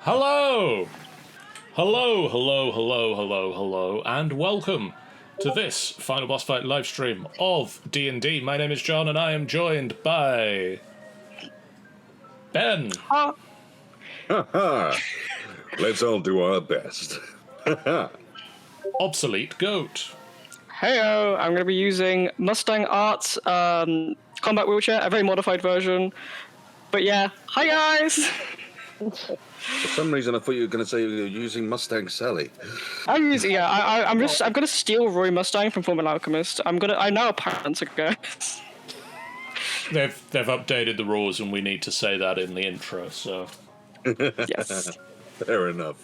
Hello! Hello, and welcome to this Final Boss Fight livestream of D&D. My name is John, and I am joined by Ben. Let's all do our best. Obsolete Goat. Heyo, I'm going to be using Mustang Arts combat wheelchair, a very modified version. But yeah, hi guys! For some reason, I thought you were going to say you were using Mustang Sally. I'm going to steal Roy Mustang from Fullmetal Alchemist. I'm now a Panther guys. They've updated the rules, and we need to say that in the intro. So Yes. Fair enough.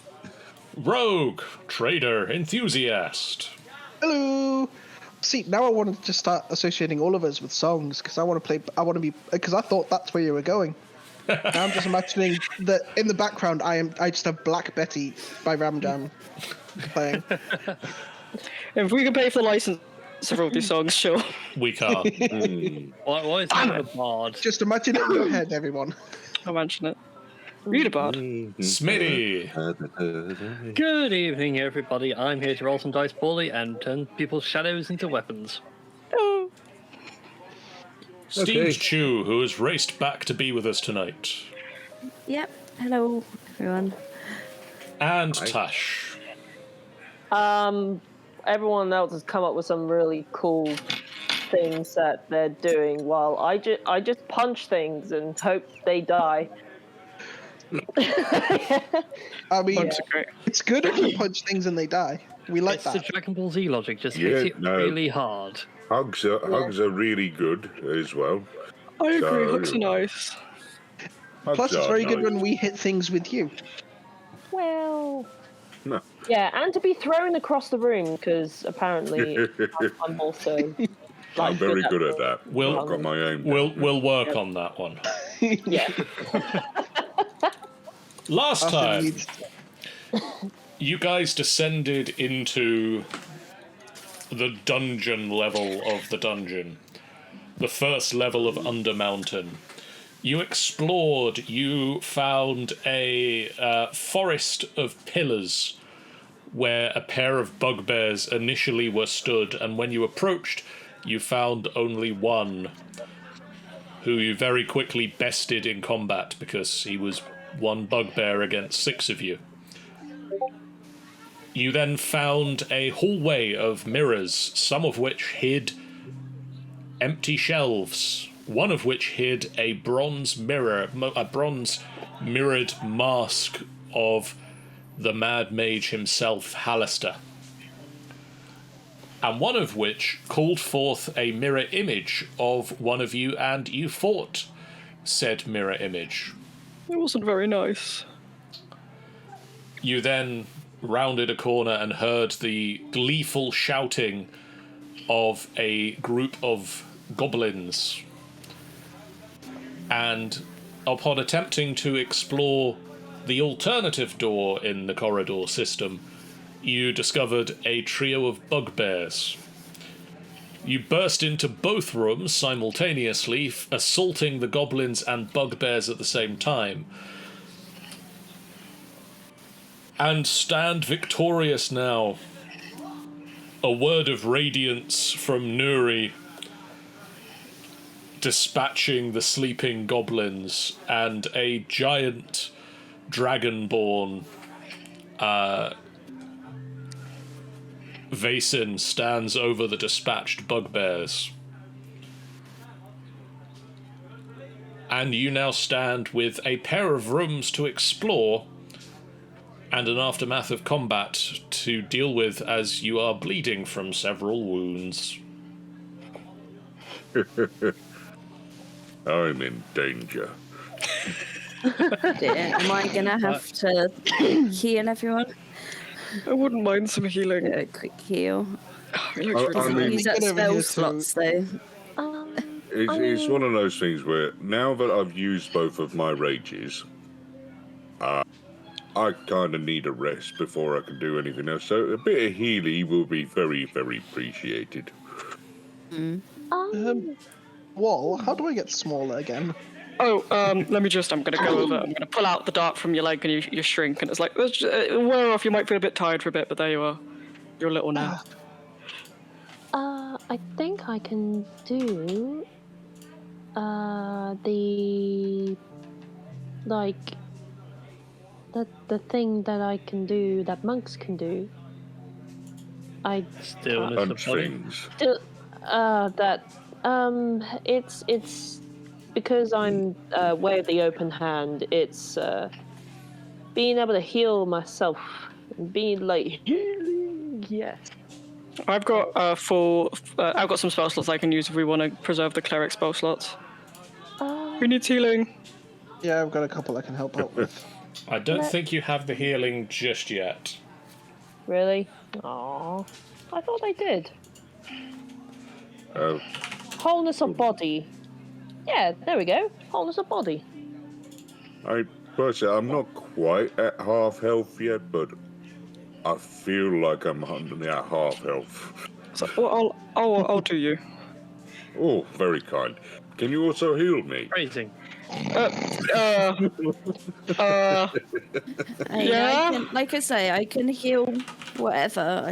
Rogue, Trader, Enthusiast. Hello. See, now I wanted to start associating all of us with songs because because I thought that's where you were going. Now I'm just imagining that in the background I just have Black Betty by Ramjam playing. If we can pay for the license of all these songs, sure. We can't. Why is that a bard? Just imagine it in your head, everyone. Imagine it. Read a bard. Smitty. Good evening, everybody. I'm here to roll some dice poorly and turn people's shadows into weapons. Oh. Steve Chu, who has raced back to be with us tonight. Yep. Hello, everyone. And Tash. Everyone else has come up with some really cool things that they're doing, while I just punch things and hope they die. I mean, Punch are great. it's good if you punch things and they die. We like It's that. the Dragon Ball Z logic, just hit it really hard. Hugs are really good as well. I agree, So- hooks are nice. Plus, it's very good nice. when we hit things with you. Well, No. yeah, and to be thrown across the room because apparently I'm also. I'm very good at that. We'll- I've got my own. We'll work on that one. Yeah. Last After time, we- you guys descended into the dungeon level of the dungeon, the first level of Undermountain. You explored, you found a forest of pillars where a pair of bugbears initially were stood, and when you approached, you found only one, who you very quickly bested in combat because he was one bugbear against 6 of you. You then found a hallway of mirrors, some of which hid empty shelves, one of which hid a bronze mirrored mask of the Mad Mage himself, Hallister, and one of which called forth a mirror image of one of you, and you fought said mirror image. It wasn't very nice. You then rounded a corner and heard the gleeful shouting of a group of goblins. And upon attempting to explore the alternative door in the corridor system, you discovered a trio of bugbears. You burst into both rooms simultaneously, assaulting the goblins and bugbears at the same time, and stand victorious now. A word of radiance from Nuri, dispatching the sleeping goblins, and a giant dragonborn Vaesen stands over the dispatched bugbears. And you now stand with a pair of rooms to explore and an aftermath of combat to deal with as you are bleeding from several wounds. I'm in danger. Dear, am I gonna have to heal everyone? I wouldn't mind some healing. A quick heal. It looks I really mean- Use that Get over spell here slots though. It's one of those things where now that I've used both of my rages, I kind of need a rest before I can do anything else. So a bit of healing will be very, very appreciated. Wall, how do I get smaller again? Oh, let me just. I'm gonna go over. I'm gonna pull out the dart from your leg, and you shrink, and it's like wear off. You might feel a bit tired for a bit, but there you are. You're little now. I think I can do the the thing that I can do that monks can do. Stillness of Punch body. things. It's because I'm way of the open hand. It's being able to heal myself, being like healing. Yes. I've got I've got some spell slots I can use if we want to preserve the cleric spell slots. Who needs healing? Yeah, I've got a couple I can help out with. I don't think you have the healing just yet. Really? Aww. I thought I did. Oh, Wholeness of body. Yeah, there we go. Wholeness of body. personally, I'm not quite at half health yet, but I feel like I'm at half health. So, well, I'll do you. Oh, very kind. Can you also heal me? Phrasing. I mean, Yeah? like I say, I can heal whatever.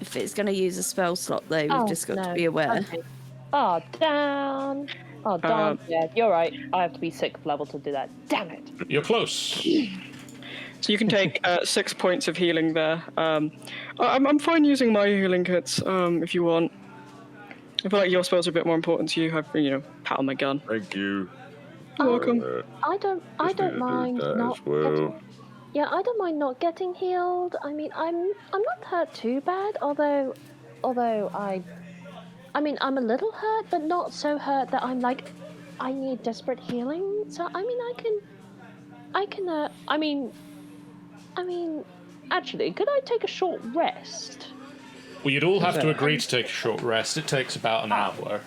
If it's going to use a spell slot, though, we've just got to be aware. Okay. Oh, damn. Oh, damn. Yeah, you're right. I have to be 6th level to do that. Damn it. You're close. So you can take 6 points of healing there. I'm fine using my healing kits if you want. I feel like your spells are a bit more important to you. Have pat on my gun. Thank you. You're welcome. I don't mind that not as well. Yeah, I don't mind not getting healed. I mean, I'm not hurt too bad, although I'm a little hurt, but not so hurt that I'm like I need desperate healing. So I mean, actually, could I take a short rest? Well, you'd all have to agree to take a short rest. It takes about an hour.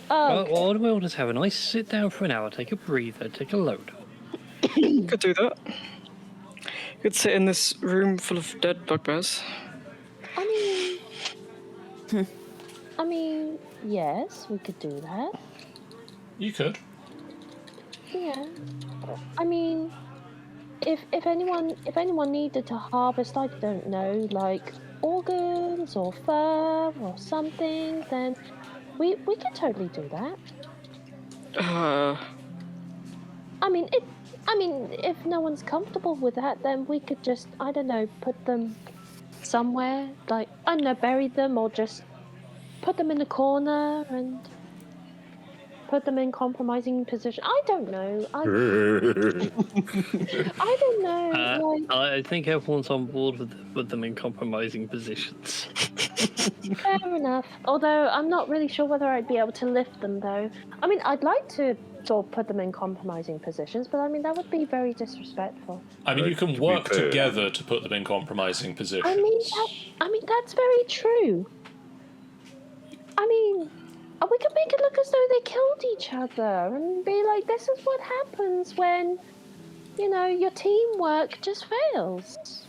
Oh, Well, we'll just have a nice sit down for an hour, take a breather, take a load. Could do that. Could sit in this room full of dead bugbears. I mean, yes, we could do that. You could. Yeah. I mean, if anyone needed to harvest, I don't know, like organs or fur or something, then we could totally do that. I mean, if no one's comfortable with that, then we could just, I don't know, put them somewhere, like, I don't know, bury them or just put them in a corner and put them in compromising position. I don't know. I don't know. I think everyone's on board with them in compromising positions. Fair enough. Although I'm not really sure whether I'd be able to lift them, though. I mean, I'd like to sort of put them in compromising positions, but I mean, that would be very disrespectful. I mean, you can To be work fair. together to put them in compromising positions. I mean, that's very true. I mean, we could make it look as though they killed each other and be like, this is what happens when, your teamwork just fails.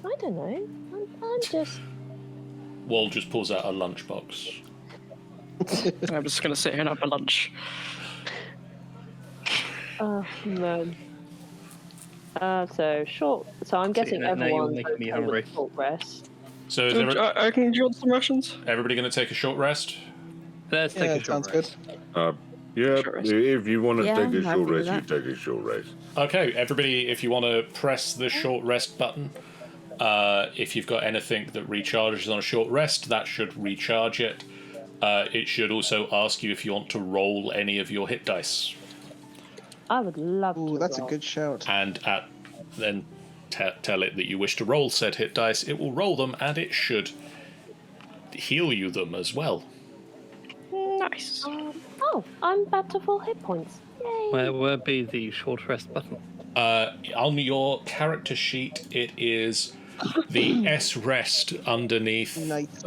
I don't know. I'm just... Wall just pulls out a lunchbox. I'm just gonna sit here and have a lunch. Oh, man. So I'm guessing now you're everyone's making me okay with hungry. a short rest. So is I can do you want some rations? everybody going to take a short rest? Let's take Yeah, a that short sounds rest. good. Yeah, Short rest. if you want to Yeah, take I'm a happy short with rest, you that. take a short rest. Okay, everybody, if you want to press the short rest button, if you've got anything that recharges on a short rest, that should recharge it. It should also ask you if you want to roll any of your hit dice. I would love Ooh, to. that's a roll. good shout. And then tell it that you wish to roll said hit dice. It will roll them, and it should heal you them as well. Nice. I'm back to full hit points. Yay! Where be the short rest button? On your character sheet, it is the S rest underneath Nice.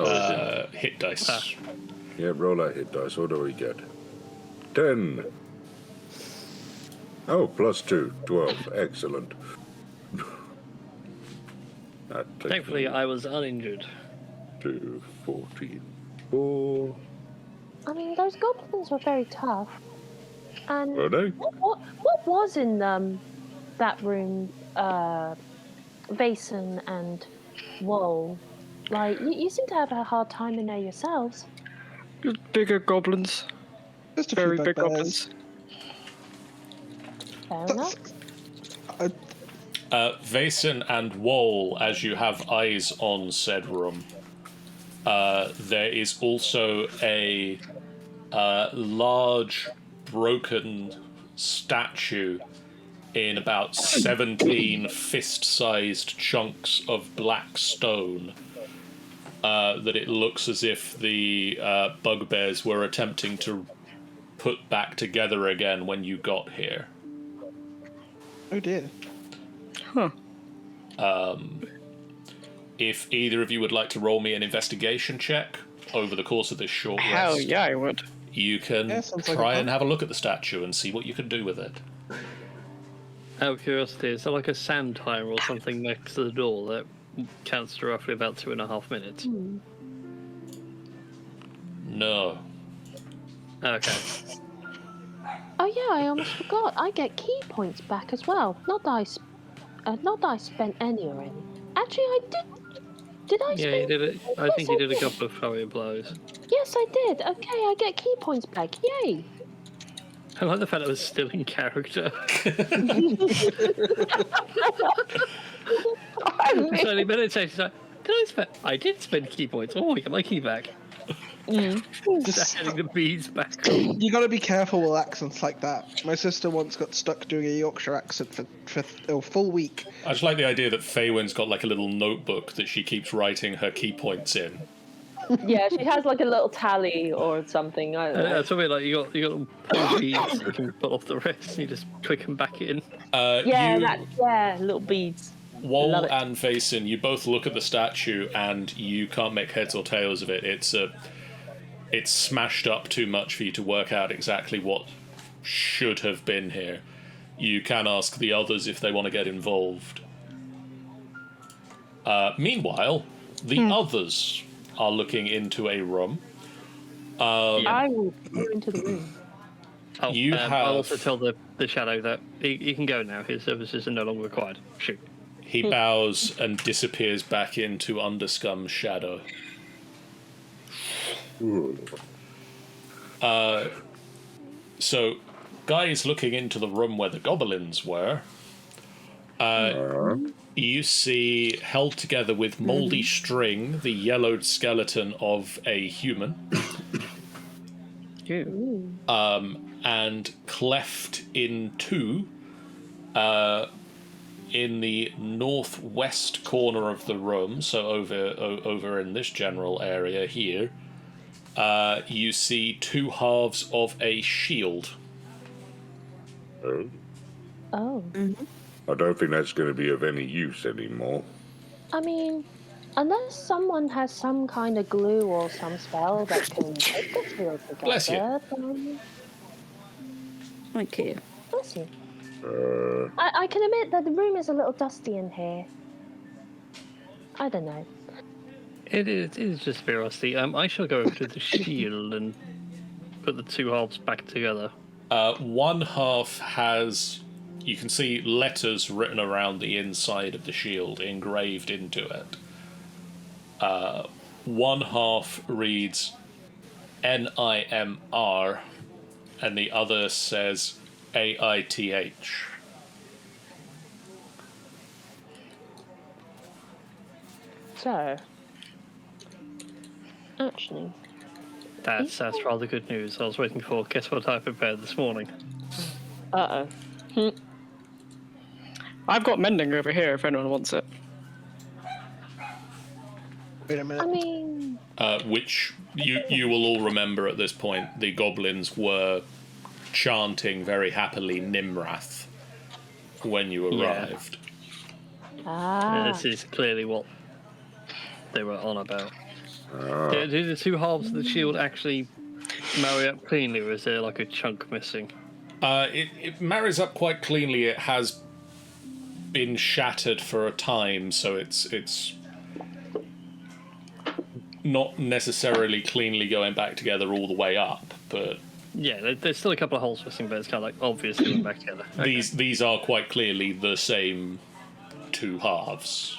hit dice. Yeah, roll that hit dice. What do we get? 10. Oh, +2. 12. Excellent. That takes Thankfully, me I was uninjured. to 14. 4. I mean, those goblins were very tough. And Were they? what was in that room, Vason and Wool? Like, you seem to have a hard time in there yourselves. Bigger goblins. Just a Very few big bugbears. goblins. Fair enough. Vason and Wool, as you have eyes on said room, there is also a large broken statue in about 17 fist-sized chunks of black stone that it looks as if the bugbears were attempting to put back together again when you got here. Oh dear. Huh. If either of you would like to roll me an investigation check over the course of this short Hell rest, yeah, I would. you can Yeah, sounds like try a and plan. have a look at the statue and see what you can do with it. Out of curiosity, is there like a sand timer or something next to the door that counts to roughly about 2.5 minutes? No. Okay. Oh yeah, I almost forgot. I get key points back as well. Not that I spent any already. Actually, I did. Did I? Yeah, spend... you did it. I think you did a couple of flurry of blows. Yes, I did. Okay, I get key points back. Yay! I like the fact that it was still in character. So the meditation's like, I did spend key points. Oh, I get my key back. Just getting the beads back. You gotta be careful with accents like that. My sister once got stuck doing a Yorkshire accent for a full week. I just like the idea that Feywin's got like a little notebook that she keeps writing her key points in. Yeah, she has like a little tally or something. I don't know. That's probably like you got little beads you can put off the rest and you just click them back in. Yeah, little beads. Wool Love it. and Vason, you both look at the statue and you can't make heads or tails of it. It's smashed up too much for you to work out exactly what should have been here. You can ask the others if they want to get involved. Meanwhile, the others are looking into a room. I will go into the room. Oh, You have- I'll also tell the shadow that he can go now. His services are no longer required. Shoot. He bows and disappears back into Underscum's shadow. So, guys looking into the room where the goblins were, you see, held together with mouldy string, the yellowed skeleton of a human, and cleft in two, in the northwest corner of the room, so over in this general area here, you see two halves of a shield. Oh. I don't think that's going to be of any use anymore. I mean, unless someone has some kind of glue or some spell that can take the shield together. Bless you. Then... Thank you. Bless you. I can admit that the room is a little dusty in here. I don't know. It is just a bit rusty. I shall go over to the shield and put the two halves back together. One half has, you can see letters written around the inside of the shield, engraved into it. One half reads NIMR, and the other says AITH. So, actually, That's rather good news. I was waiting for. Guess what I prepared this morning? I've got mending over here if anyone wants it. Wait a minute. I mean, Which you will all remember at this point, the goblins were chanting very happily Nimrath when you arrived. This is clearly what they were on about. Do the two halves of the shield actually marry up cleanly, or is there like a chunk missing? It marries up quite cleanly. It has been shattered for a time, so it's not necessarily cleanly going back together all the way up, but Yeah, there's still a couple of holes missing, but it's kind of like obviously went back together. Okay. these are quite clearly the same two halves.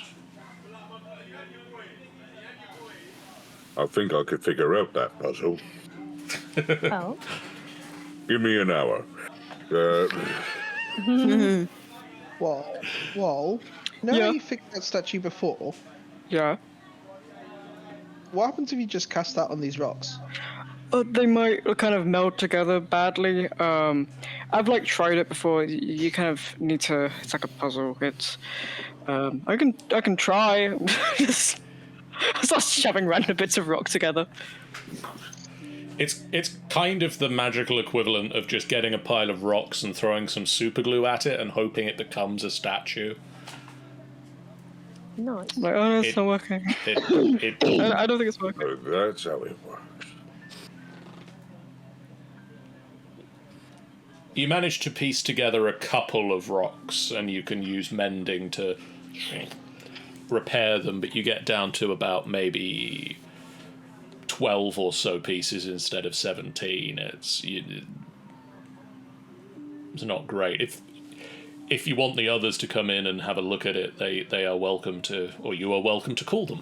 I think I could figure out that puzzle. Oh. Give me an hour. Well, you know Yeah. how you fixed that statue before? Yeah. What happens if you just cast that on these rocks? They might kind of meld together badly. I've like tried it before. You kind of need to. It's like a puzzle. It's. I can try. Just start shoving random bits of rock together. It's kind of the magical equivalent of just getting a pile of rocks and throwing some super glue at it and hoping it becomes a statue. Nice. Like, oh, it's It- not working. It I don't think it's working. Oh, that's how it works. You manage to piece together a couple of rocks, and you can use mending to repair them, but you get down to about maybe 12 or so pieces instead of 17. It's not great. If you want the others to come in and have a look at it, they are welcome to, or you are welcome to call them.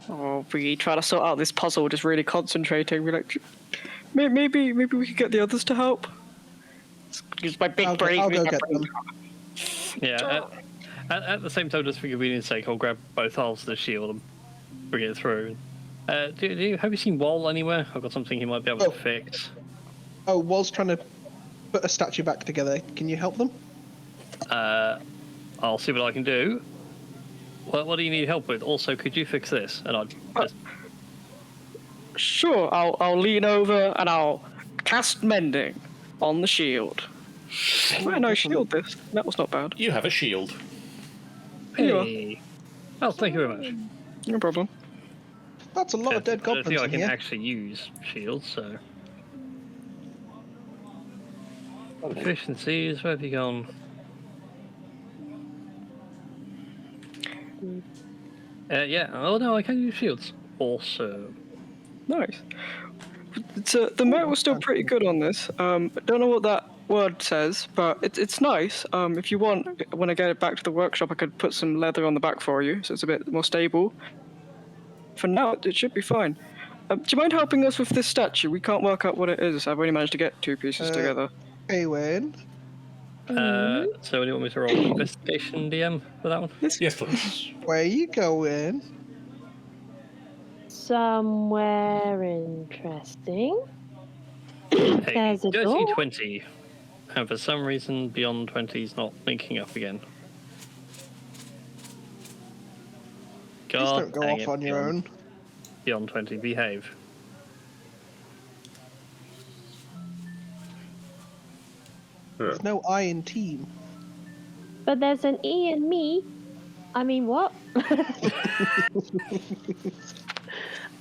Oh, we try to sort out this puzzle, just really concentrating. We're like, maybe we could get the others to help. Use my big brain. I'll go get them. Yeah. At the same time, just for convenience sake, I'll grab both halves of the shield and bring it through. Have you seen Wall anywhere? I've got something he might be able to fix. Oh, Wall's trying to put a statue back together. Can you help them? I'll see what I can do. What do you need help with? Also, could you fix this? And I'll just... Sure, I'll lean over and I'll cast mending on the shield. Quite a nice shield, this. That was not bad. You have a shield. Here you are. Hey. Oh, thank you very much. No problem. That's a lot of dead I don't goblins think I in can here. actually use shields, so... Efficiencies, where have you gone? Yeah, oh no, I can use shields. Also... Nice. The metal was still pretty good on this. Don't know what that word says, but it's nice. If you want, when I get it back to the workshop, I could put some leather on the back for you, so it's a bit more stable. For now, it should be fine. Do you mind helping us with this statue? We can't work out what it is. I've only managed to get two pieces together. Hey, Wayne. So do you want me to roll investigation, DM, for that one? Yes, please. Where you going? Somewhere interesting. Hey, There's a dirty door. 20. And for some reason, beyond 20 is not linking up again. Please God don't go dang off it, on your own. Beyond 20, behave. There's no I in team. But there's an E in me. I mean, what?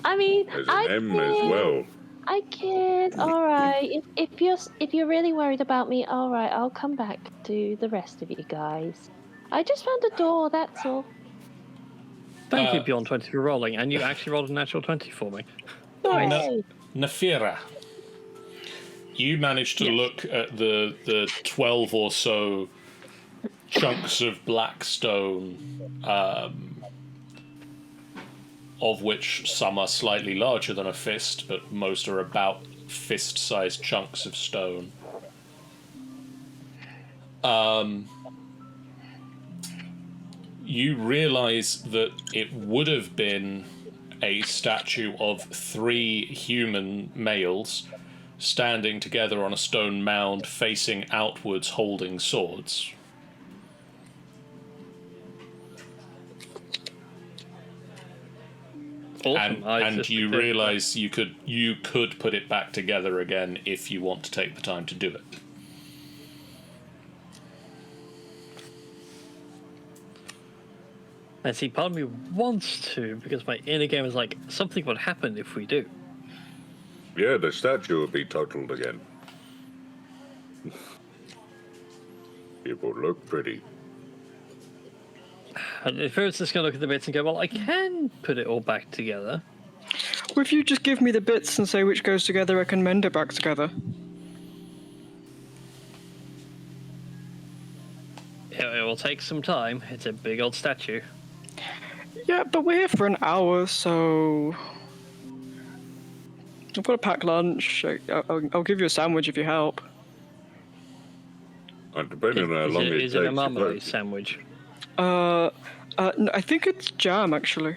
I mean, There's I an M as well. I kid. All right. If you're really worried about me, all right. I'll come back to the rest of you guys. I just found a door. That's all. Thank you, Beyond 20, for rolling. And you actually rolled a natural 20 for me. Yay. Nafira, you managed to look at the 12 or so chunks of black stone, of which some are slightly larger than a fist, but most are about fist-sized chunks of stone. You realize that it would have been a statue of 3 human males standing together on a stone mound facing outwards holding swords. Awesome. And you realize you could put it back together again if you want to take the time to do it. And see, part of me wants to, because my inner game is like, something would happen if we do. Yeah, the statue will be totaled again. It will look pretty. If I was just going to look at the bits and go, well, I can put it all back together. Well, if you just give me the bits and say which goes together, I can mend it back together. It will take some time. It's a big old statue. Yeah, but we're here for an hour, so... I've got to pack lunch. I'll give you a sandwich if you help. Depending on how long it takes. Is it a marmalade sandwich? No, I think it's jam, actually.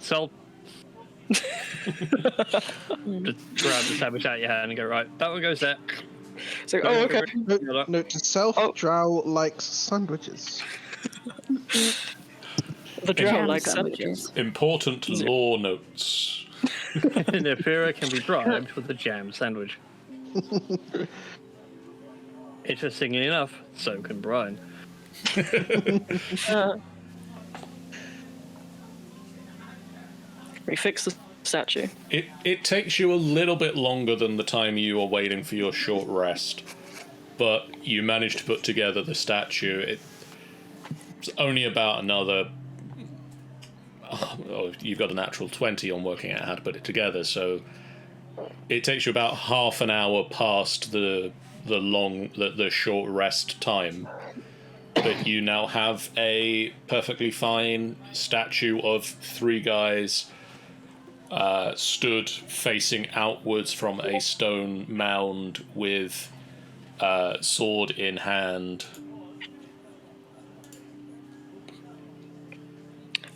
So just grab the sandwich out of your hand and go, right, that one goes there. It's like, oh, okay. Note to self, Drow likes sandwiches. The Drow Jam likes sandwiches. Important law notes. Nefira can be bribed with a jam sandwich. Interestingly enough, so can Brian. We fix the statue. It takes you a little bit longer than the time you were waiting for your short rest, but you managed to put together the statue. It's only about another... Oh, you've got a natural 20 on working out how to put it together, so it takes you about half an hour past the short rest time. But you now have a perfectly fine statue of 3 guys stood facing outwards from a stone mound with sword in hand.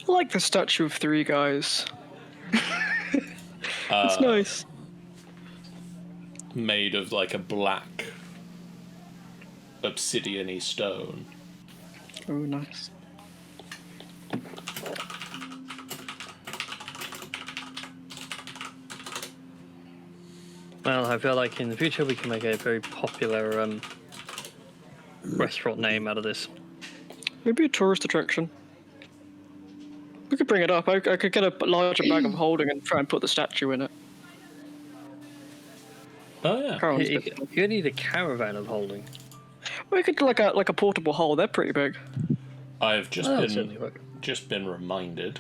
I like the statue of 3 guys. It's nice. Made of like a black obsidian-y stone. Oh, nice. Well, I feel like in the future we can make a very popular restaurant name out of this. Maybe a tourist attraction. We could bring it up. I could get a larger bag of holding and try and put the statue in it. Oh yeah. You need a caravan of holding. We could do like a portable hole. They're pretty big. I've just Oh, that'll certainly work. been reminded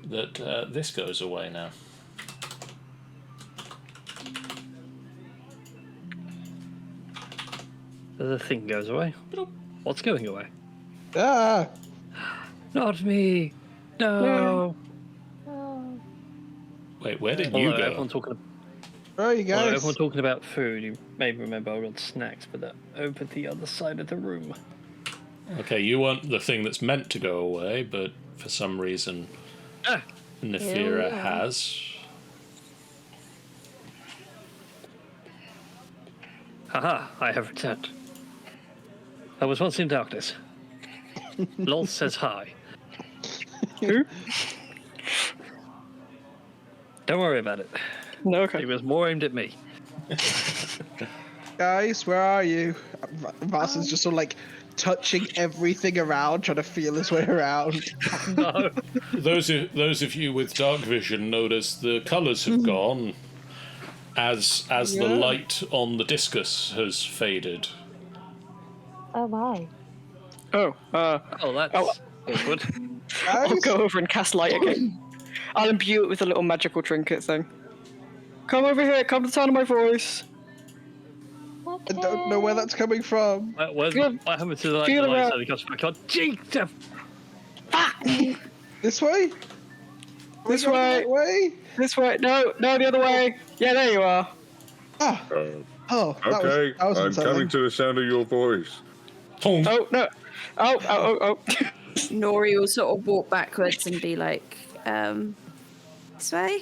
that this goes away now. The thing goes away. What's going away? Ah! Not me. No. Wait, where did Although you go? everyone talking, Oh, you guys. everyone talking about food, you may remember I got snacks, but they're over the other side of the room. Okay, you weren't the thing that's meant to go away, but for some reason, Nefira has. Haha, I have returned. I was once in darkness. Lol says hi. Who? Don't worry about it. No, okay. It was more aimed at me. Guys, where are you? Varson's just sort of like touching everything around, trying to feel his way around. No. Those of you with dark vision notice the colours have gone as the light on the discus has faded. Oh my. Oh, Oh, that's awkward. I'll Guys, go over and cast light again. I'll imbue it with a little magical trinket thing. Come over here, come to the sound of my voice. I don't know where that's coming from. What happened to the light? Feel The light around. suddenly comes back on. Jesus! This way? This Are we going way. that way? This way. No, the other way. Yeah, there you are. Ah. Oh, that Okay, was I'm unsettling. coming to the sound of your voice. Oh, no. Oh. Nori will sort of walk backwards and be like, this way?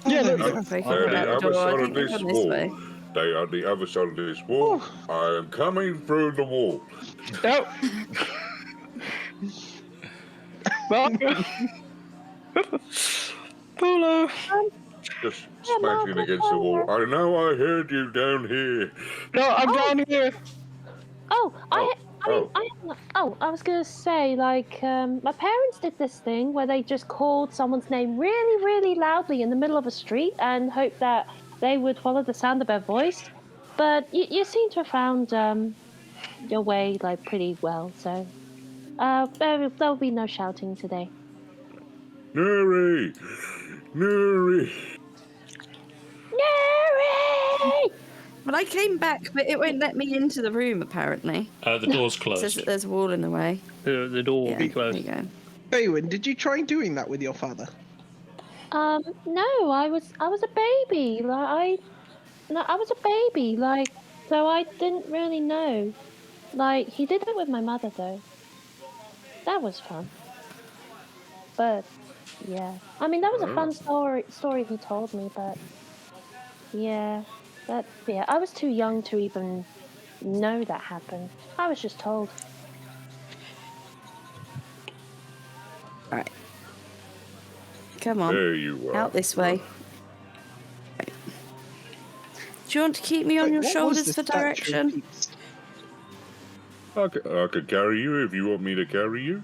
Yeah, Oh, no, If I They're can on get the out the other door, I side of think they've this gone this wall. way. They are on the other side of this wall. I am coming through the wall. no. Well, Polo. Just smashing against the wall. I know I heard you down here. No, I'm down here. I was gonna say, like, my parents did this thing where they just called someone's name really, really loudly in the middle of a street and hoped that they would follow the sound of their voice. But you seem to have found your way, like, pretty well, so There'll be no shouting today. Neri! Neri! Neri! Well, I came back, but it won't let me into the room, apparently. The door's It closed. says that there's a wall in the way. The door will Yeah, be there closed. you go. Baywin, did you try doing that with your father? No, I was a baby. I was a baby. So I didn't really know. He did it with my mother though. That was fun. But yeah, I mean that was a fun story he told me. But yeah, I was too young to even know that happened. I was just told. Right. Come on. There you are. Out this way. Right. Do you want to keep me on Wait, your what was shoulders this for statue direction? piece? I could carry you if you want me to carry you.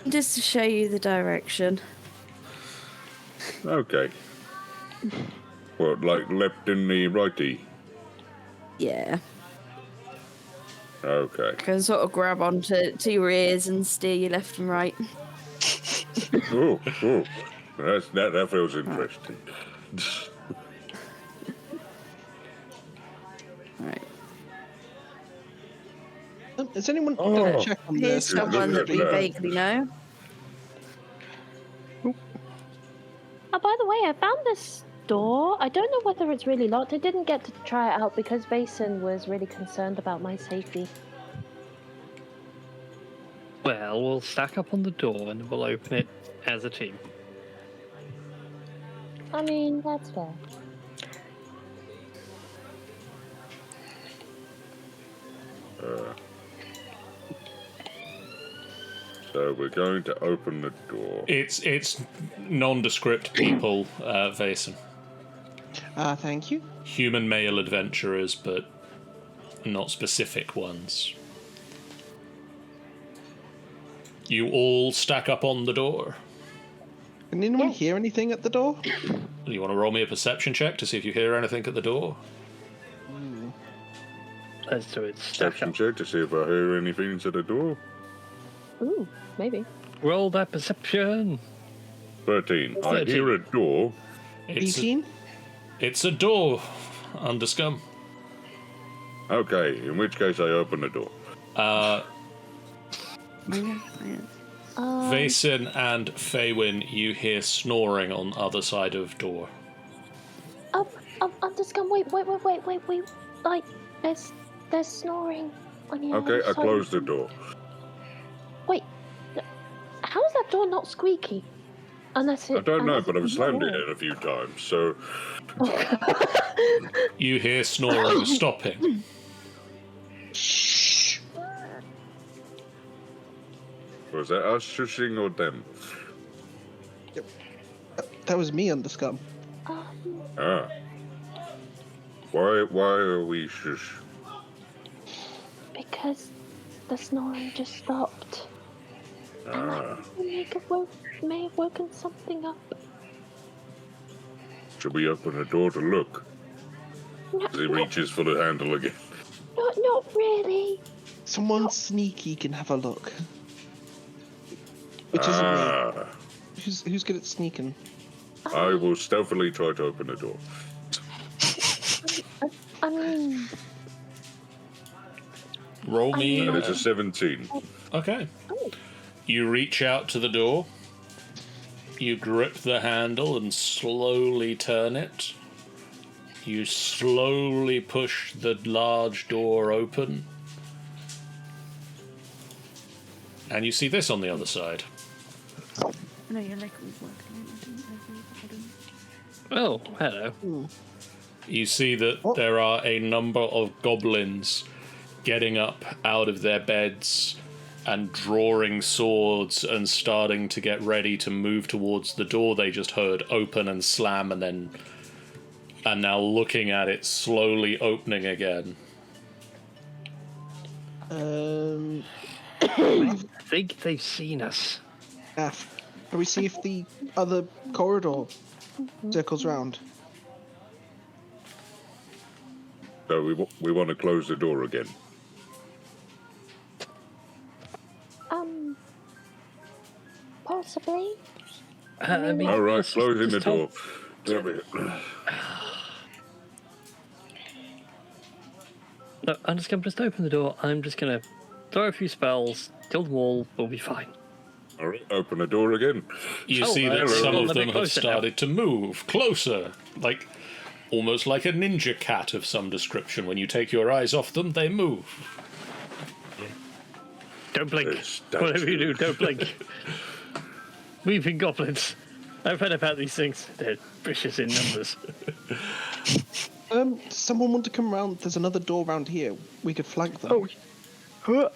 Just to show you the direction. Okay. What, like left and the righty? Yeah. Okay. I can sort of grab onto your ears and steer you left and right. Oh. That feels interesting. Right. Has anyone Oh. done a check on Here's this? someone that we that. vaguely know. Oh, by the way, I found this door. I don't know whether it's really locked. I didn't get to try it out because Vason was really concerned about my safety. Well, we'll stack up on the door and we'll open it as a team. I mean, that's fair. So we're going to open the door. It's nondescript people, Vason. Thank you. Human male adventurers, but not specific ones. You all stack up on the door. Can anyone hear anything at the door? You want to roll me a perception check to see if you hear anything at the door? Let's do it. Stack Perception up. check to see if I hear anything to the door. Ooh, maybe. Roll that perception. 13. I 13. hear a door. It's 18? it's a door, Underscum. Okay, in which case I open the door. Vason and Faywin, you hear snoring on the other side of door. Underscum, wait. Like, there's snoring on your Okay, I side. close the door. Wait, how is that door not squeaky? Unless it. I don't know, unless but I've it's slammed it not. in a few times, so... You hear snoring stopping. Shh. Was that us shushing or them? That was me under scum. Ah. Why are we shush? Because the snoring just stopped. Ah. May have woken something up. Should we open the door to look? As he reaches for the handle again. Not really. Someone sneaky can have a look. Which isn't me. Ah. Who's good at sneaking? I will stealthily try to open the door. I mean, Roll me. And it's a 17. Okay. You reach out to the door. You grip the handle and slowly turn it. You slowly push the large door open. And you see this on the other side. No, your leg was working. Oh, hello. You see that there are a number of goblins getting up out of their beds and drawing swords and starting to get ready to move towards the door they just heard open and slam, and now looking at it slowly opening again. I think they've seen us. Can we see if the other corridor circles round? So we want to close the door again. Possibly. I mean, All right, let's closing the just tell- door. There we go. No, I'm just going to just open the door. I'm just going to throw a few spells, kill them all, we'll be fine. All right, open the door again. You Oh, see that it's some gotten of a bit them have closer now. started to move closer, like almost like a ninja cat of some description. When you take your eyes off them, they move. Don't blink. Yes, that's Whatever you do, good. don't blink. Weeping goblins. I've heard about these things. They're vicious in numbers. Does someone want to come round? There's another door round here. We could flank them. Oh.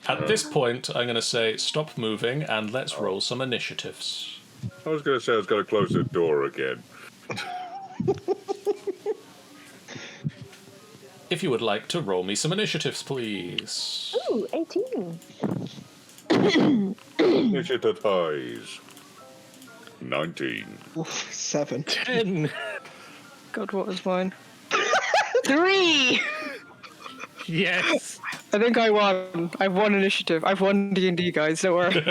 At this point, I'm going to say stop moving and let's roll some initiatives. I was going to say I was going to close the door again. If you would like to roll me some initiatives, please. Ooh, 18. Initiative highs. 19. Oof, 7. 10. God, what was mine? 3! Yes. I think I won. I've won initiative. I've won D&D, guys. Don't worry.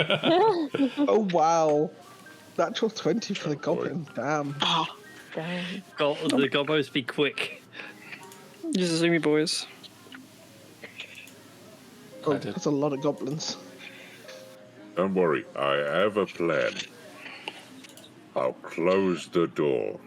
Oh, wow. Natural 20 for the goblin. Damn. Damn. The gobbos be quick. Just Zoomy boys. Oh, I did. that's a lot of goblins. Don't worry, I have a plan. I'll close the door.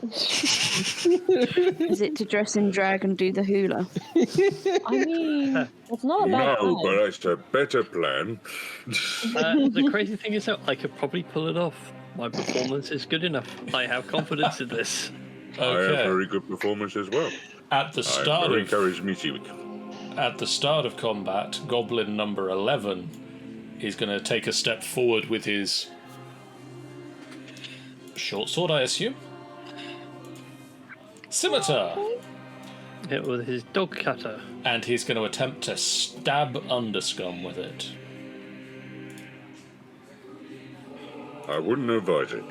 Is it to dress in drag and do the hula? I mean, it's not a bad No, plan. but it's a better plan. The crazy thing is that I could probably pull it off. My performance is good enough. I have confidence in this. I have Okay. very good performance as well. At the I'm start very of charismatic. At the start of combat, Goblin number 11 is going to take a step forward with his short sword, I assume. Scimitar. It was his dog cutter. And he's going to attempt to stab Underscum with it. I wouldn't advise it.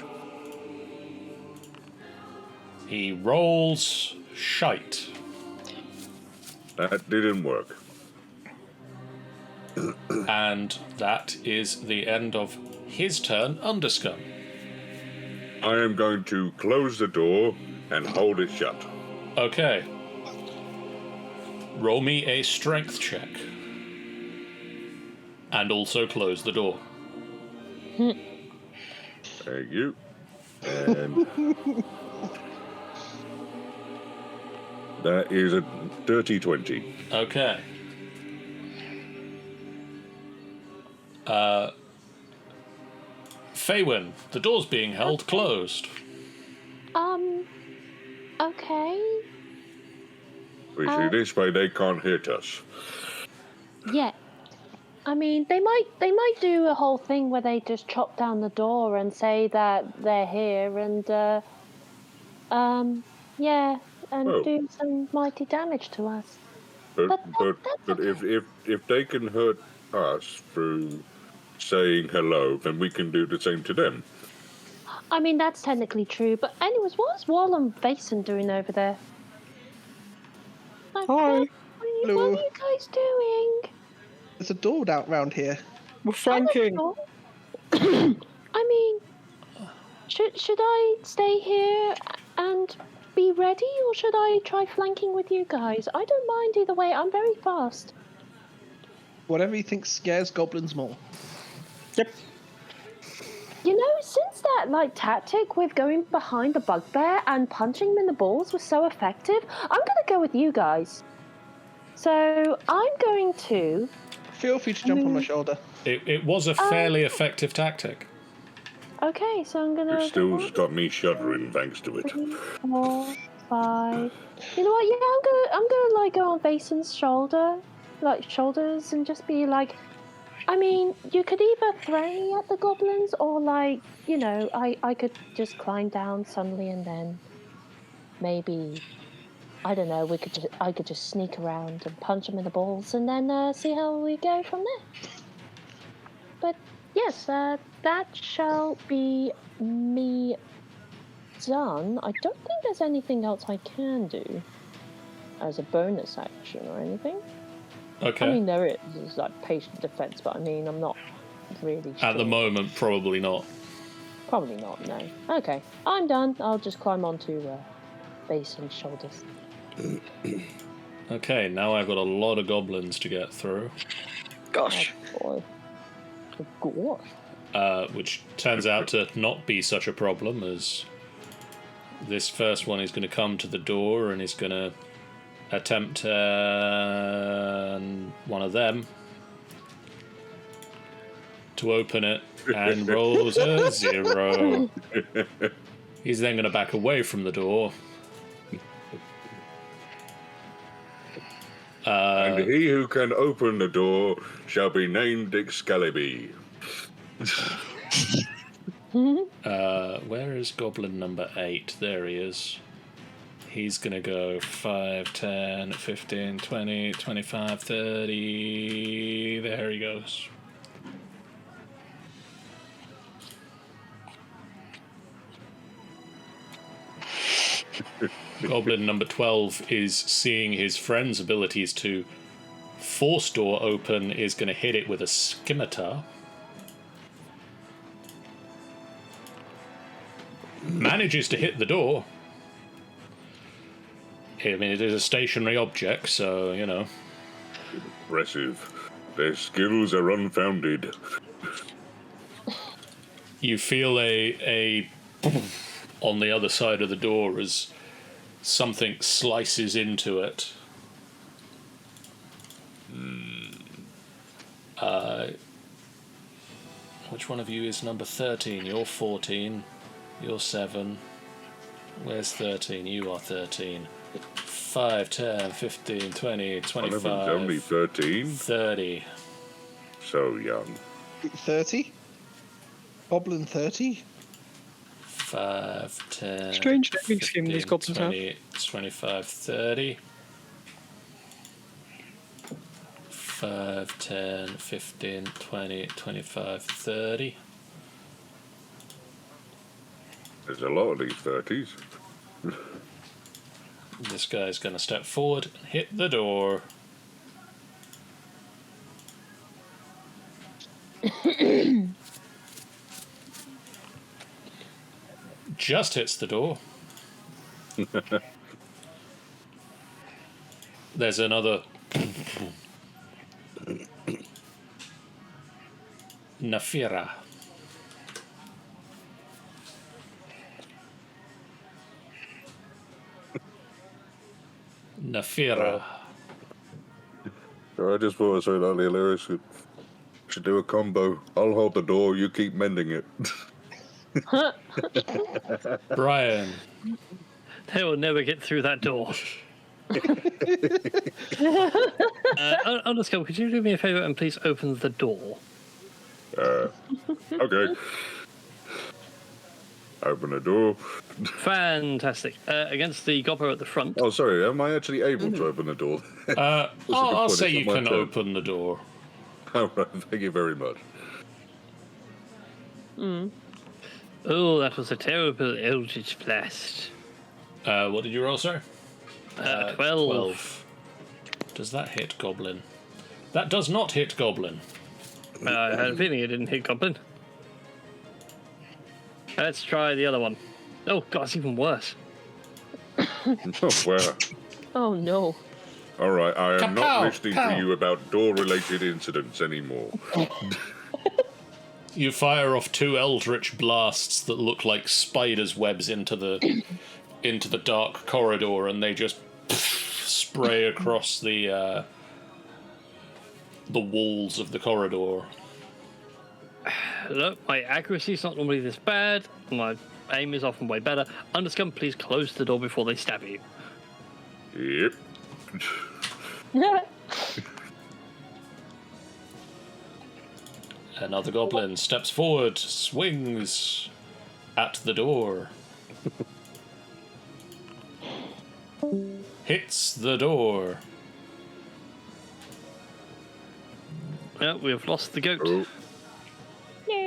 He rolls shite. That didn't work. And that is the end of his turn, Underscum. I am going to close the door and hold it shut. Okay. Roll me a strength check. And also close the door. Thank you. And that is a dirty 20. Okay. Faywin, the door's being held closed. Okay. We see this way they can't hit us. Yeah. I mean, they might do a whole thing where they just chop down the door and say that they're here and, yeah, and Oh. do some mighty damage to us. But But if they can hurt us through saying hello, then we can do the same to them. I mean, that's technically true, but anyways, what is Wall and Vason doing over there? Like, Hi. What are Hello. you guys doing? There's a door out round here. We're flanking. I mean, should I stay here and be ready, or should I try flanking with you guys? I don't mind either way. I'm very fast. Whatever you think scares goblins more. Yep. You know, since that tactic with going behind the bugbear and punching him in the balls was so effective, I'm gonna go with you guys. So I'm going to. Feel free to jump on my shoulder. It was a fairly effective tactic. Okay, so I'm gonna. It still's got me shuddering thanks to it. 4, 5. You know what? Yeah, I'm gonna go on Vason's shoulders, and just be like. I mean, you could either throw me at the goblins, or I could just climb down suddenly, and then maybe, I don't know. I could just sneak around and punch them in the balls, and then see how we go from there. But yes, that shall be me done. I don't think there's anything else I can do as a bonus action or anything. Okay. I mean, there is like patient defense, but I mean, I'm not really. At the strong. moment, probably not. Probably not. No. Okay, I'm done. I'll just climb onto Basin's shoulders. Okay, now I've got a lot of goblins to get through, Gosh. Oh, boy. Gosh. which turns out to not be such a problem, as this first one is going to come to the door and is going to attempt one of them to open it and rolls a 0. He's then going to back away from the door. And he who can open the door shall be named Excalibur. Where is goblin number 8? There he is. He's going to go 5, 10, 15, 20, 25, 30. There he goes. Goblin number 12 is seeing his friend's abilities to force door open, is going to hit it with a scimitar. Manages to hit the door. I mean, it is a stationary object, so, you know. Impressive. Their skills are unfounded. You feel a on the other side of the door as something slices into it. Which one of you is number 13? You're 14. You're 7. Where's 13? You are 13. 5, 10, 15, 20, 25. One of them's only 13. 30. So young. 30? Goblin 30? 5, 10, Strange naming scheme 15, these goblins have. 20, 25, 30. 5, 10, 15, 20, 25, 30. There's a lot of these 30s. This guy's going to step forward and hit the door. Just hits the door. There's another Nafira. Nafira. So I just thought I said earlier, Lewis should do a combo. I'll hold the door, you keep mending it. Brian. They will never get through that door. Underscore, could you do me a favour and please open the door? Okay. Open the door. Fantastic. Against the gobbler at the front. Oh, sorry, am I actually able to open the door? I'll point, say it's you not my can turn. open the door. All right, thank you very much. Oh, that was a terrible eldritch blast. What did you roll, sir? 12. 12. Does that hit Goblin? That does not hit Goblin. I had a feeling it didn't hit Goblin. Let's try the other one. Oh, God, it's even worse. Oh, wow. Oh no. All right, I am not Kapow, listening pow. to you about door-related incidents anymore. You fire off 2 eldritch blasts that look like spiders' webs into the dark corridor, and they just spray across the walls of the corridor. Look, my accuracy is not normally this bad. My aim is often way better. Underscum, please close the door before they stab you. Yep. Another goblin steps forward, swings at the door. Hits the door. Well, we've lost the goat. Oh.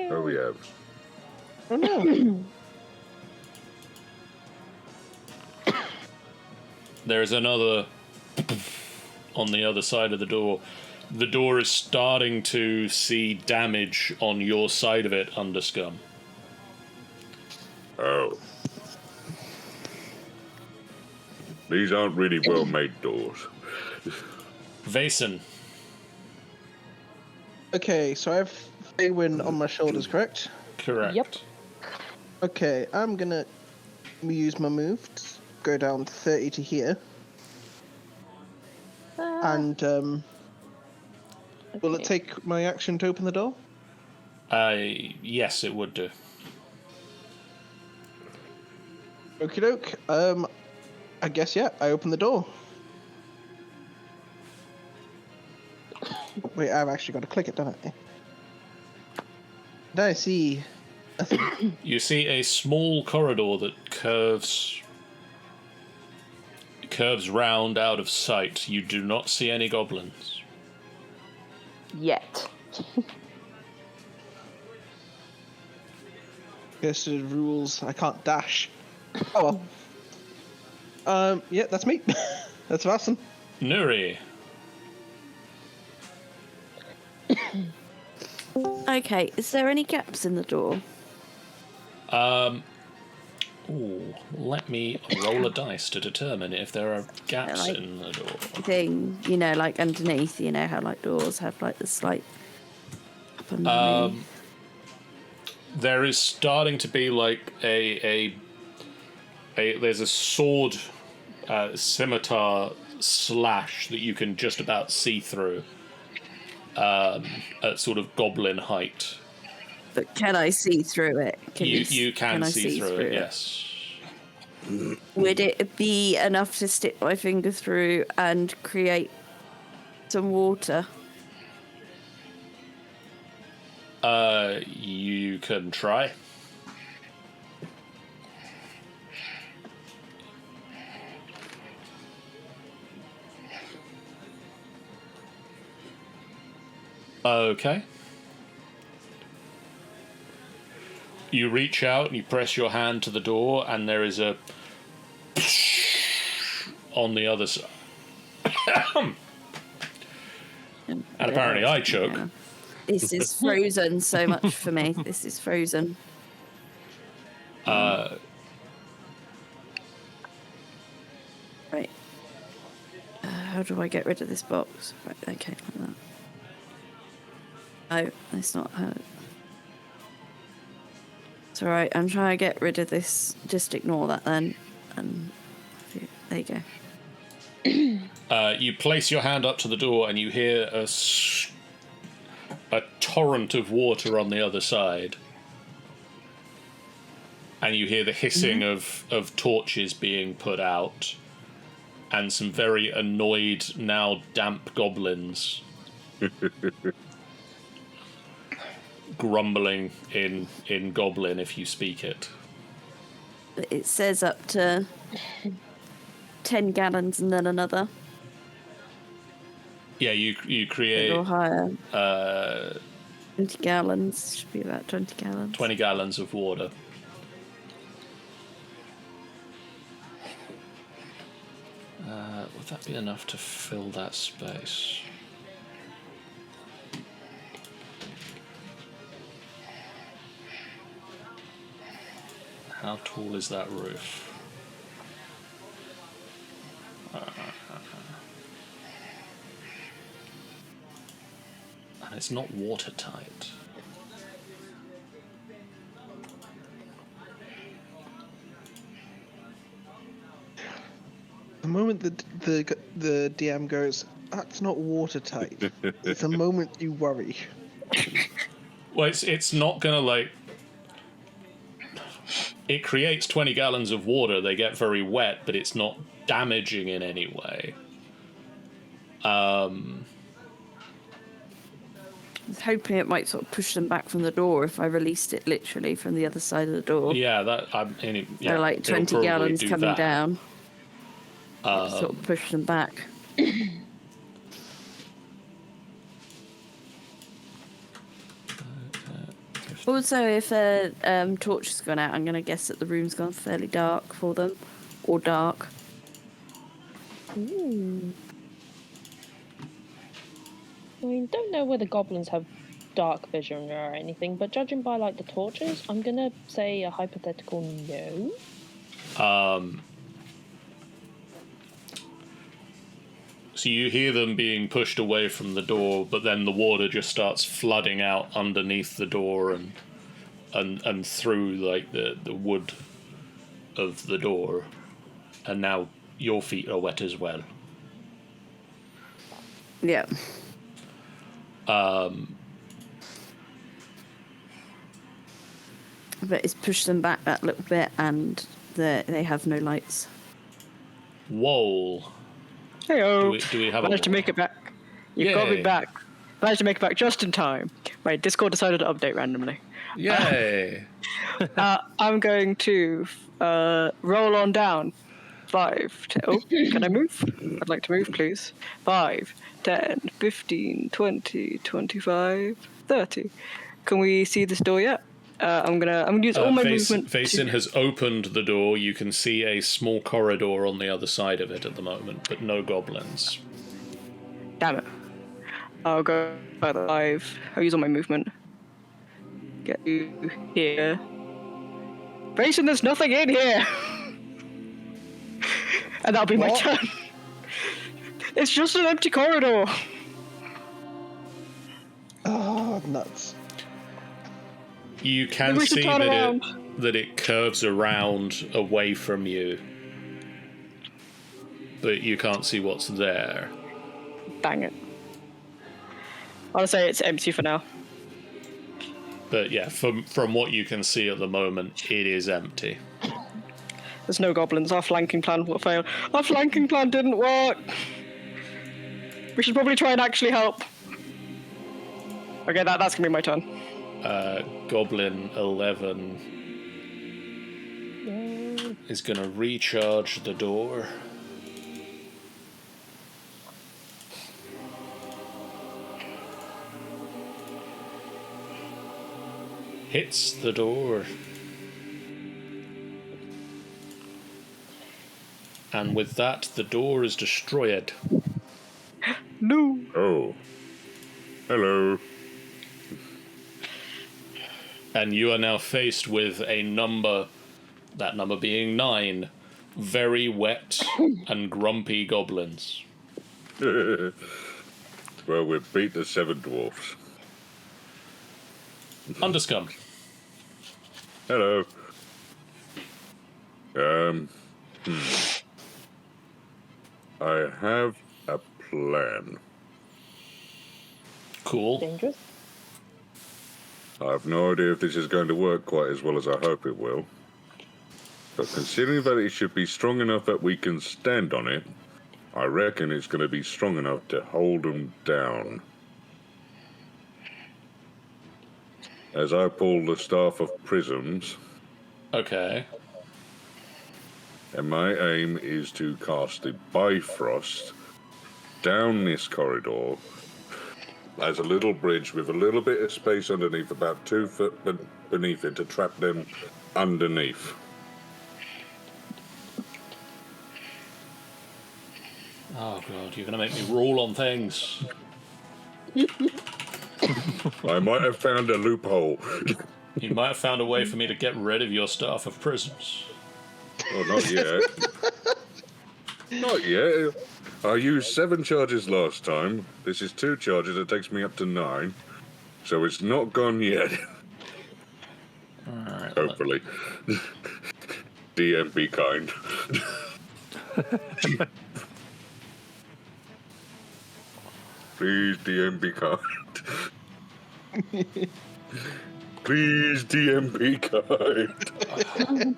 Oh, we have. Oh no. There's another on the other side of the door. The door is starting to see damage on your side of it, Underscum. Oh. These aren't really well-made doors. Vason. Okay, so I have Faywin on my shoulders, correct? Correct. Yep. Okay, I'm gonna use my move to go down 30 to here. And, will it Okay. take my action to open the door? Yes, it would do. Okie doke. I guess, yeah, I open the door. Wait, I've actually got to click it, don't I? Did I see... You see a small corridor that curves round out of sight. You do not see any goblins. Yet. Guess the rules, I can't dash. Oh well. Yeah, that's me. That's awesome. Nuri. Okay, is there any gaps in the door? Ooh, let me roll a dice to determine if there are gaps Like- in the door. Thing, you know, like underneath, you know how like doors have like the slight up underneath. There is starting to be like a there's a sword scimitar slash that you can just about see through at sort of goblin height. But can I see through it? You can I see through it, yes. Would it be enough to stick my finger through and create some water? You can try. Okay. You reach out and you press your hand to the door, and there is a on the other side. And apparently I choke. This is frozen so much for me. This is frozen. Right. How do I get rid of this box? Right, okay, like that. Oh, it's not hurt. It's alright, I'm trying to get rid of this. Just ignore that then. And there you go. You place your hand up to the door and you hear a torrent of water on the other side. And you hear the hissing of torches being put out. And some very annoyed, now damp goblins grumbling in Goblin if you speak it. It says up to 10 gallons and then another. Yeah, you create Or higher. 20 gallons. Should be about 20 gallons. 20 gallons of water. Would that be enough to fill that space? How tall is that roof? And it's not watertight. The moment the DM goes, that's not watertight, it's the moment you worry. Well, it's not gonna like. It creates 20 gallons of water. They get very wet, but it's not damaging in any way. I was hoping it might sort of push them back from the door if I released it literally from the other side of the door. Yeah, that yeah, So like it'll 20 probably gallons do coming that. down. Sort of push them back. Also, if a torch has gone out, I'm going to guess that the room's gone fairly dark for them. Or dark. Ooh. I mean, don't know whether goblins have dark vision or anything, but judging by like the torches, I'm gonna say a hypothetical no. So you hear them being pushed away from the door, but then the water just starts flooding out underneath the door and through like the wood of the door, and now your feet are wet as well. Yeah. But it's pushed them back that little bit, and they have no lights. Whoa. Heyo. Do we have Managed to make it back. You've got me Yay. back. Managed to make it back just in time. My Discord decided to update randomly. Yay! I'm going to roll on down. 5, 10. Oh, can I move? I'd like to move, please. 5, 10, 15, 20, 25, 30. Can we see this door yet? I'm gonna use all my movement. Vaesen has opened the door. You can see a small corridor on the other side of it at the moment, but no goblins. Damn it. I'll go by the 5. I'll use all my movement. Get you here. Vaesen, there's nothing in here! And that'll be my turn. It's just an empty corridor. Oh, nuts. You can Maybe we should see turn around. that it curves around away from you, but you can't see what's there. Dang it. I'll say it's empty for now. But yeah, from what you can see at the moment, it is empty. There's no goblins. Our flanking plan will fail. Our flanking plan didn't work. We should probably try and actually help. Okay, that's gonna be my turn. Goblin 11 is going to recharge the door. Hits the door. And with that, the door is destroyed. No. Oh. Hello. And you are now faced with a number, that number being 9, very wet and grumpy goblins. Well, we've beat the 7 dwarfs. Underscum. Hello. I have a plan. Cool. Dangerous. I have no idea if this is going to work quite as well as I hope it will. But considering that it should be strong enough that we can stand on it, I reckon it's going to be strong enough to hold them down. As I pull the Staff of Prisms, Okay. and my aim is to cast the Bifrost down this corridor as a little bridge with a little bit of space underneath, about 2 foot beneath it, to trap them underneath. Oh god, you're gonna make me roll on things. I might have found a loophole. You might have found a way for me to get rid of your Staff of Prisms. Oh, not yet. Not yet. I used 7 charges last time. This is 2 charges. It takes me up to 9. So it's not gone yet. Alright. Hopefully. DM, be kind. Please, DM, be kind. Please, DM, be kind.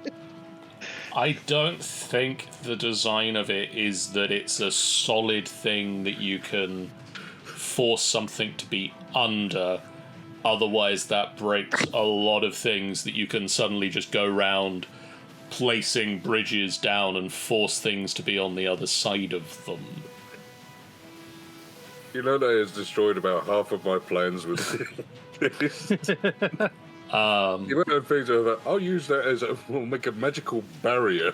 I don't think the design of it is that it's a solid thing that you can force something to be under. Otherwise, that breaks a lot of things that you can suddenly just go round placing bridges down and force things to be on the other side of them. You know that has destroyed about half of my plans with this. You went on things like, I'll use that as we'll make a magical barrier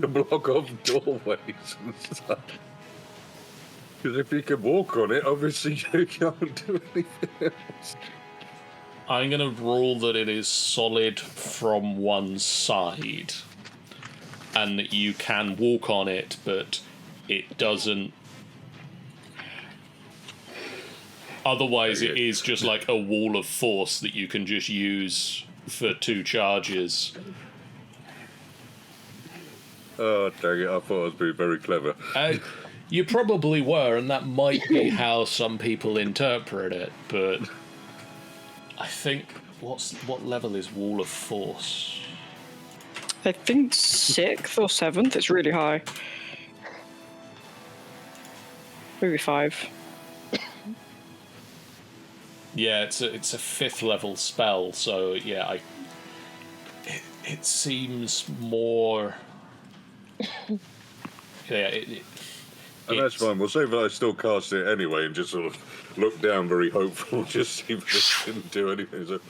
to block off doorways and stuff. Because if you can walk on it, obviously you can't do anything else. I'm going to rule that it is solid from one side, and that you can walk on it, but it doesn't. Otherwise, it is just like a wall of force that you can just use for 2 charges. Oh, dang it, I thought I was being very clever. You probably were, and that might be how some people interpret it, but I think... What level is Wall of Force? I think 6th or 7th. It's really high. Maybe 5. Yeah, it's a 5th level spell, so yeah, it seems more... Yeah, and that's fine. We'll say that I still cast it anyway and just sort of look down very hopeful, just see if it didn't do anything. So,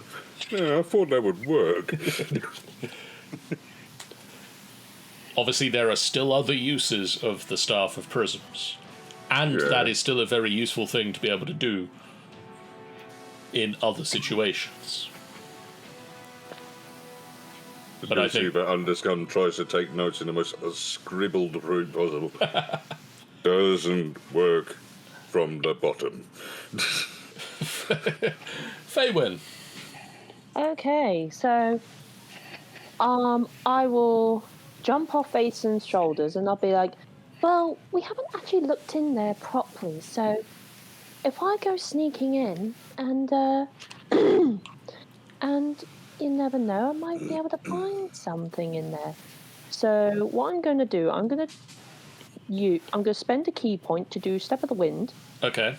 yeah, I thought that would work. Obviously, there are still other uses of the Staff of Prisms, and that is still a very useful thing to be able to do in other situations. But I think that Underscum tries to take notes in the most scribbled route possible. Doesn't work from the bottom. Faywin. Okay, so I will jump off Aeson's shoulders and I'll be like, well, we haven't actually looked in there properly, so if I go sneaking in and and you never know, I might be able to find something in there. So what I'm going to do, I'm going to spend a key point to do Step of the Wind. Okay.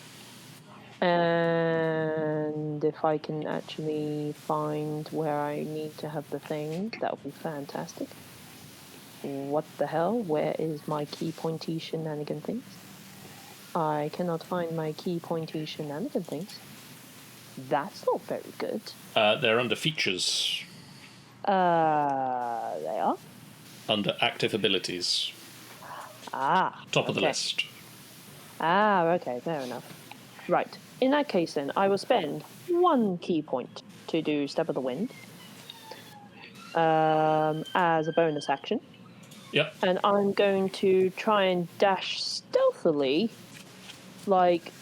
And if I can actually find where I need to have the thing, that would be fantastic. What the hell? Where is my key pointy shenanigan things? I cannot find my key pointy shenanigan things. That's not very good. They're under features. They are? Under active abilities. Top of the list. Okay, fair enough. Right. In that case then, I will spend 1 key point to do Step of the Wind. As a bonus action. Yep. And I'm going to try and dash stealthily, like...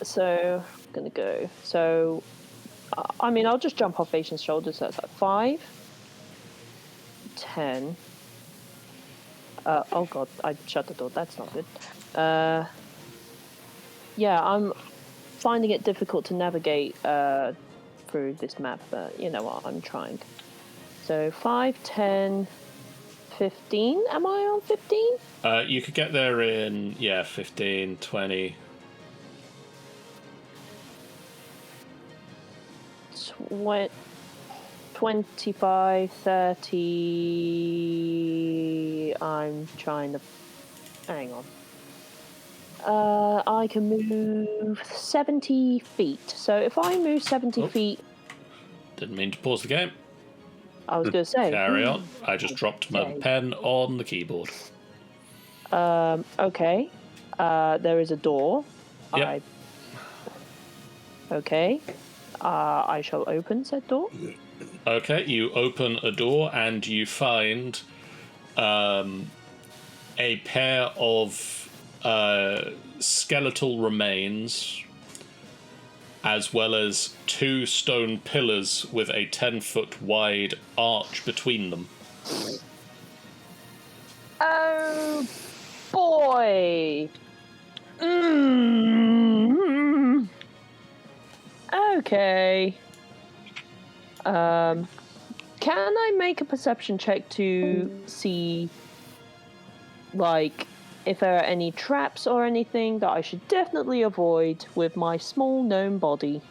So, I'm going to go. So, I mean, I'll just jump off Aeson's shoulders. So that's like 5, 10. Oh god, I shut the door. That's not good. Yeah, I'm finding it difficult to navigate through this map, but you know what? I'm trying. So 5, 10, 15. Am I on 15? You could get there in 15, 20. 25, 30. I'm trying to... Hang on. I can move 70 feet. So if I move 70 feet... Didn't mean to pause the game. I was going to say... Carry on. I just dropped my pen on the keyboard. Okay. There is a door. Yep. Okay. I shall open said door. Okay, you open a door and you find a pair of skeletal remains, as well as 2 stone pillars with a 10-foot wide arch between them. Oh boy! Okay. Can I make a perception check to see, like, if there are any traps or anything that I should definitely avoid with my small gnome body?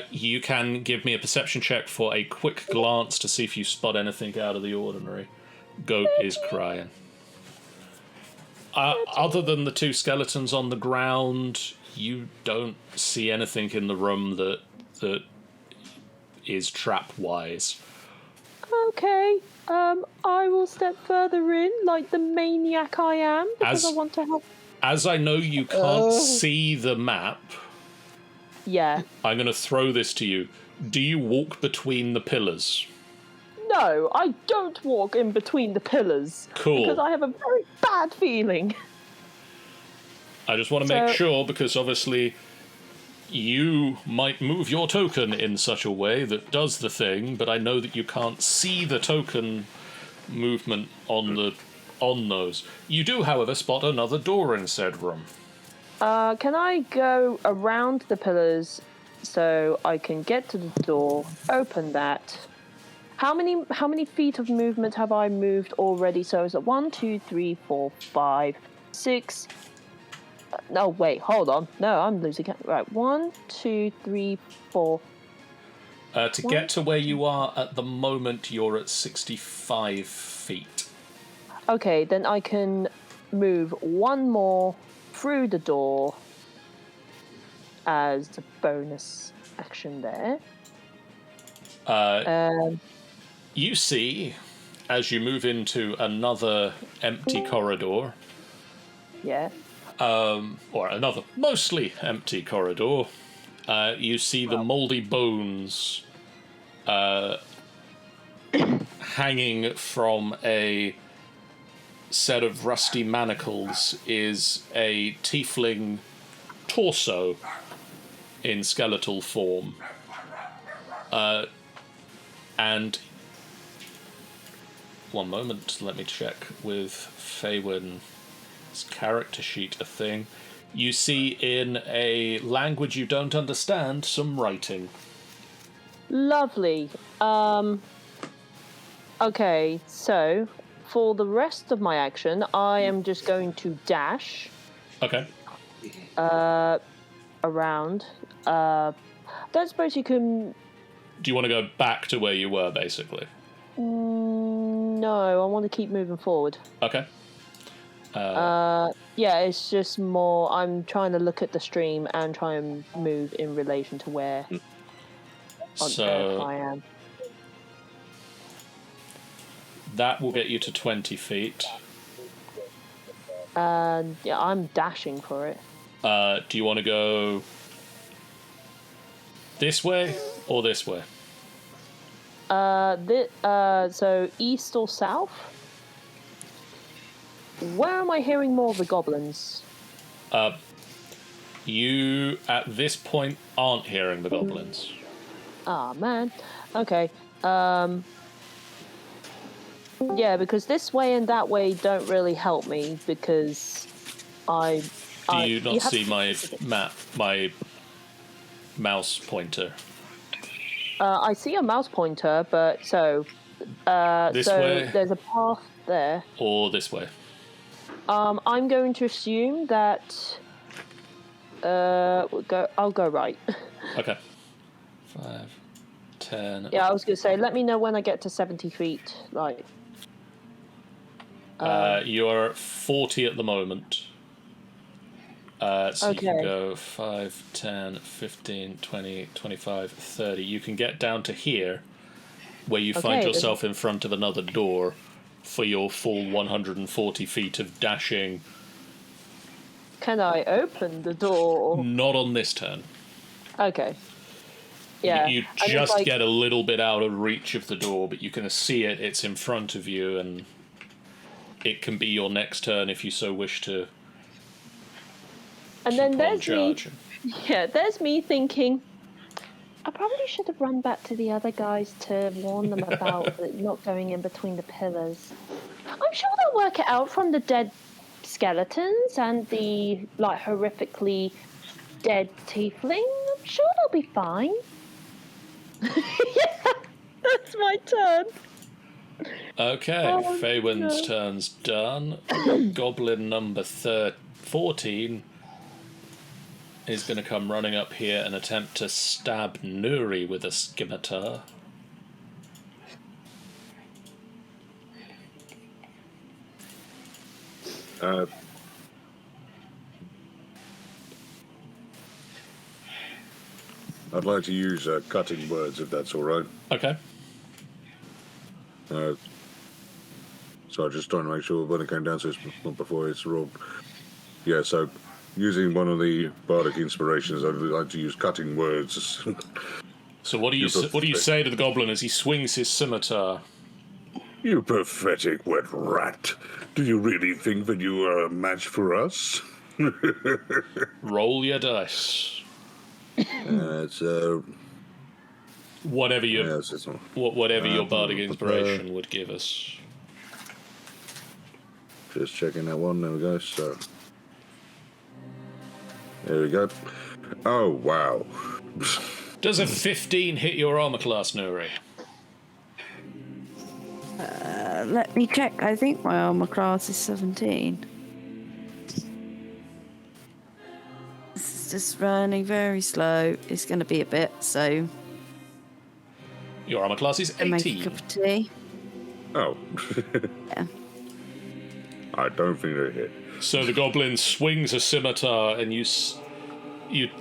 You can give me a perception check for a quick glance to see if you spot anything out of the ordinary. Goat is crying. Other than the 2 skeletons on the ground, you don't see anything in the room that is trap-wise. Okay. I will step further in, like the maniac I am, because I As- want to help. As I know you can't see the map, Yeah. I'm going to throw this to you. Do you walk between the pillars? No, I don't walk in between the pillars. Cool. Because I have a very bad feeling. I just want to make sure, because obviously you might move your token in such a way that does the thing, but I know that you can't see the token movement on those. You do, however, spot another door in said room. Can I go around the pillars so I can get to the door, open that? How many feet of movement have I moved already? So is it 1, 2, 3, 4, 5, 6? No, wait, hold on. No, I'm losing count. Right, 1, 2, 3, 4. To get to where you are at the moment, you're at 65 feet. Okay, then I can move one more through the door as a bonus action there. You see, as you move into another empty corridor, Yeah. or another mostly empty corridor, you see the mouldy bones hanging from a set of rusty manacles is a tiefling torso in skeletal form. And one moment, let me check with Faywin's character sheet a thing. You see in a language you don't understand some writing. Lovely. Okay, so for the rest of my action, I am just going to dash Okay. around. Don't suppose you can... Do you want to go back to where you were, basically? No, I want to keep moving forward. Okay. Yeah, it's just more... I'm trying to look at the stream and try and move in relation to where on earth I am. That will get you to 20 feet. Yeah, I'm dashing for it. Do you want to go this way or this way? So east or south? Where am I hearing more of the goblins? You, at this point, aren't hearing the goblins. Ah, man. Okay. Yeah, because this way and that way don't really help me because Do you not see my map, my mouse pointer? I see a mouse pointer, but This way? there's a path there. Or this way? I'm going to assume that I'll go right. Okay. 5, 10. Yeah, I was going to say, let me know when I get to 70 feet. Like. You're 40 at the moment. So you can Okay. go 5, 10, 15, 20, 25, 30. You can get down to here, where you find Okay, yourself in front of another door for your full 140 feet of dashing. Can I open the door? Not on this turn. Okay. Yeah. You I just, just like- get a little bit out of reach of the door, but you can see it. It's in front of you, and it can be your next turn if you so wish to. And then keep on there's me. charging. Yeah, there's me thinking. I probably should have run back to the other guys to warn them about not going in between the pillars. I'm sure they'll work it out from the dead skeletons and the horrifically dead tiefling. I'm sure they'll be fine. Yeah, that's my turn. Okay, Oh, Faywin's no. turn's done. Goblin number 14 is going to come running up here and attempt to stab Nuri with a scimitar. I'd like to use cutting words if that's all right. Okay. So I'm just trying to make sure when it came down to it before it's rolled. Yeah, so using one of the bardic inspirations, I'd like to use cutting words. So what do you say to the goblin as he swings his scimitar? You pathetic wet rat. Do you really think that you are a match for us? Roll your dice. It's Whatever your whatever your bardic prepare. inspiration would give us. Just checking that one. There we go. So there we go. Oh wow. Does a 15 hit your armor class, Nuri? Let me check. I think my armor class is 17. This is just running very slow. It's going to be a bit, so Your armor class is make a 18. cup of tea. Oh. Yeah. I don't think they hit. So the goblin swings a scimitar, and you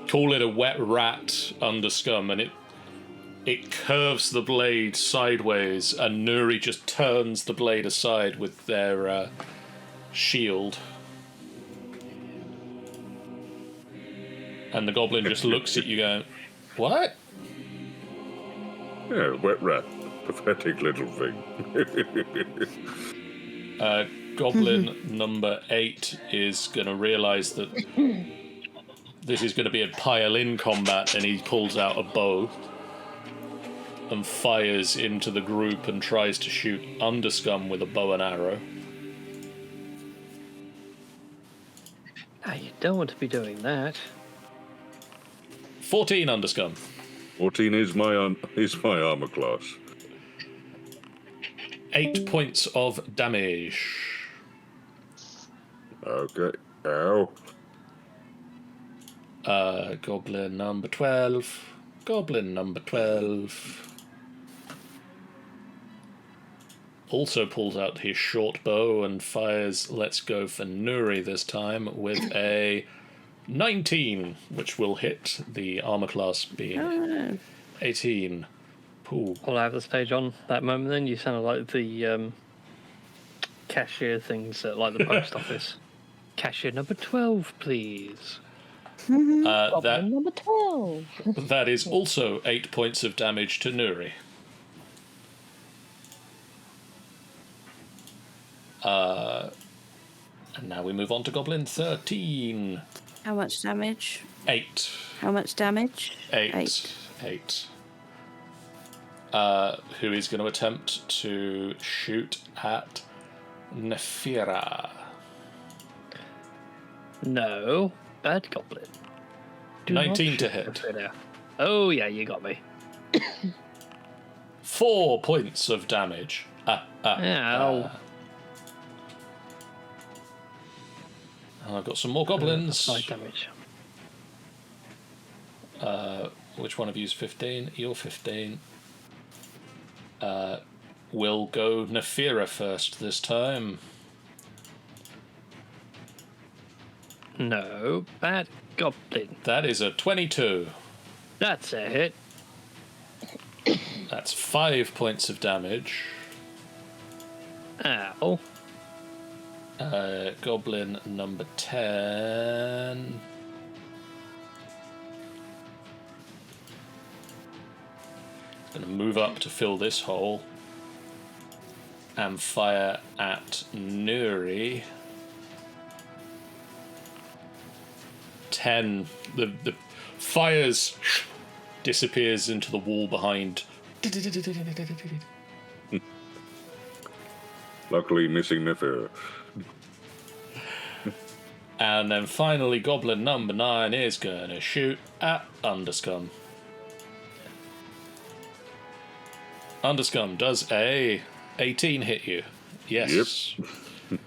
call it a wet rat, Underscum, and it curves the blade sideways, and Nuri just turns the blade aside with their shield. And the goblin just looks at you going, "What?" Yeah, wet rat. Pathetic little thing. Goblin number 8 is going to realise that this is going to be a pile-in combat, and he pulls out a bow and fires into the group and tries to shoot Underscum with a bow and arrow. Ah, you don't want to be doing that. 14, Underscum. 14 is my armor class. 8 points of damage. Okay. Ow. Goblin number 12. Goblin number 12. Also pulls out his short bow and fires Let's Go for Nuri this time with a 19, which will hit, the armor class being 18. Ooh. I'll have the stage on that moment then. You sound like the cashier things at like the post office. Cashier number 12, please. Goblin number 12. That is also 8 points of damage to Nuri. And now we move on to Goblin 13. How much damage? 8. How much damage? 8. Who is going to attempt to shoot at Nephira. No, bad goblin. Do 19 not to shoot hit. Nephira. Oh yeah, you got me. 4 points of damage. Ow. I've got some more goblins. Side damage. Which one of you's 15? You're 15. We'll go Nephira first this time. No, bad goblin. That is a 22. That's a hit. That's 5 points of damage. Ow. Goblin number 10. Going to move up to fill this hole and fire at Nuri. 10. The fires disappears into the wall behind. Luckily missing Nephira. And then finally, Goblin number 9 is going to shoot at Underscum. Underscum, does a 18 hit you? Yes. Yep.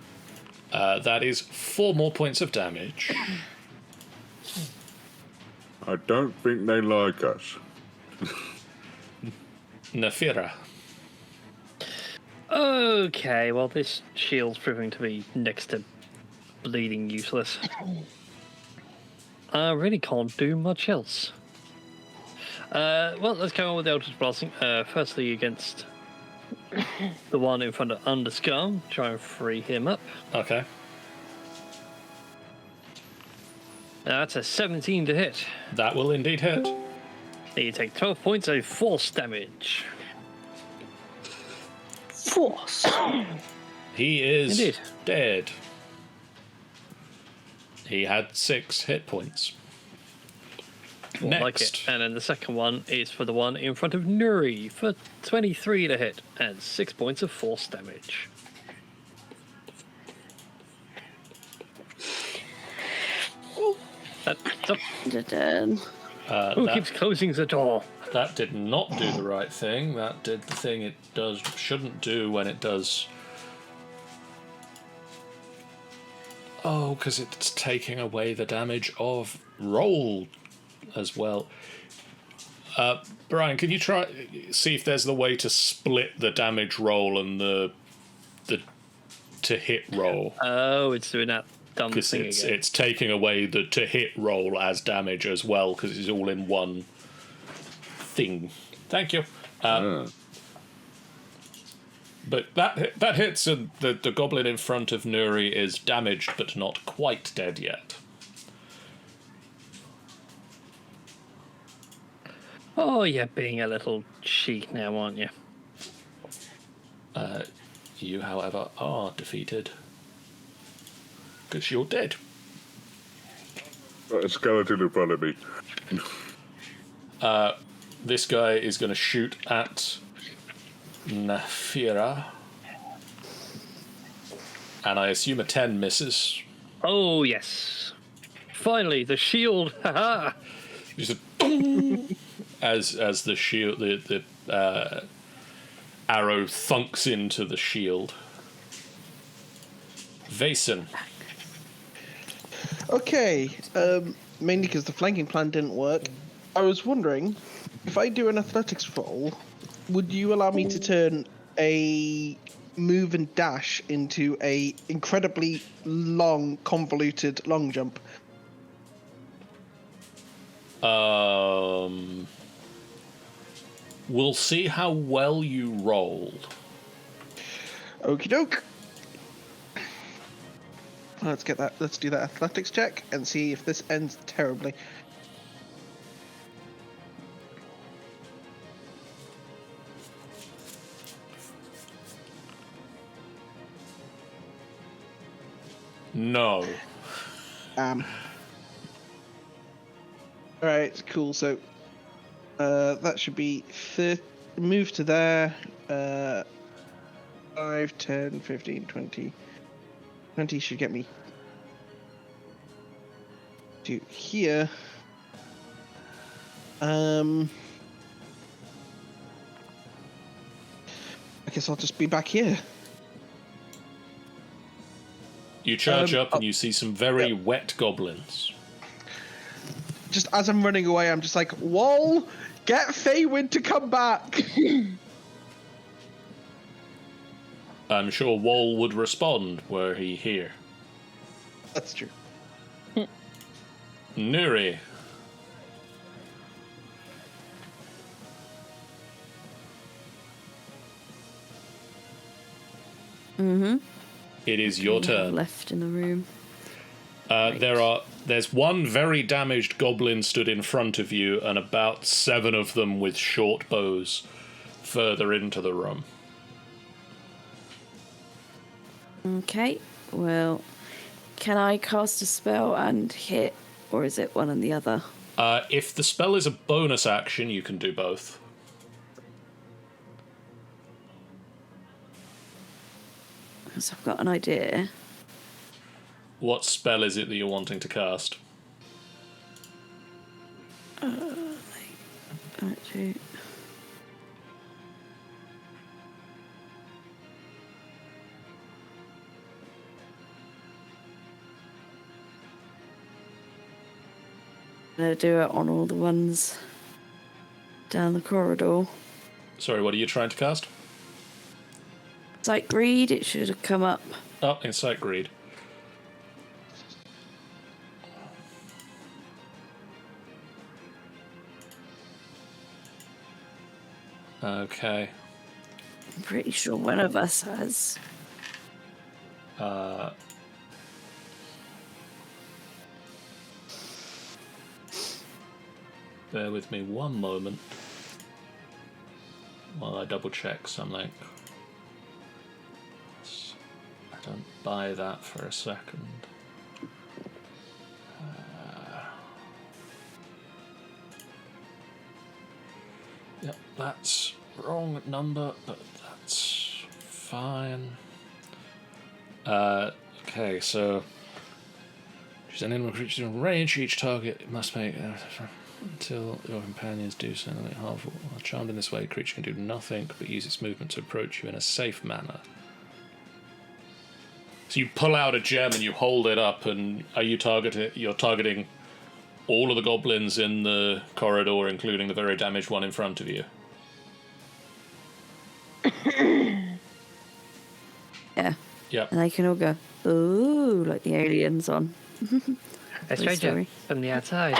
That is 4 more points of damage. I don't think they like us. Nephira. Okay, well this shield's proving to be next to bleeding useless. I really can't do much else. Well, let's go on with the Eldritch Blasting. Firstly against the one in front of Underskull. Try and free him up. Okay. That's a 17 to hit. That will indeed hit. You take 12 points of force damage. Force. He is Indeed. dead. He had 6 hit points. Next. Like it. And then the second one is for the one in front of Nuri for 23 to hit and 6 points of force damage. That's up. Who That, keeps closing the door? that did not do the right thing. That did the thing it shouldn't do when it does. Oh, because it's taking away the damage of roll as well. Brian, can you try see if there's the way to split the damage roll and the to hit roll? Oh, it's doing that dumb Because thing again. it's taking away the to hit roll as damage as well, because it's all in one thing. Thank you. But that hits, and the goblin in front of Nuri is damaged but not quite dead yet. Oh, you're being a little cheek now, aren't you? You, however, are defeated. Because you're dead. Got a skeleton in front of me. This guy is going to shoot at Nafira. And I assume a 10 misses. Oh, yes. Finally, the shield. Haha. Just a as the shield, the arrow thunks into the shield. Vason. Okay, mainly because the flanking plan didn't work. I was wondering, if I do an athletics roll, would you allow me to turn a move and dash into a incredibly long, convoluted long jump? We'll see how well you rolled. Okie doke. Let's get that. Let's do that athletics check and see if this ends terribly. No. Alright, cool. So, that should be move to there. 5, 10, 15, 20. 20 should get me to here. I guess I'll just be back here. You charge up and you see some very wet goblins. Just as I'm running away, I'm just like, Wall, get Feywind to come back. I'm sure Wall would respond were he here. That's true. Nuri. It is your turn. Left in the room. There's one very damaged goblin stood in front of you, and about 7 of them with short bows further into the room. Okay, well, can I cast a spell and hit, or is it one and the other? If the spell is a bonus action, you can do both. Because I've got an idea. What spell is it that you're wanting to cast? Actually, I'm going to do it on all the ones down the corridor. Sorry, what are you trying to cast? Sight Greed, it should have come up. Oh, Insight Greed. Okay. I'm pretty sure one of us has. Bear with me one moment while I double check something. I don't buy that for a second. Yep, that's wrong number, but that's fine. Okay, so choose an animal creature in range. Each target must make until your companions do something harmful. While charmed in this way, the creature can do nothing but use its movement to approach you in a safe manner. So you pull out a gem and you hold it up, and you're targeting all of the goblins in the corridor, including the very damaged one in front of you. Yeah. Yep. And they can all go, ooh, like the aliens on. A stranger Story. from the outside.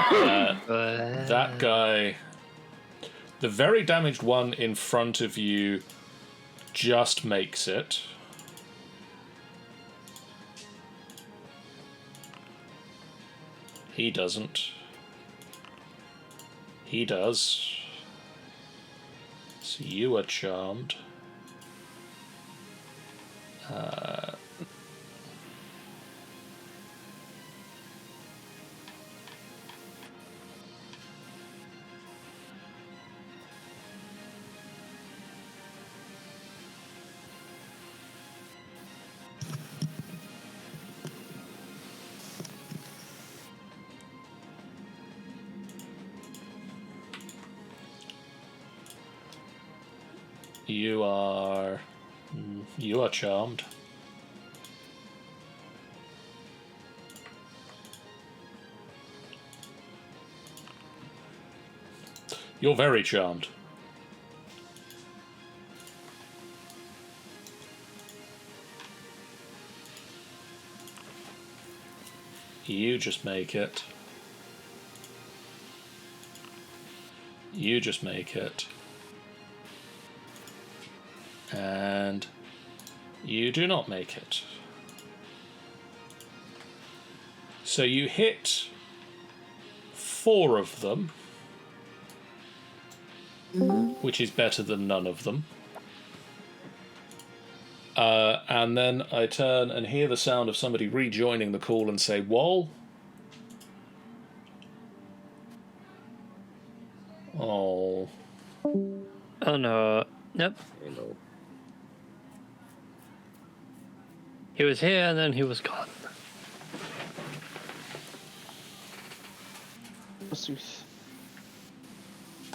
That guy, the very damaged one in front of you, just makes it. He doesn't. He does. So you are charmed. You are charmed. You're very charmed. You just make it. You just make it. And you do not make it. So you hit 4 of them, which is better than none of them. And then I turn and hear the sound of somebody rejoining the call and say, "Wall." Oh. Oh no. Nope. Oh, no. He was here and then he was gone. Forsooth.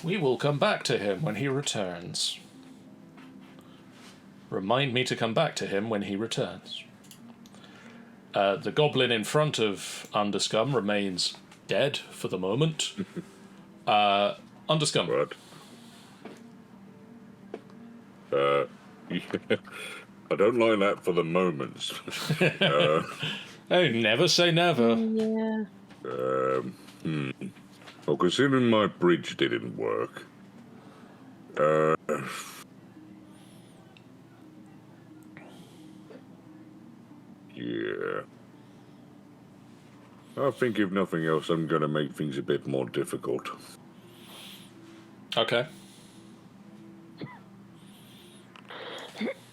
We will come back to him when he returns. Remind me to come back to him when he returns. The goblin in front of Underscum remains dead for the moment. Underscum. Right. I don't like that for the moment. Oh, never say never. Yeah. Well, considering my bridge didn't work, yeah. I think if nothing else, I'm going to make things a bit more difficult. Okay.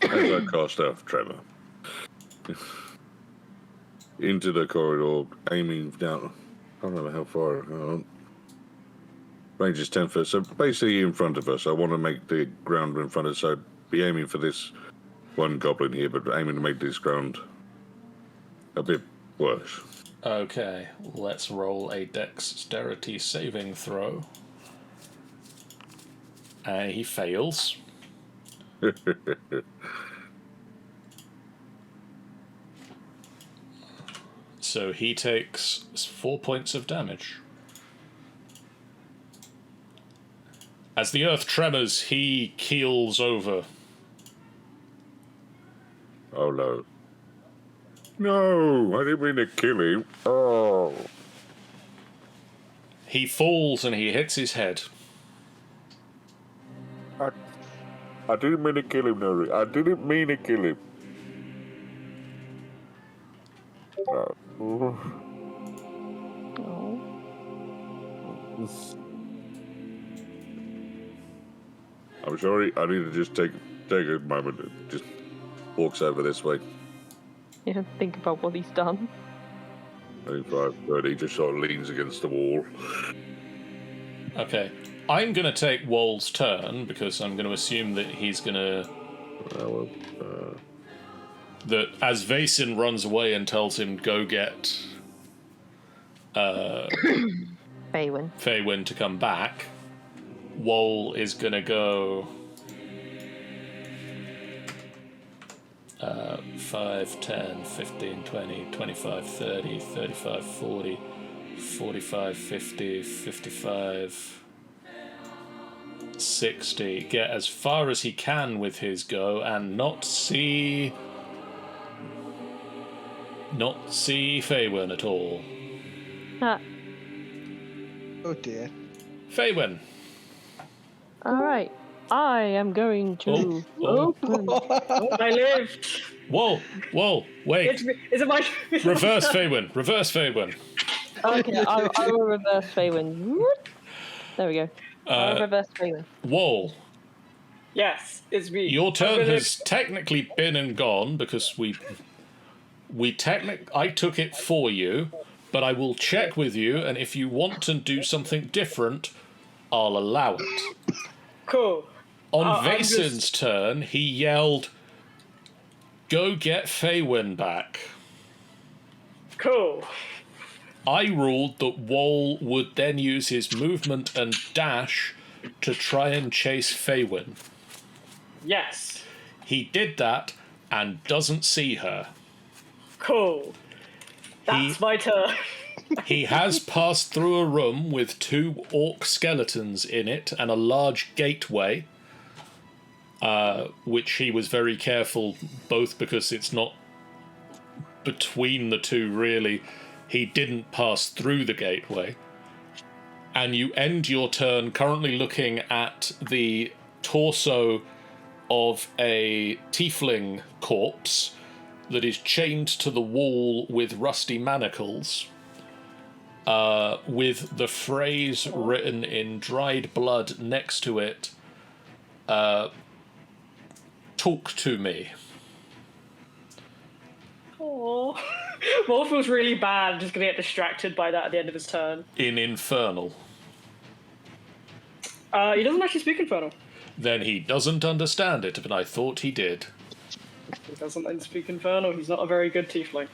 As I cast out Tremor into the corridor, aiming down. I don't know how far. Range is 10 foot, so basically in front of us. I want to make the ground in front of us. So I'd be aiming for this one goblin here, but aiming to make this ground a bit worse. Okay, let's roll a dexterity saving throw. He fails. So he takes 4 points of damage. As the earth tremors, he keels over. Oh no. No, I didn't mean to kill him. Oh. He falls and he hits his head. I didn't mean to kill him, Nuri. I didn't mean to kill him. Oh. I'm sorry. I need to just take a moment and just walks over this way. Yeah, think about what he's done. 25, 30, just sort of leans against the wall. Okay. I'm going to take Woal's turn because I'm going to assume that he's going to... that as Vaesen runs away and tells him go get Faywin to come back, Woal is going to go 5, 10, 15, 20, 25, 30, 35, 40, 45, 50, 55, 60. Get as far as he can with his go and not see Faywin at all. Oh dear. Faywin. Alright. I am going to open. I lived. Whoa, wait. Is it my... Reverse Faywin. Okay, I will reverse Faywin. There we go. I'll reverse Faywin. Whoa. Yes, it's me. Your turn has technically been and gone because I took it for you, but I will check with you, and if you want to do something different, I'll allow it. Cool. On Vasen's turn, he yelled, "Go get Faywin back." Cool. I ruled that Woal would then use his movement and dash to try and chase Faywin. Yes. He did that and doesn't see her. Cool. That's my turn. He has passed through a room with 2 orc skeletons in it and a large gateway, which he was very careful, both because it's not between the 2 really. He didn't pass through the gateway. And you end your turn currently looking at the torso of a tiefling corpse that is chained to the wall with rusty manacles, with the phrase written in dried blood next to it, "Talk to me." Aww. Wolf feels really bad. Just gonna get distracted by that at the end of his turn. In Infernal. He doesn't actually speak Infernal. Then he doesn't understand it, but I thought he did. He doesn't speak Infernal. He's not a very good tiefling.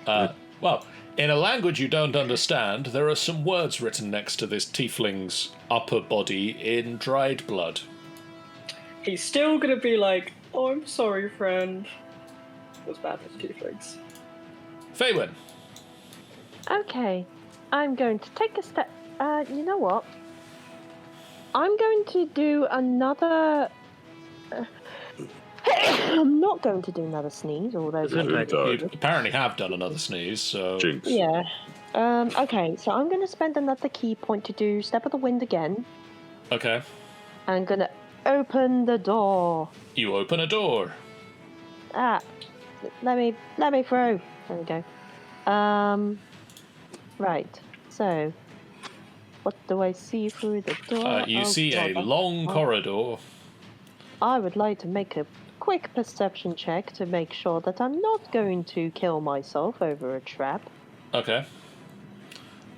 Well, in a language you don't understand, there are some words written next to this tiefling's upper body in dried blood. He's still gonna be like, "Oh, I'm sorry, friend." That's bad for tieflings. Faywin. Okay, I'm going to take a step. You know what? I'm going to do another. I'm not going to do another sneeze, although. You apparently have done another sneeze, so. Jinx. Yeah. Okay, so I'm going to spend another key point to do Step of the Wind again. Okay. I'm going to open the door. You open a door. Let me throw. There we go. Right. So, what do I see through the door? You see a long corridor. I would like to make a quick perception check to make sure that I'm not going to kill myself over a trap. Okay.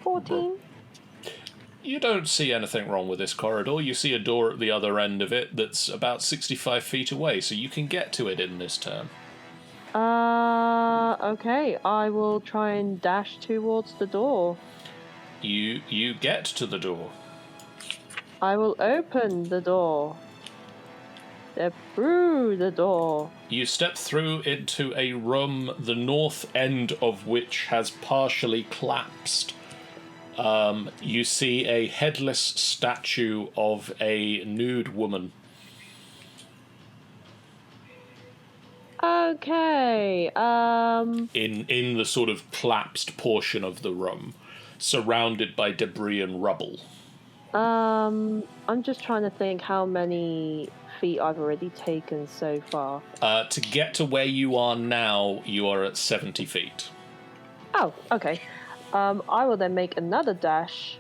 14. You don't see anything wrong with this corridor. You see a door at the other end of it that's about 65 feet away, so you can get to it in this turn. Okay. I will try and dash towards the door. You get to the door. I will open the door. Step through the door. You step through into a room, the north end of which has partially collapsed. You see a headless statue of a nude woman. Okay. In the sort of collapsed portion of the room, surrounded by debris and rubble. I'm just trying to think how many feet I've already taken so far. To get to where you are now, you are at 70 feet. Oh, okay. I will then make another dash.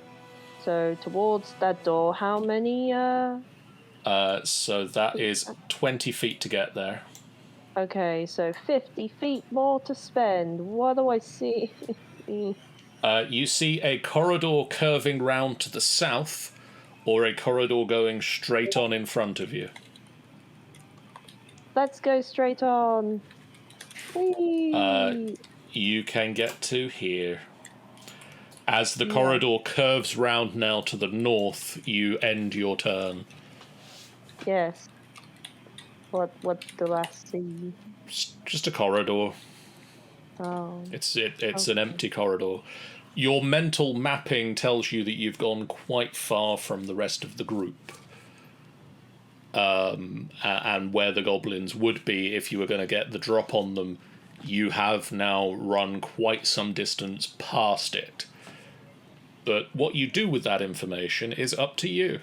So towards that door, how many? So that is 20 feet to get there. Okay, so 50 feet more to spend. What do I see? You see a corridor curving round to the south, or a corridor going straight on in front of you. Let's go straight on. Whee! You can get to here. As the corridor curves round now to the north, you end your turn. Yes. What do I see? Just a corridor. Oh. It's an empty corridor. Your mental mapping tells you that you've gone quite far from the rest of the group. And where the goblins would be if you were going to get the drop on them, you have now run quite some distance past it. But what you do with that information is up to you.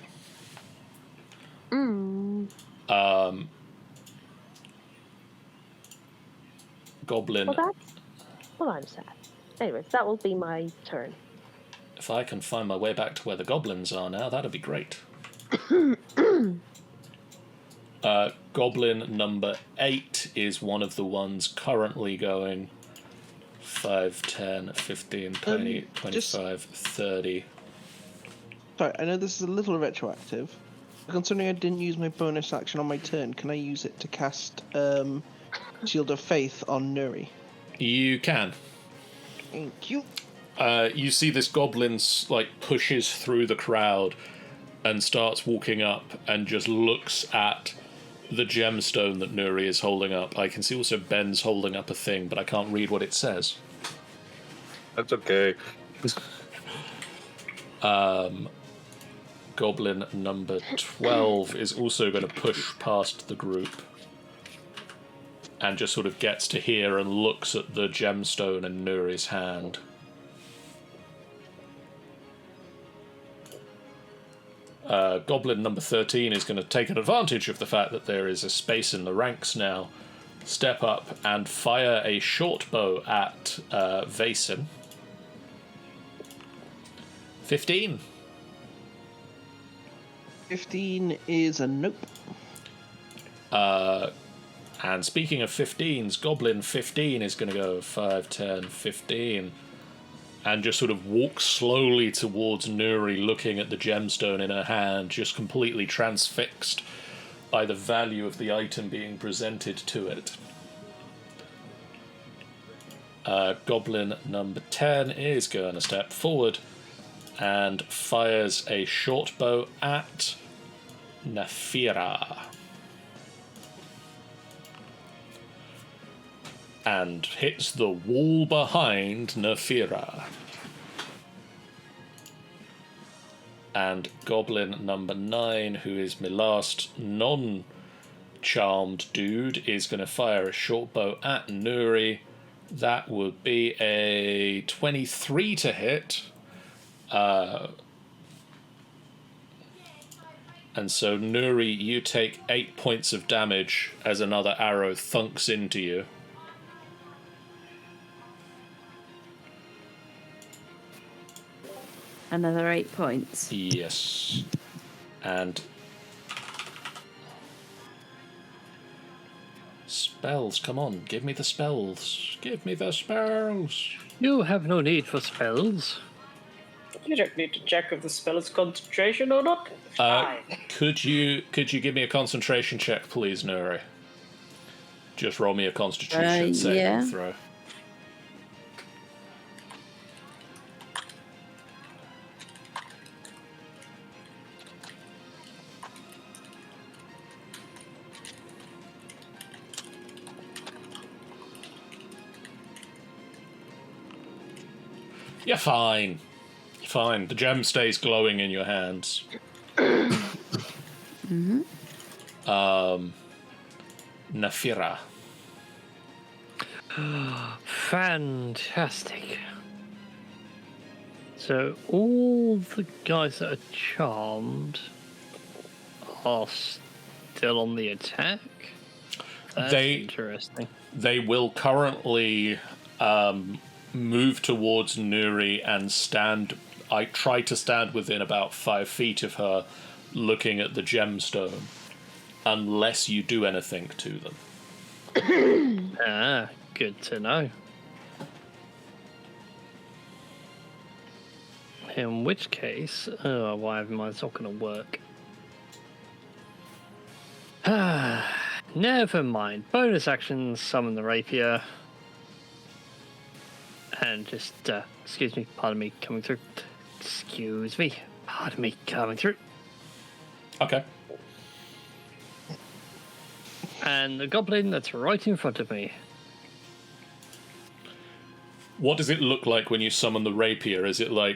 Goblin. Well, I'm sad. Anyways, that will be my turn. If I can find my way back to where the goblins are now, that'd be great. Goblin number 8 is one of the ones currently going 5, 10, 15, 20, 25, 30. Sorry, I know this is a little retroactive. But considering I didn't use my bonus action on my turn, can I use it to cast Shield of Faith on Nuri? You can. Thank you. You see this goblin pushes through the crowd and starts walking up and just looks at the gemstone that Nuri is holding up. I can see also Ben's holding up a thing, but I can't read what it says. That's okay. Goblin number 12 is also going to push past the group and just sort of gets to here and looks at the gemstone in Nuri's hand. Goblin number 13 is going to take an advantage of the fact that there is a space in the ranks now, step up and fire a short bow at Vaesen. 15. 15 is a nope. And speaking of 15s, Goblin 15 is going to go 5, 10, 15. And just sort of walk slowly towards Nuri, looking at the gemstone in her hand, just completely transfixed by the value of the item being presented to it. Goblin number 10 is going to step forward and fires a short bow at Nafira. And hits the wall behind Nafira. And Goblin number 9, who is my last non-charmed dude, is going to fire a short bow at Nuri. That would be a 23 to hit. And so, Nuri, you take 8 points of damage as another arrow thunks into you. Another 8 points. Yes. And spells, come on, give me the spells. Give me the spells. You have no need for spells. You don't need to check if the spell is concentration or not. Could you give me a concentration check, please, Nuri? Just roll me a constitution saving throw. You're fine. You're fine. The gem stays glowing in your hands. Nafira. Fantastic. So all the guys that are charmed are still on the attack? That's interesting. They will currently move towards Nuri and stand. I try to stand within about 5 feet of her, looking at the gemstone, unless you do anything to them. Good to know. In which case, why mine's not going to work? Never mind. Bonus action, summon the rapier. And just, excuse me, pardon me, coming through. Excuse me, pardon me, coming through. Okay. And the goblin that's right in front of me. What does it look like when you summon the rapier? Is it like...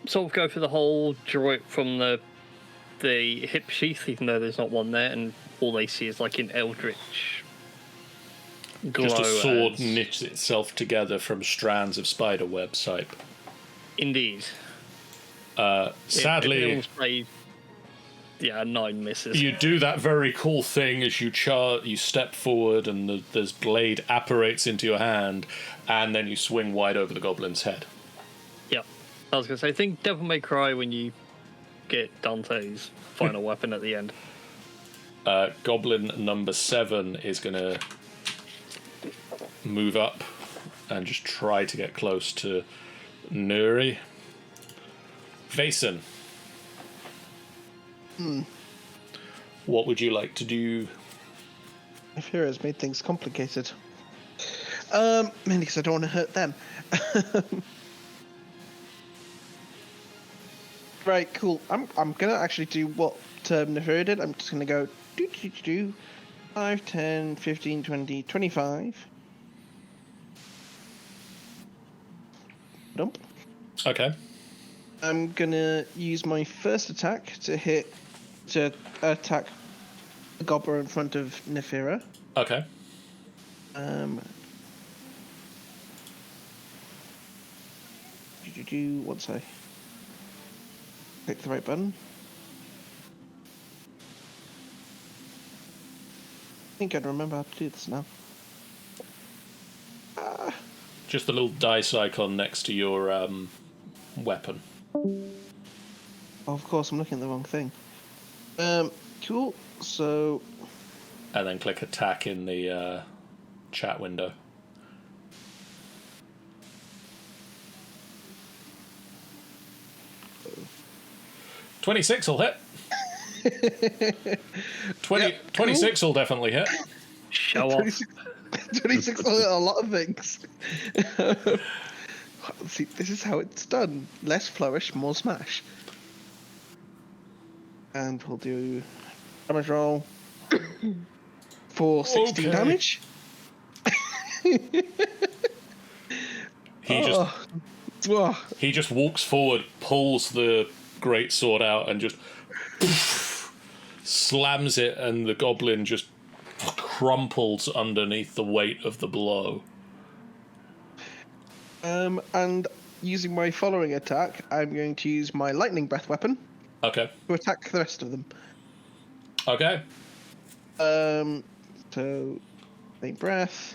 Sort of go for the whole, draw it from the hip sheath, even though there's not one there, and all they see is like an eldritch glow. Just a sword knits itself together from strands of spiderweb type. Indeed. Sadly, yeah, 9 misses. you do that very cool thing as you step forward and the blade apparates into your hand, and then you swing wide over the goblin's head. Yep. I was going to say, think Devil May Cry when you get Dante's final weapon at the end. Goblin number 7 is going to move up and just try to get close to Nuri. Vason. What would you like to do? If Heroes made things complicated. Mainly because I don't want to hurt them. Right, cool. I'm gonna actually do what Nefera did. I'm just gonna go 5, 10, 15, 20, 25. Dump. Okay. I'm gonna use my first attack to attack the goblin in front of Nefera. Okay. Once I click the right button. I think I'd remember how to do this now. Just the little dice icon next to your weapon. Oh, of course, I'm looking at the wrong thing. Cool. So. And then click attack in the chat window. $26 will hit. 26 will definitely hit. Show off. 26 will hit a lot of things. See, this is how it's done. Less flourish, more smash. And we'll do damage roll for 16 damage. He just walks forward, pulls the great sword out, and just slams it, and the goblin just crumples underneath the weight of the blow. And using my following attack, I'm going to use my lightning breath weapon. Okay. To attack the rest of them. Okay. So, lightning breath.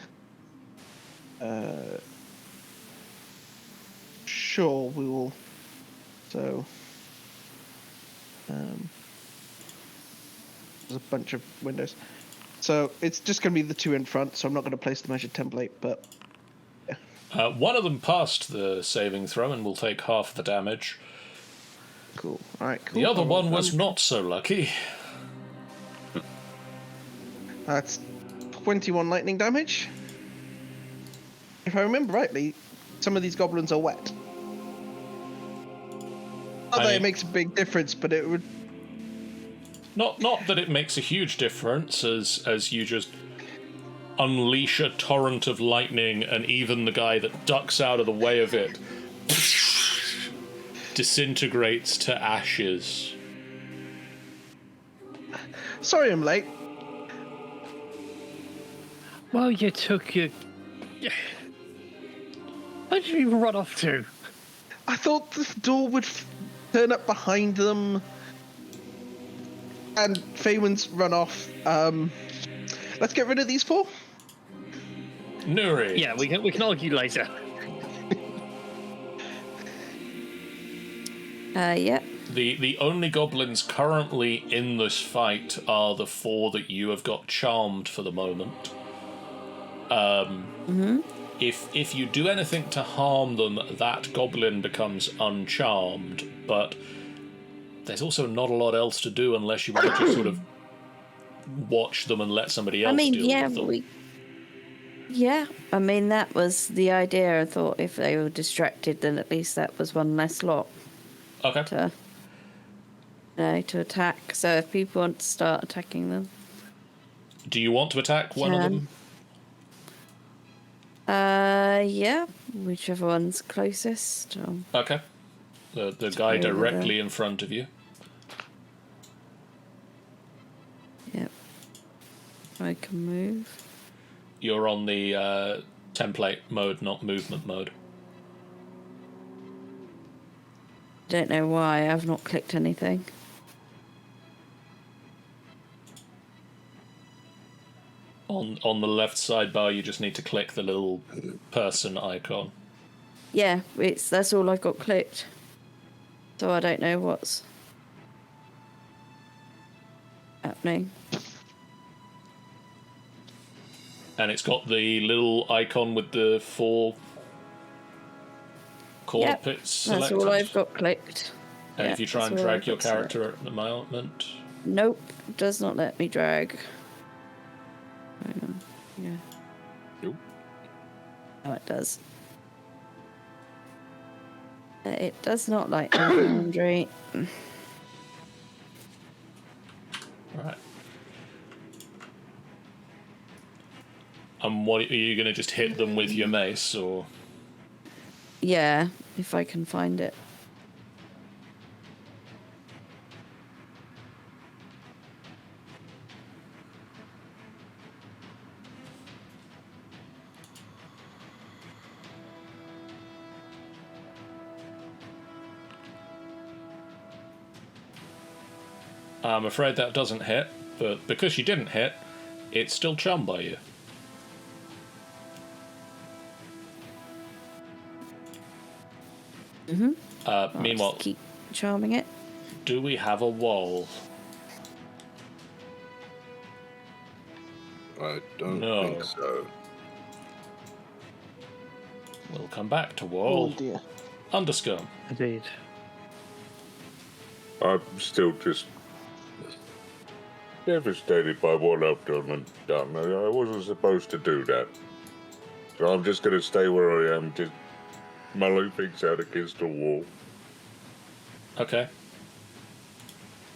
Sure, we will. So, there's a bunch of windows. So it's just going to be the 2 in front. So I'm not going to place the measured template, but. One of them passed the saving throw and will take half the damage. Cool. All right. Cool. The other one was not so lucky. That's 21 lightning damage. If I remember rightly, some of these goblins are wet. Not that it makes a big difference, but it would. Not that it makes a huge difference, as you just unleash a torrent of lightning, and even the guy that ducks out of the way of it disintegrates to ashes. Sorry I'm late. Well, you took your Where did you even run off to? I thought this door would turn up behind them. And Feywin's run off. Let's get rid of these 4. Nuri. Yeah, we can argue later. Yep. The only goblins currently in this fight are the 4 that you have got charmed for the moment. If you do anything to harm them, that goblin becomes uncharmed, but there's also not a lot else to do unless you want to just sort of watch them and let somebody else deal with them. Yeah, I mean, that was the idea. I thought if they were distracted, then at least that was one less lot Okay. to attack. So if people want to start attacking them. Do you want to attack one of them? Yeah, whichever one's closest. Okay. The guy directly in front of you. Yep. I can move. You're on the template mode, not movement mode. Don't know why, I've not clicked anything. On the left sidebar, you just need to click the little person icon. Yeah, that's all I've got clicked. So I don't know what's happening. And it's got the little icon with the 4 corner pits selected. That's all I've got clicked. And Yeah, if you try and that's all drag I've your got character selected. at the moment... Nope, does not let me drag. Hang on. Yeah. Nope. Oh, it does. It does not like Andre. Right. And what are you going to just hit them with your mace, or...? Yeah, if I can find it. I'm afraid that doesn't hit, but because you didn't hit, it's still charmed by you. Meanwhile, Just keep charming it. do we have a wall? I don't No. think so. We'll come back to Oh wall. dear. Underscum. Indeed. I'm still just devastated by what I've done and done. I wasn't supposed to do that. So I'm just going to stay where I am, just mulling things out against the wall. Okay.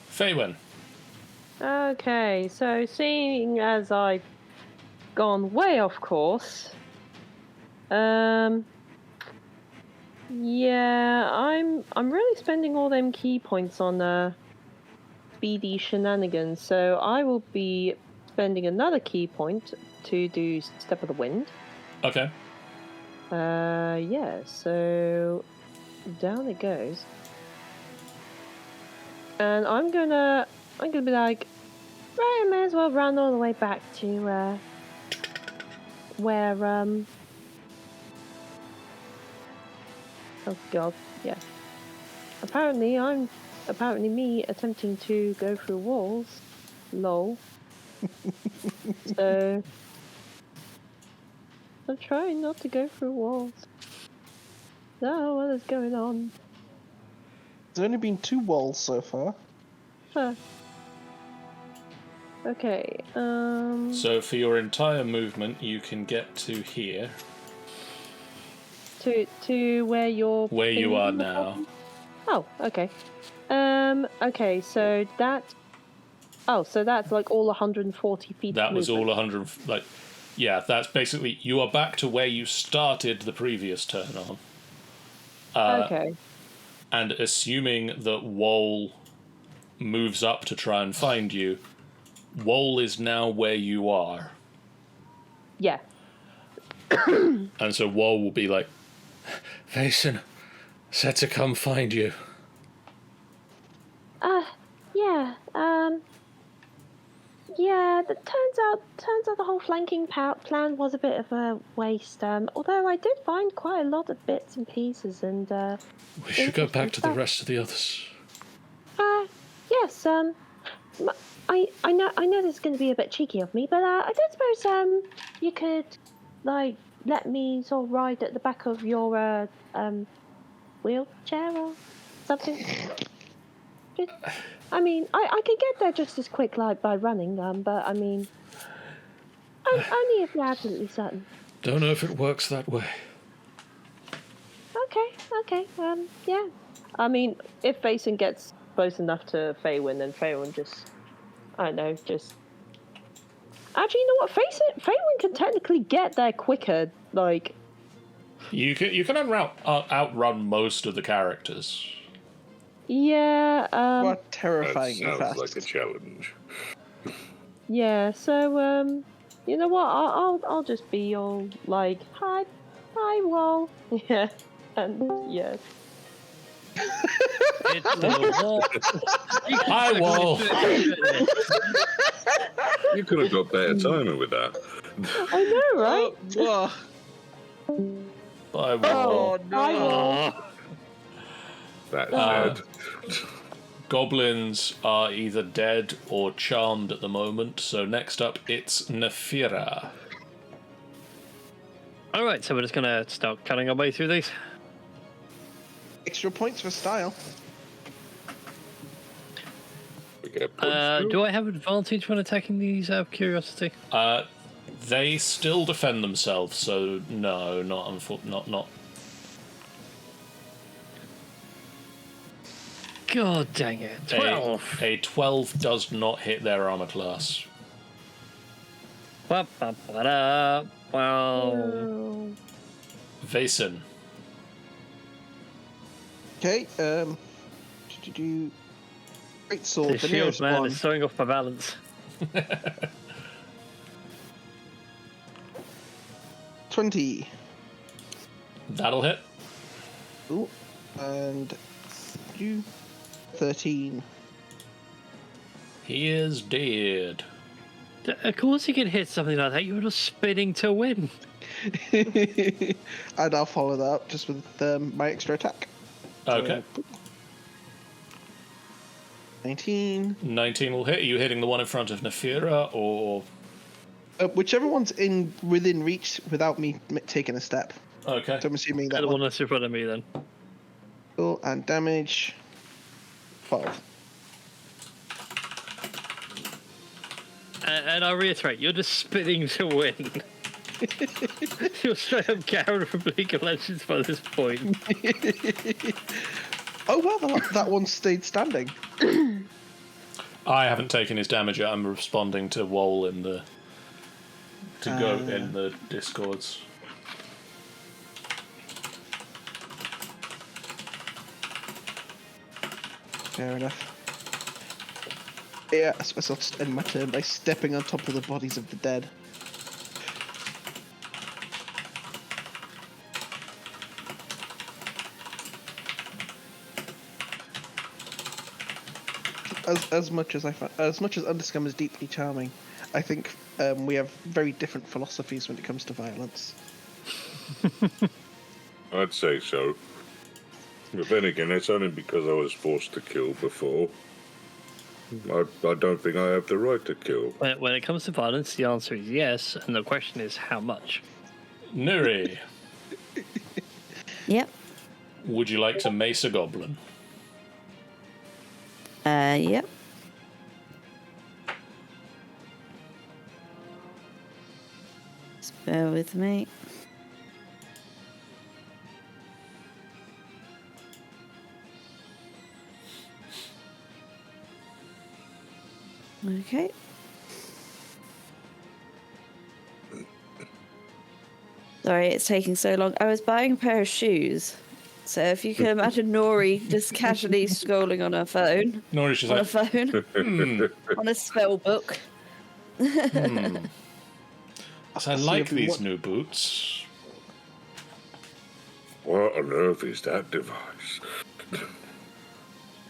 Feywin. Okay, so seeing as I've gone way off course, yeah, I'm really spending all them key points on speedy shenanigans. So I will be spending another key point to do Step of the Wind. Okay. Yeah. So down it goes, and I'm gonna be like, right, I may as well run all the way back to where oh god, yeah. Apparently me attempting to go through walls. Lol. So I'm trying not to go through walls. No, what is going on? There's only been 2 walls so far. Huh. Okay, So for your entire movement, you can get to here, to where you're... where you are now. Oh, okay. Okay, so that... Oh, so that's like all 140 feet That of was all movement. 100... Like, yeah, that's basically... You are back to where you started the previous turn on. Okay. And assuming that Woal moves up to try and find you, Woal is now where you are. Yeah. And so Woe will be like, Vason said to come find you. Yeah. Yeah. That turns out the whole flanking plan was a bit of a waste. Although I did find quite a lot of bits and pieces, and We should go back to the rest of the others. Yes. I know this is going to be a bit cheeky of me, but I don't suppose you could like let me sort of ride at the back of your wheelchair or something. I mean, I can get there just as quick like by running, but I mean, only if you're absolutely certain. Don't know if it works that way. Okay, yeah. I mean, if Vason gets close enough to Faywin, then Faywin just, I don't know, just... Actually, you know what? Faywin can technically get there quicker, like... You can outrun most of the characters. Yeah, What terrifying That sounds fast. like a challenge. yeah, so, you know what? I'll just be all like, hi, Wall. Yeah, and yeah. It's the wall. Hi, Wall. You could have got better timing with that. I know, right? Hi, Wall. Oh no! That's sad. Goblins are either dead or charmed at the moment, so next up it's Nefira. Alright, so we're just gonna start cutting our way through these. Extra points for style. We get points too. Do I have advantage when attacking these out of curiosity? They still defend themselves, so no, not. God dang it. 12. A 12 does not hit their armor class. Well, Vason. Okay, great sword, the the shield nearest man one. is throwing off my balance. 20. That'll hit. Ooh, and you 13. He is dead. Of course you can hit something like that. You're just spinning to win. And I'll follow that up just with my extra attack. Okay. 19. 19 will hit. Are you hitting the one in front of Nefira, or... Whichever one's within reach without me taking a step. Okay. So I'm assuming that The one. one that's in front of me then. Cool, and damage 12. And I'll reiterate, you're just spinning to win. You're straight up Garen from League of Legends by this point. Oh well, that one stayed standing. I haven't taken his damage yet. I'm responding to Wol in the... go in the Discords. Fair enough. Yeah, I suppose I'll just end my turn by stepping on top of the bodies of the dead. As much as Underscum is deeply charming, I think we have very different philosophies when it comes to violence. I'd say so. But then again, it's only because I was forced to kill before. I don't think I have the right to kill. When it comes to violence, the answer is yes, and the question is how much. Nuri, Yep. would you like to mace a goblin? Yep. Just bear with me. Okay. Sorry, it's taking so long. I was buying a pair of shoes. So if you can imagine Nori just casually scrolling on her phone. Nuri's just On a like, phone. On a spell book. I like these new boots. What on earth is that device?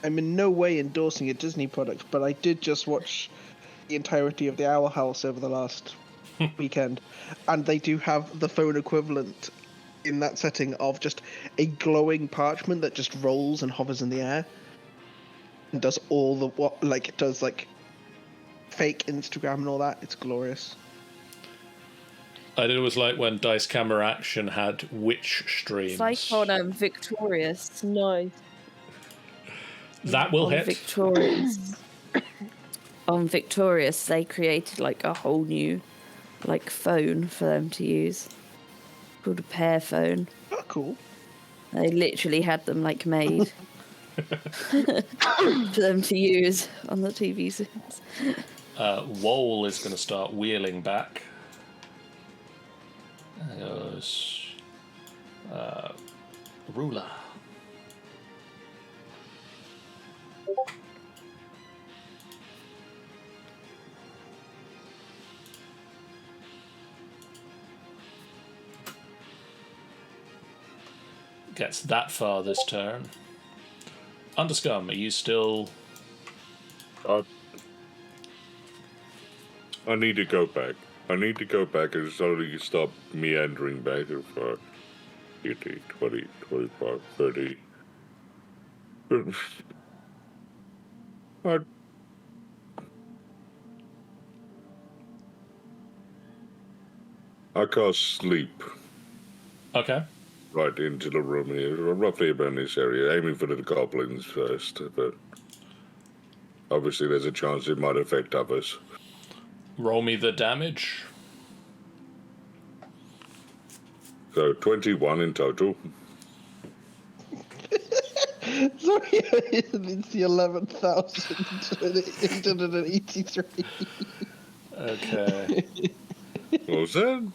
I'm in no way endorsing a Disney product, but I did just watch the entirety of the Owl House over the last weekend, and they do have the phone equivalent in that setting of just a glowing parchment that just rolls and hovers in the air and does all the it does fake Instagram and all that. It's glorious. I did it was like when Dice Camera Action had witch streams. It's like on Victorious. Nice. That will hit. Victorious. On Victorious, they created a whole new phone for them to use, called a pair phone. Oh, cool. They literally had them made for them to use on the TV sets. Woal is going to start wheeling back. There goes ruler. Gets that far this turn. Underscum, are you still... I need to go back. I need to go back and slowly stop meandering back and forth. 18, 20, 25, 30. I cast sleep Okay. right into the room here, roughly about this area, aiming for the goblins first, but obviously there's a chance it might affect others. Roll me the damage. So 21 in total. Sorry, it's the 11,883. Okay. What was that?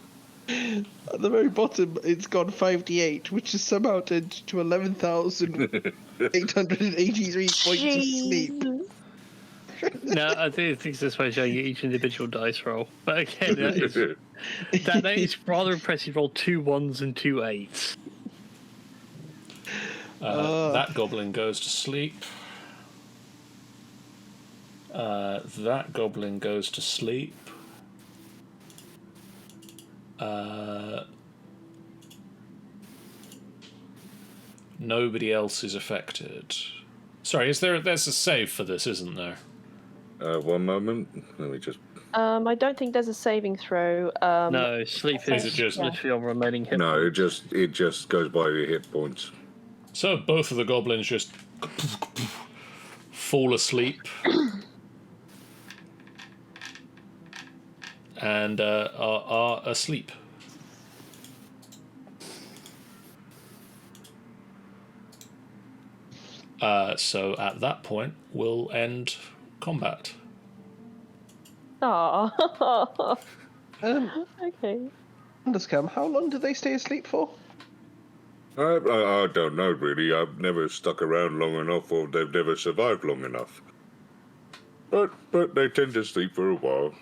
At the very bottom, it's gone 5d8, which is somehow turned to 11,883 points of sleep. No, I think it's this way showing you each individual dice roll. But again, that is rather impressive. Roll 2 1s and 2 8s. That goblin goes to sleep. That goblin goes to sleep. Nobody else is affected. Sorry, there's a save for this, isn't there? 1 moment. Let me just... I don't think there's a saving throw. No, sleep is it just- literally on remaining hit. No, it just goes by the hit points. So both of the goblins just fall asleep and are asleep. So at that point, we'll end combat. Aww. Okay. Underscam, how long do they stay asleep for? I don't know, really. I've never stuck around long enough, or they've never survived long enough. But they tend to sleep for a while.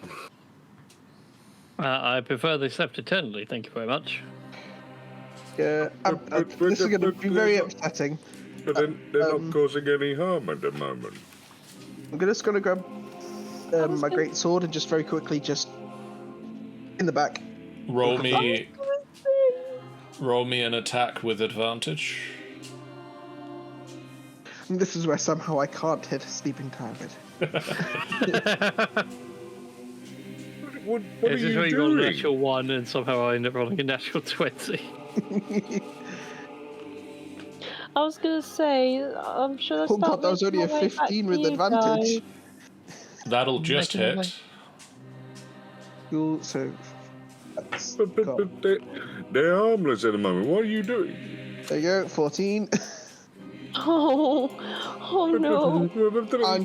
I prefer they slept eternally, thank you very much. Yeah, this is going to be very upsetting. But they're not causing any harm at the moment. I'm just going to grab my great sword and just very quickly just in the back. Roll me an attack with advantage. And this is where somehow I can't hit a sleeping target. What are This is you where you roll a doing? natural 1 and somehow I end up rolling a natural 20. I was gonna say, I'm sure that's Oh god, that was only a 15 with advantage. That'll just Making hit. Cool, so that's But they're harmless at the moment. What are you doing? there you go, 14. Oh no! And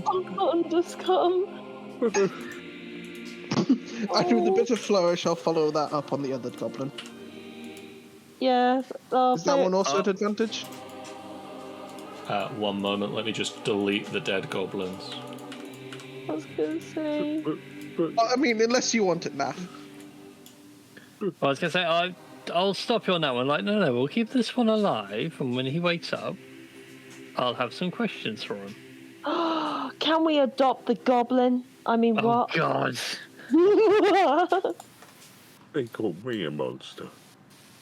Oh god, just come. and with a bit of flourish, I'll follow that up on the other goblin. Yeah. Is that one also at advantage? 1 moment, let me just delete the dead goblins. I was gonna say. I mean, unless you want it, Nath. I was going to say, I'll stop you on that one. Like, no, we'll keep this one alive, and when he wakes up, I'll have some questions for him. Can we adopt the goblin? I mean, Oh, what? God. They call me a monster.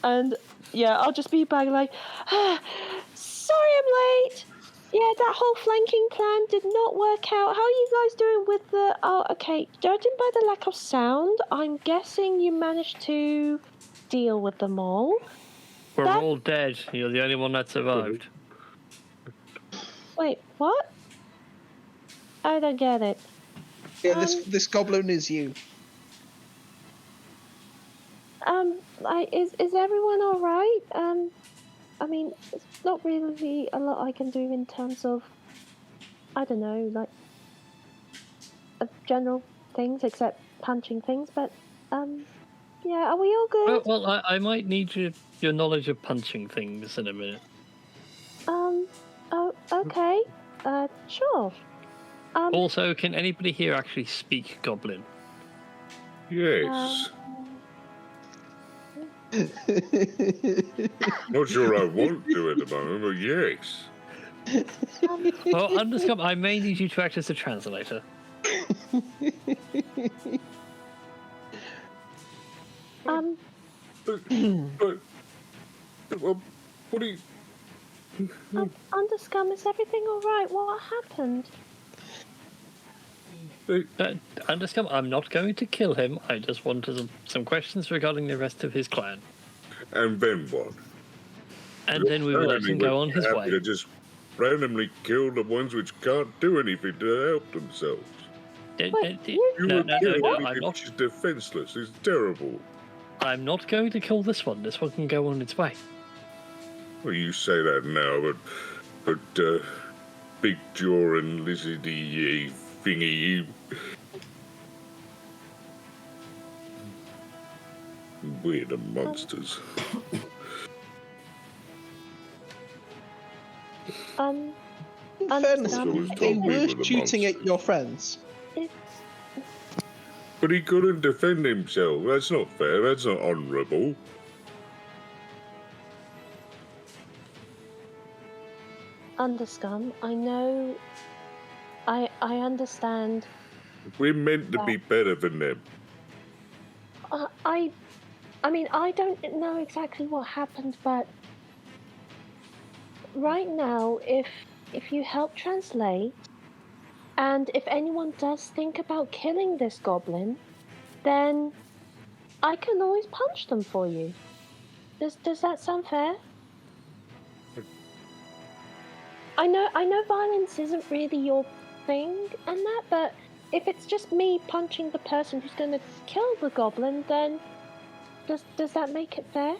And yeah, I'll just be back like, sorry I'm late. Yeah, that whole flanking plan did not work out. How are you guys doing with the... Oh, okay. Judging by the lack of sound, I'm guessing you managed to deal with them all. We're all dead. You're the only one that survived. Wait, what? I don't get it. Yeah, this goblin is you. Is everyone all right? I mean, it's not really a lot I can do in terms of, I don't know, like, general things except punching things. But yeah, are we all good? Well, I might need your knowledge of punching things in a minute. Oh, okay. Sure. Also, can anybody here actually speak Goblin? Yes. Not sure I want to at the moment, but yes. Well, Underscum, I may need you to act as a translator. But what do you... Underscum, is everything all right? What happened? Underscum, I'm not going to kill him. I just wanted some questions regarding the rest of his clan. And then what? And then we will let him go on his way. To just randomly kill the ones which can't do anything to help themselves. No, I'm not. Which is defenseless. It's terrible. I'm not going to kill this one. This one can go on its way. Well, you say that now, but Big Jaw and Lizardy thingy. We're the monsters. In fairness, they were shooting at your friends. But he couldn't defend himself. That's not fair. That's not honourable. Underscum, I know. I understand. We're meant to be better than them. I mean, I don't know exactly what happened, but right now, if you help translate, and if anyone does think about killing this goblin, then I can always punch them for you. Does that sound fair? I know violence isn't really your thing and that, but if it's just me punching the person who's going to kill the goblin, then does that make it fair?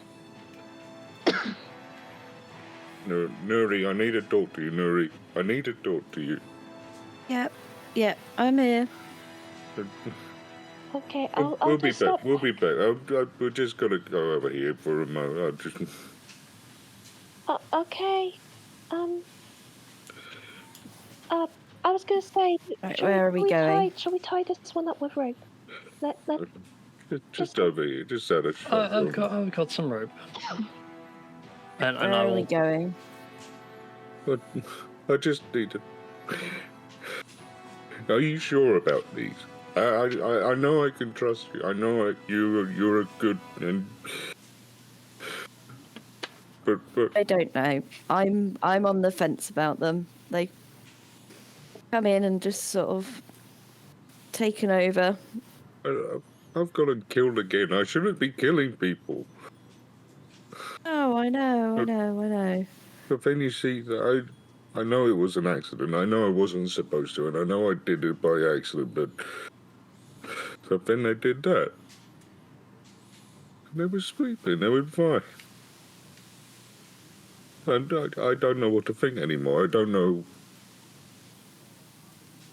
Nuri, I need to talk to you, Nuri. I need to talk to you. Yep, I'm here. Okay, we'll be back. We'll be back. We're just gonna go over here for a moment. Okay. I was gonna say. Right, where are we going? Shall we tie this one up with rope? Just over here. Just out of. I've got some rope. And Where are we going? But I just need to. Are you sure about these? I know I can trust you. I know you're a good and. But I don't know. I'm on the fence about them. They come in and just sort of taken over. I've got them killed again. I shouldn't be killing people. Oh, I know. But then you see that I know it was an accident. I know I wasn't supposed to, and I know I did it by accident. But then they did that. And they were sleeping. They were fine. And I don't know what to think anymore. I don't know.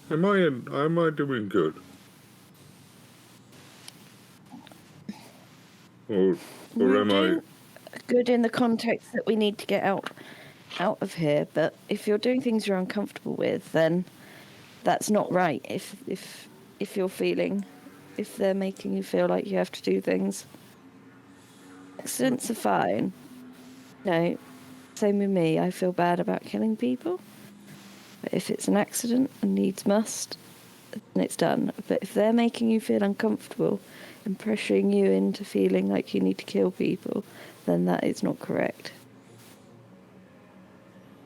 Am I doing good? Or am I good in the context that we need to get out of here? But if you're doing things you're uncomfortable with, then that's not right. If you're feeling, if they're making you feel like you have to do things. Accidents are fine. No, same with me. I feel bad about killing people. But if it's an accident and needs must, then it's done. But if they're making you feel uncomfortable and pressuring you into feeling like you need to kill people, then that is not correct.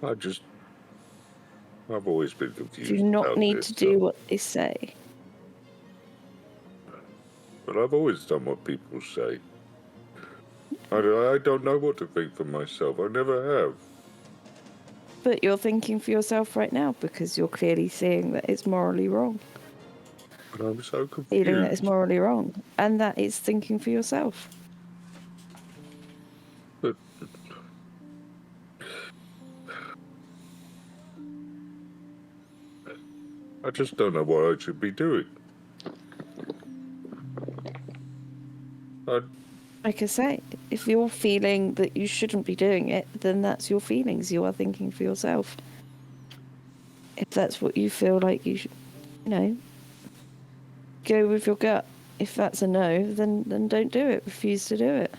I've always been confused. You do not about need this to do stuff. what they say. But I've always done what people say. I don't know what to think for myself. I never have. But you're thinking for yourself right now because you're clearly seeing that it's morally wrong. But I'm so confused. Feeling that it's morally wrong. And that is thinking for yourself. But I just don't know what I should be doing. Like I say, if you're feeling that you shouldn't be doing it, then that's your feelings. You are thinking for yourself. If that's what you feel like you should, go with your gut. If that's a no, then don't do it. Refuse to do it.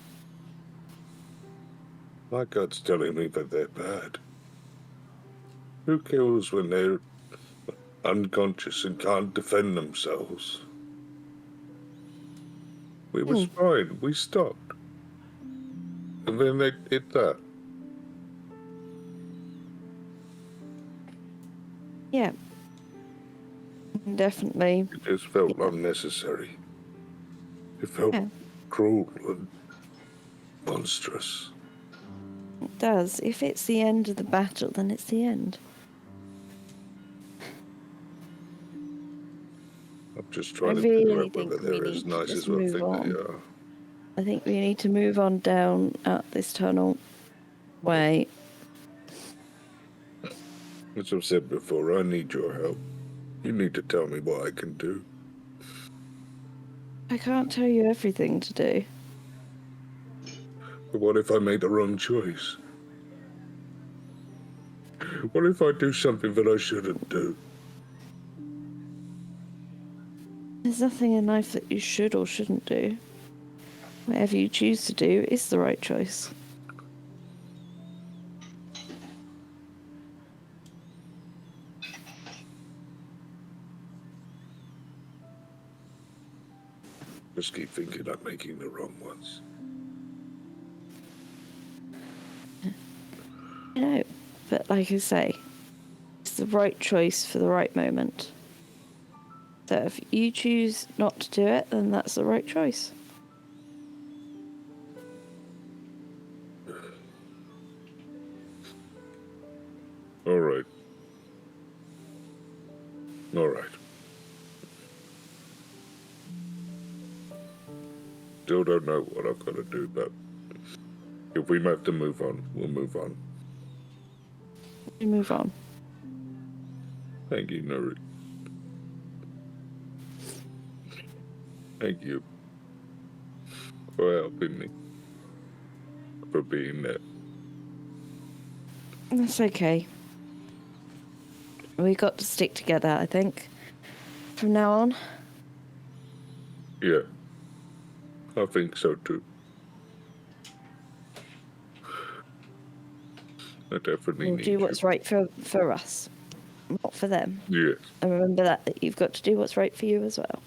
My gut's telling me that they're bad. Who kills when they're unconscious and can't defend themselves? We was fine. We stopped. And then they did that. Yeah. Definitely. It just felt unnecessary. It felt cruel and monstrous. It does. If it's the end of the battle, then it's the end. I'm just trying to really figure out think whether we they're need as to nice just as I move think on. they are. I think we need to move on down out this tunnel way. As I've said before, I need your help. You need to tell me what I can do. I can't tell you everything to do. But what if I made the wrong choice? What if I do something that I shouldn't do? There's nothing in life that you should or shouldn't do. Whatever you choose to do is the right choice. Just keep thinking I'm making the wrong ones. But like I say, it's the right choice for the right moment. So if you choose not to do it, then that's the right choice. All right. All right. Still don't know what I've got to do, but if we have to move on, we'll move on. You move on. Thank you, Nuri. Thank you for helping me, for being there. That's okay. We got to stick together, I think. From now on. Yeah, I think so too. I definitely We'll need do what's right for us, not for them. Yes. And remember that you've got to do what's right for you as well.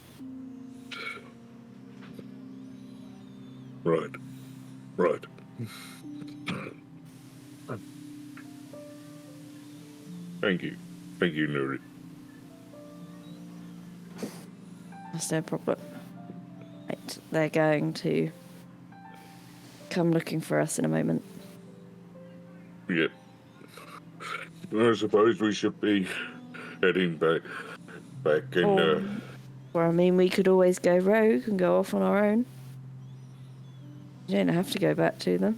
Right. Right. Thank you. Thank you, Nuri. That's no problem. Right, they're going to come looking for us in a moment. Yep. I suppose we should be heading back in Or I mean, we could always go rogue and go off on our own. You don't have to go back to them.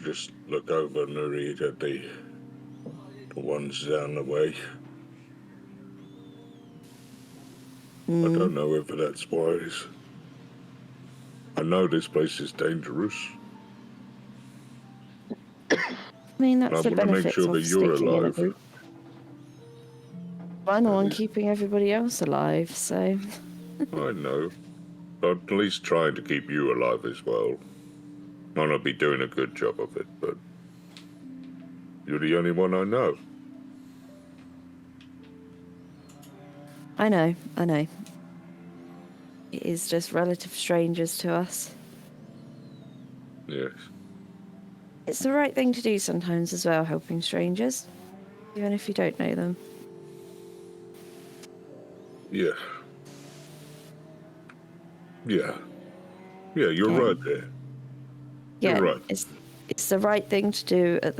just look over and read at the ones down the way. I don't know if that's wise. I know this place is dangerous. I mean, that's I the want to make benefits sure of that you're sticking in a alive. group. I'm the one keeping everybody else alive, so I know. I'm at least trying to keep you alive as well. Might not be doing a good job of it, but you're the only one I know. I know. It is just relative strangers to us. Yes. It's the right thing to do sometimes as well, helping strangers, even if you don't know them. Yeah. Yeah. Yeah, you're Okay. right there. Yeah, You're right. it's the right thing to do at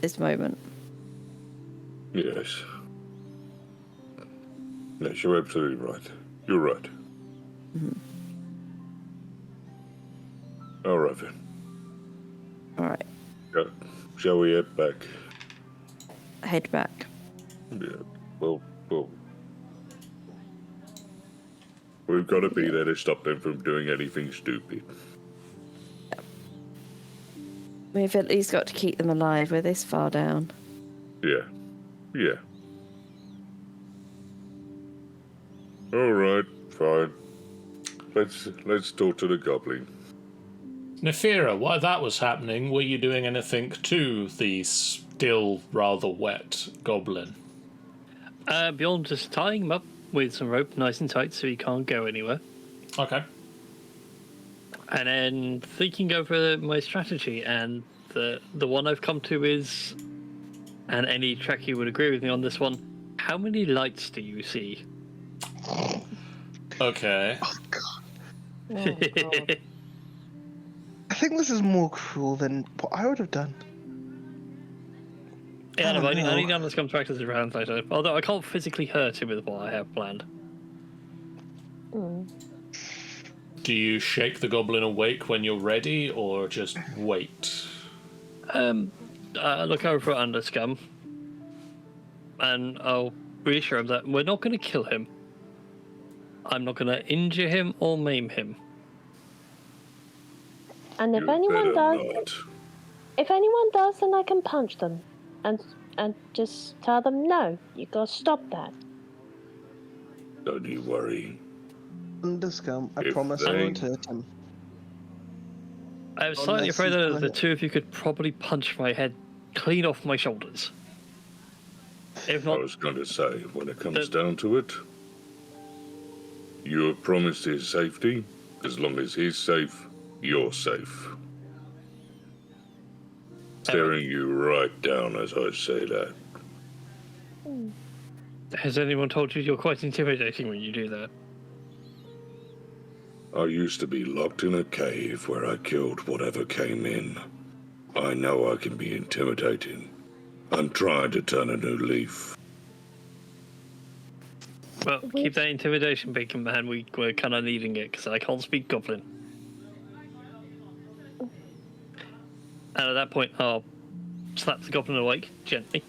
this moment. Yes. Yes, you're absolutely right. You're right. Mm-hmm. All right, then. All right, Shall we head back? head back. Yeah. Well. We've got to be there to stop them from doing anything stupid. We've at least got to keep them alive. We're this far down. Yeah. Yeah. All right. Fine. Let's talk to the goblin. Nefira, while that was happening, were you doing anything to the still rather wet goblin? Beyond just tying him up with some rope nice and tight so he can't go anywhere. Okay. And then thinking over my strategy, and the one I've come to is, and any Trekkie would agree with me on this one, how many lights do you see? Okay. Oh god. Oh, God. I think this is more cruel than what I would have done. Yeah, no, I know. need to come back to the translator. Although I can't physically hurt him with what I have planned. Do you shake the goblin awake when you're ready, or just wait? I look over at Underscum, and I'll reassure him that we're not going to kill him. I'm not going to injure him or maim him. And if You anyone better does, not. if anyone does, then I can punch them, and just tell them no. You gotta stop that. Don't you worry. Underscum, I If promise I they- won't hurt him. I'm slightly Unless afraid he's that the gonna- two of you could probably punch my head clean off my shoulders. If I not, was going to say, when it comes The- down to it, you have promised his safety. As long as he's safe, you're safe. Staring you right down as I say that. has anyone told you you're quite intimidating when you do that? I used to be locked in a cave where I killed whatever came in. I know I can be intimidating. I'm trying to turn a new leaf. Well, keep that intimidation, Bacon Man. We're kind of needing it because I can't speak Goblin. And at that point, I'll slap the Goblin awake gently.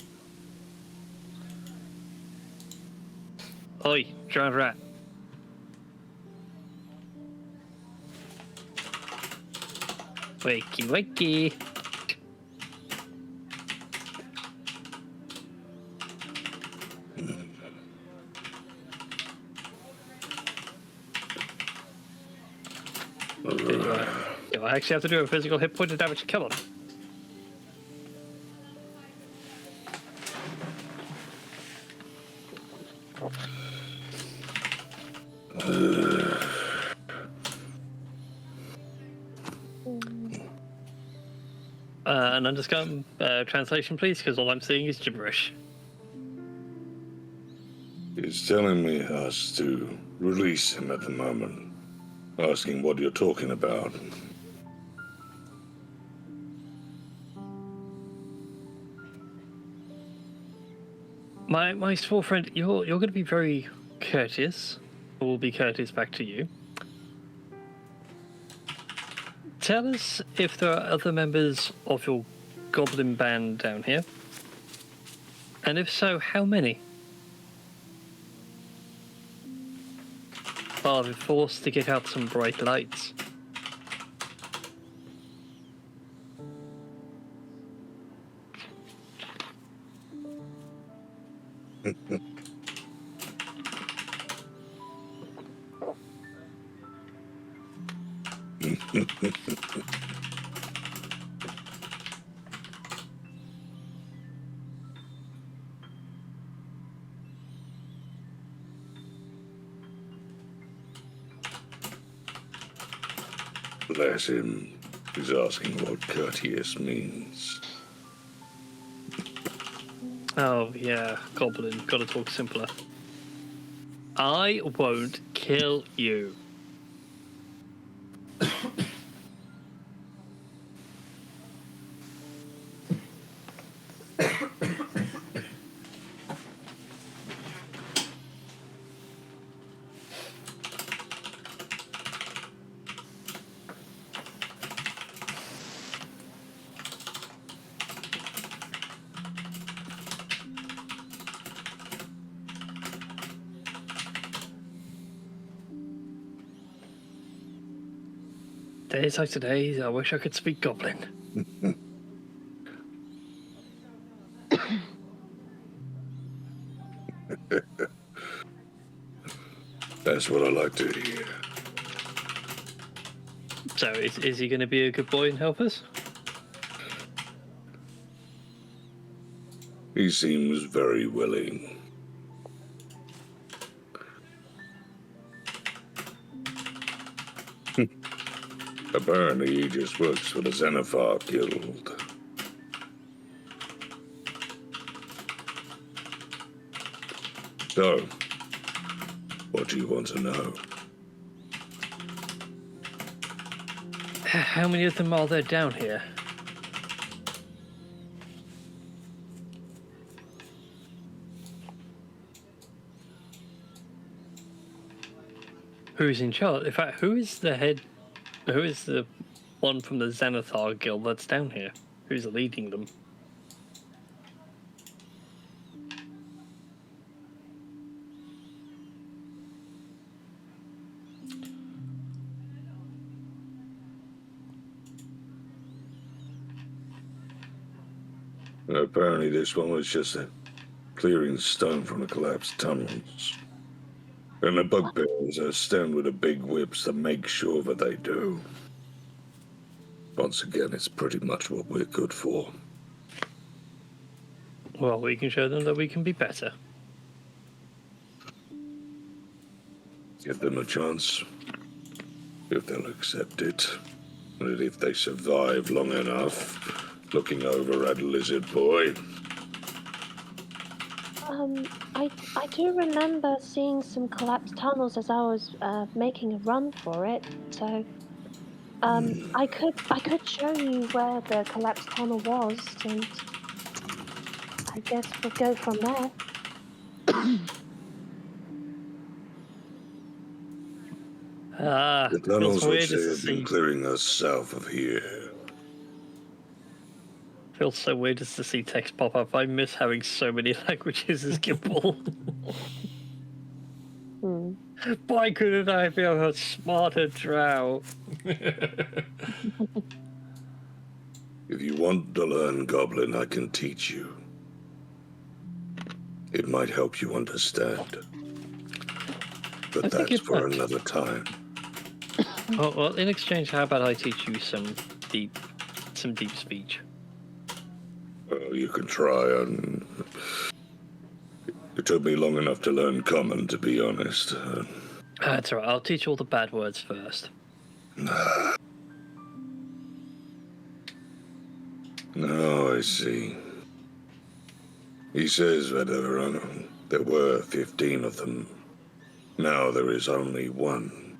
Oi, drowned rat. Wakey, wakey. Do I actually have to do a physical hit point of damage to kill him? An underscum translation, please, because all I'm seeing is gibberish. He's telling me us to release him at the moment. Asking what you're talking about. My small friend, you're going to be very courteous. I will be courteous back to you. Tell us if there are other members of your goblin band down here. And if so, how many? Are we forced to get out some bright lights? Bless him. He's asking what courteous means. Oh, yeah, Goblin. Gotta talk simpler. I won't kill you. Days like today, I wish I could speak Goblin. That's what I like to hear. So, is he going to be a good boy and help us? He seems very willing. Apparently he just works for the Xanathar Guild. So, what do you want to know? How many of them are there down here? Who's in charge? In fact, who is the head? Who is the one from the Xanathar Guild that's down here? Who's leading them? Apparently this one was just clearing stone from the collapsed tunnels. And the Bugbears are stand with the big whips to make sure that they do. Once again, it's pretty much what we're good for. Well, we can show them that we can be better. Give them a chance. If they'll accept it. And if they survive long enough, looking over at Lizard Boy. I do remember seeing some collapsed tunnels as I was making a run for it. So, I could show you where the collapsed tunnel was, and I guess we'll go from there. The tunnels feels weird which they to have been see. clearing us south of here. Feels so weird just to see text pop up. I miss having so many languages as Gimple. Why couldn't I be a smarter drow? If you want to learn Goblin, I can teach you. It might help you understand. But I think that's it for might. another time. Oh, well, in exchange, how about I teach you some deep speech? You can try, and it took me long enough to learn Common, to be honest. That's alright, I'll teach all the bad words first. Oh, I see. He says that there were 15 of them. Now there is only one.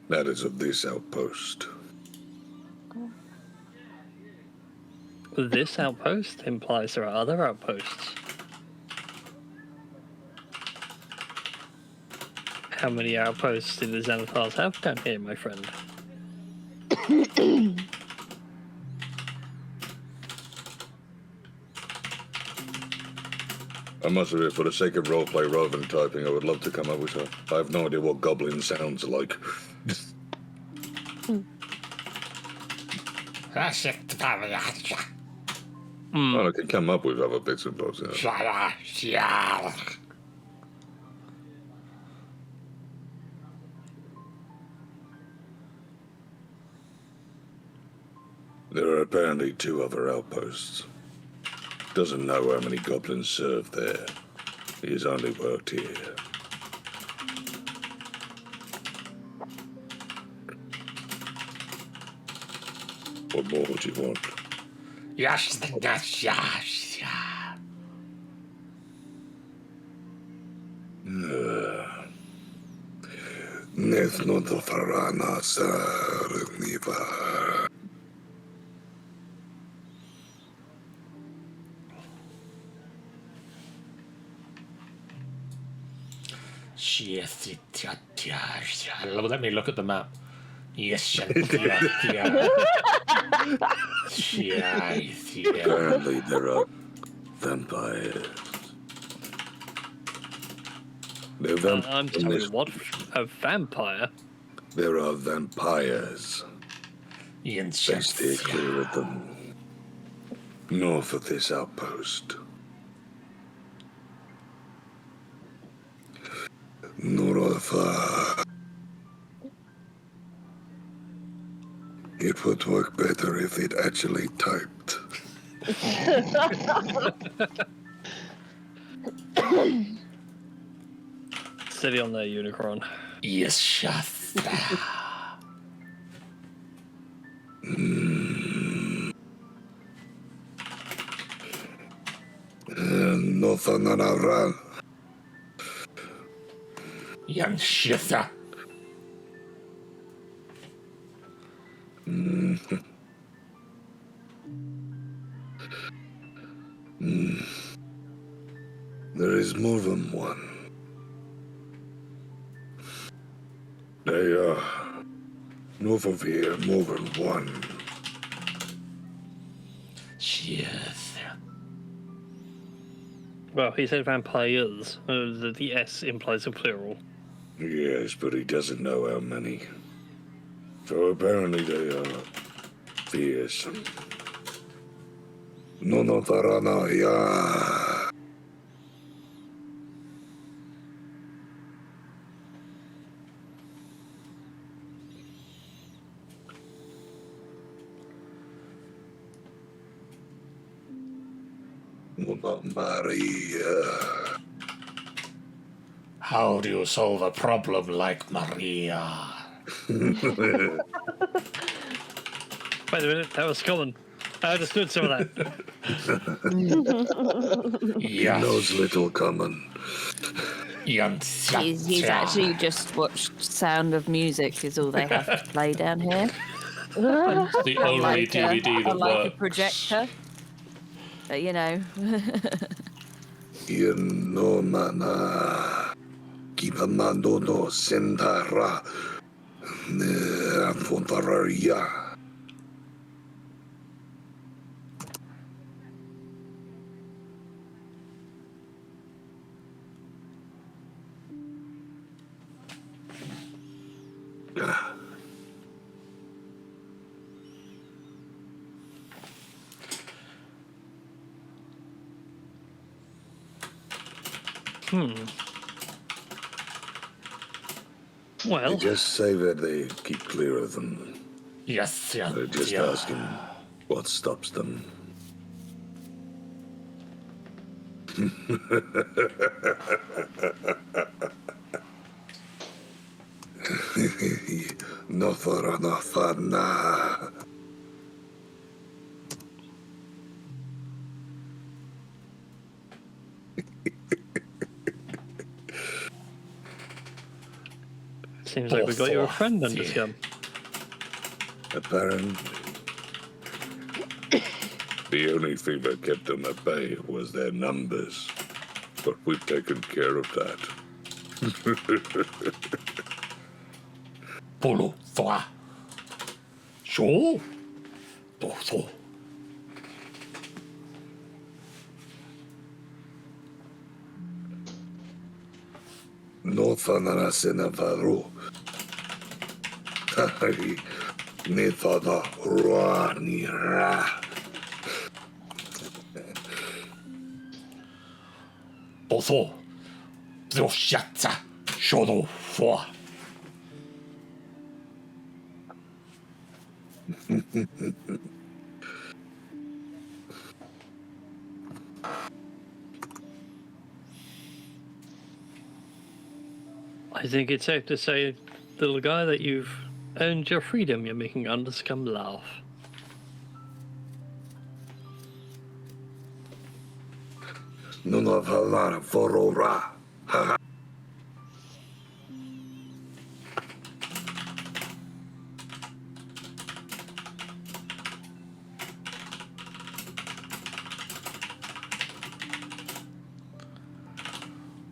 That is of this outpost. This outpost implies there are other outposts. How many outposts do the Xanathars have down here, my friend? I must admit, for the sake of roleplay rather than typing, I would love to come up with I have no idea what Goblin sounds like. Well, I can come up with other bits and bobs. There are apparently 2 other outposts. Doesn't know how many goblins serve there. He's only worked here. What more do you want? Yes. Let me look at the map. Yes. Apparently there are vampires. I'm sorry, what? A vampire? There are vampires. They stay clear of them. North of this outpost. North. It would work better if it actually typed. Steady on there, Unicron. Yes, Shasta. Nothing around. Young Shasta. There is more than one. They are north of here, more than one. Yes. Well, he said vampires. The S implies a plural. Yes, but he doesn't know how many. So apparently they are fierce. No tarana ya. Maria. How do you solve a problem like Maria? Wait a minute, that was common. I understood some of that. He knows little common. He's actually just watched Sound of Music is all they have to play down here. It's the only Like DVD that like a works. projector. But you know. You know, mana. Kipamando no sentara. Fontaria. Well, Just say that they keep clear of them. Yes. Just ask him what stops them. Nothana. seems like we got you a friend under Yeah. scum. Apparently. The only thing that kept them at bay was their numbers. But we've taken care of that. Polo, Thwa. Sure. Boso. Nothana Senavaru. Nithada Ranira. Boso. Zoshatsa. Shono, Thwa. I think it's safe to say, little guy, that you've earned your freedom. You're making Underscum laugh. Nuna Valara Forora.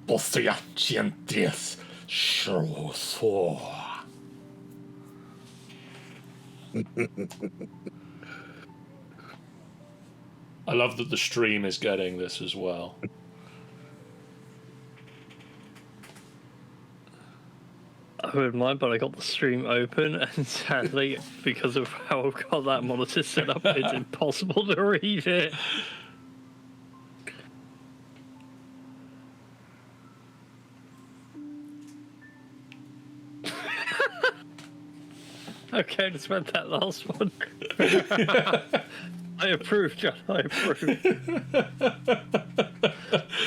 Bostiatientis Shrothor. I love that the stream is getting this as well. I wouldn't mind, but I got the stream open, and sadly, because of how I've got that monitor set up, it's impossible to read it. Okay, just read that last one. I approve, John. I approve.